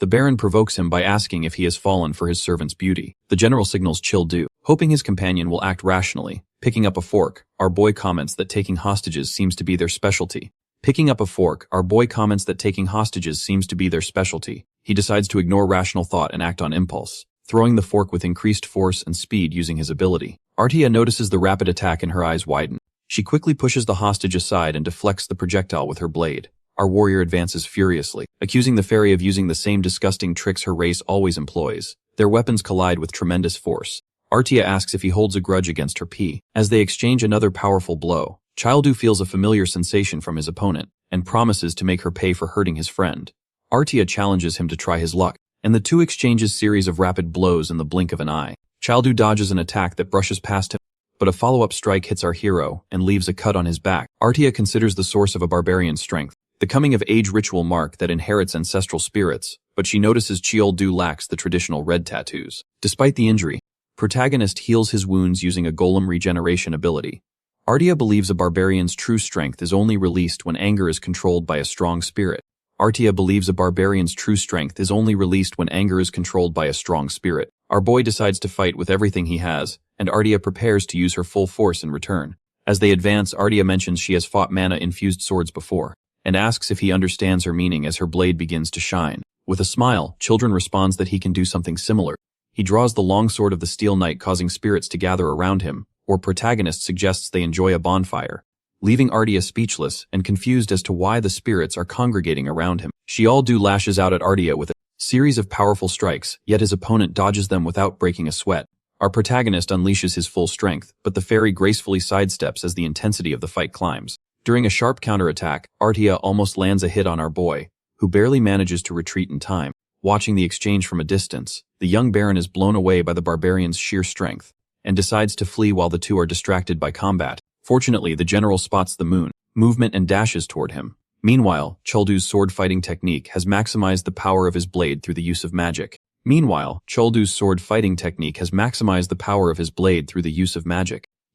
The Baron provokes him by asking if he has fallen for his servant's beauty. The general signals Childu, Hoping his companion will act rationally, picking up a fork, our boy comments that taking hostages seems to be their specialty. Picking up a fork, our boy comments that taking hostages seems to be their specialty. He decides to ignore rational thought and act on impulse, throwing the fork with increased force and speed using his ability. Artia notices the rapid attack and her eyes widen. She quickly pushes the hostage aside and deflects the projectile with her blade. Our warrior advances furiously, accusing the fairy of using the same disgusting tricks her race always employs. Their weapons collide with tremendous force. Artia asks if he holds a grudge against her P. As they exchange another powerful blow, Childu feels a familiar sensation from his opponent and promises to make her pay for hurting his friend. Artia challenges him to try his luck, and the two exchanges series of rapid blows in the blink of an eye. Childu dodges an attack that brushes past him, but a follow-up strike hits our hero and leaves a cut on his back. Artia considers the source of a barbarian's strength, the coming-of-age ritual mark that inherits ancestral spirits, but she notices Childu lacks the traditional red tattoos. Despite the injury, protagonist heals his wounds using a golem regeneration ability. Artia believes a barbarian's true strength is only released when anger is controlled by a strong spirit. Artia believes a barbarian's true strength is only released when anger is controlled by a strong spirit. Our boy decides to fight with everything he has, and Artia prepares to use her full force in return. As they advance, Artia mentions she has fought mana-infused swords before, and asks if he understands her meaning as her blade begins to shine. With a smile, Children responds that he can do something similar. He draws the longsword of the Steel Knight, causing spirits to gather around him, or protagonist suggests they enjoy a bonfire, leaving Artia speechless and confused as to why the spirits are congregating around him. Childu lashes out at Artia with a series of powerful strikes, yet his opponent dodges them without breaking a sweat. Our protagonist unleashes his full strength, but the fairy gracefully sidesteps as the intensity of the fight climbs. During a sharp counterattack, Artia almost lands a hit on our boy, who barely manages to retreat in time. Watching the exchange from a distance, the young baron is blown away by the barbarian's sheer strength, and decides to flee while the two are distracted by combat. Fortunately, the general spots the movement and dashes toward him. Meanwhile, Chuldu's sword fighting technique has maximized the power of his blade through the use of magic.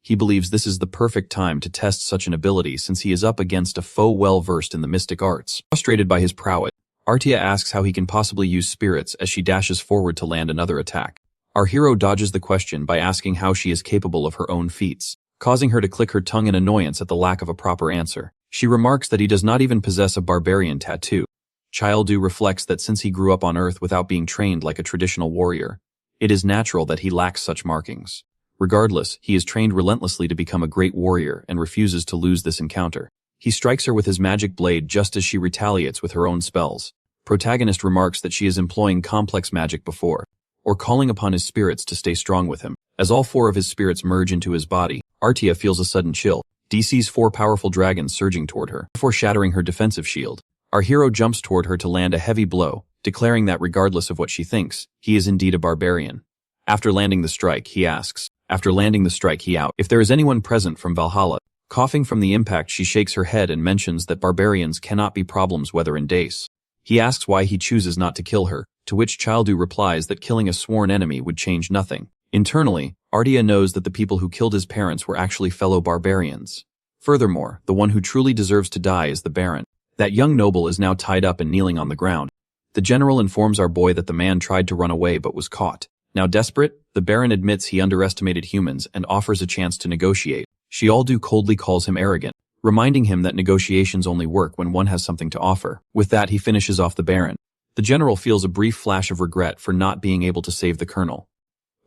He believes this is the perfect time to test such an ability since he is up against a foe well versed in the mystic arts. Frustrated by his prowess, Artia asks how he can possibly use spirits as she dashes forward to land another attack. Our hero dodges the question by asking how she is capable of her own feats, causing her to click her tongue in annoyance at the lack of a proper answer. She remarks that he does not even possess a barbarian tattoo. Childu reflects that since he grew up on Earth without being trained like a traditional warrior, it is natural that he lacks such markings. Regardless, he is trained relentlessly to become a great warrior and refuses to lose this encounter. He strikes her with his magic blade just as she retaliates with her own spells. Protagonist remarks that she is employing complex magic before, or calling upon his spirits to stay strong with him. As all four of his spirits merge into his body, Artia feels a sudden chill. DC's four powerful dragons surging toward her, before shattering her defensive shield. Our hero jumps toward her to land a heavy blow, declaring that regardless of what she thinks, he is indeed a barbarian. After landing the strike, he asks if there is anyone present from Valhalla. Coughing from the impact, she shakes her head and mentions that barbarians cannot be problems whether in dace. He asks why he chooses not to kill her, to which Childu replies that killing a sworn enemy would change nothing. Internally, Artia knows that the people who killed his parents were actually fellow barbarians. Furthermore, the one who truly deserves to die is the Baron. That young noble is now tied up and kneeling on the ground. The general informs our boy that the man tried to run away but was caught. Now desperate, the Baron admits he underestimated humans and offers a chance to negotiate. Childu coldly calls him arrogant, reminding him that negotiations only work when one has something to offer. With that, he finishes off the Baron. The general feels a brief flash of regret for not being able to save the colonel,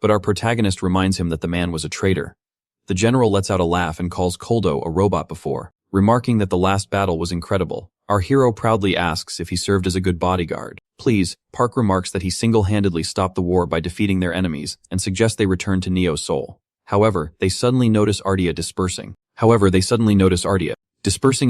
but our protagonist reminds him that the man was a traitor. The general lets out a laugh and calls Koldo a robot before, remarking that the last battle was incredible. Our hero proudly asks if he served as a good bodyguard. Please, Park remarks that he single-handedly stopped the war by defeating their enemies and suggests they return to Neo Seoul. However, they suddenly notice Artia dispersing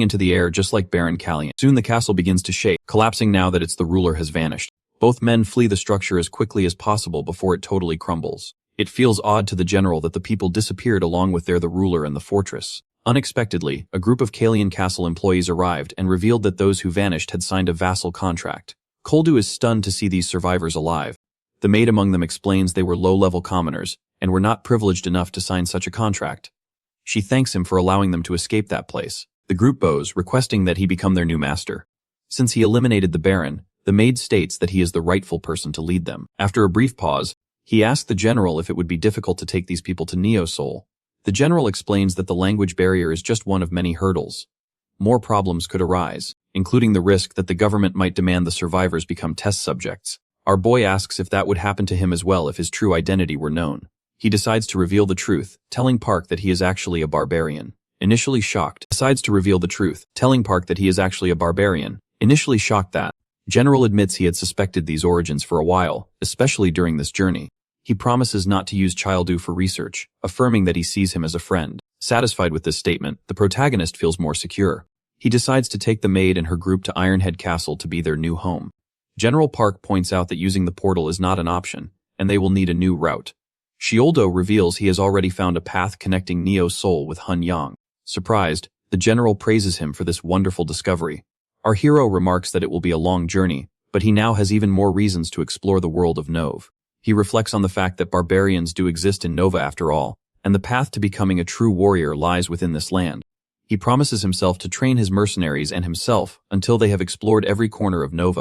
into the air just like Baron Callian. Soon the castle begins to shake, collapsing now that its the ruler has vanished. Both men flee the structure as quickly as possible before it totally crumbles. It feels odd to the general that the people disappeared along with the ruler and the fortress. Unexpectedly, a group of Kalian Castle employees arrived and revealed that those who vanished had signed a vassal contract. Koldu is stunned to see these survivors alive. The maid among them explains they were low-level commoners and were not privileged enough to sign such a contract. She thanks him for allowing them to escape that place. The group bows, requesting that he become their new master. Since he eliminated the Baron, the maid states that he is the rightful person to lead them. After a brief pause, He asked the general if it would be difficult to take these people to Neo-Sol. The general explains that the language barrier is just one of many hurdles. More problems could arise, including the risk that the government might demand the survivors become test subjects. Our boy asks if that would happen to him as well if his true identity were known. He decides to reveal the truth, telling Park that he is actually a barbarian. Initially shocked, decides to reveal the truth, telling Park that he is actually a barbarian. Initially shocked that General admits he had suspected these origins for a while, especially during this journey. He promises not to use Childu for research, affirming that he sees him as a friend. Satisfied with this statement, the protagonist feels more secure. He decides to take the maid and her group to Ironhead Castle to be their new home. General Park points out that using the portal is not an option, and they will need a new route. Shioldo reveals he has already found a path connecting Neo-Sol with Hun Yang. Surprised, the general praises him for this wonderful discovery. Our hero remarks that it will be a long journey, but he now has even more reasons to explore the world of Nov. He reflects on the fact that barbarians do exist in Nova after all, and the path to becoming a true warrior lies within this land. He promises himself to train his mercenaries and himself until they have explored every corner of Nova.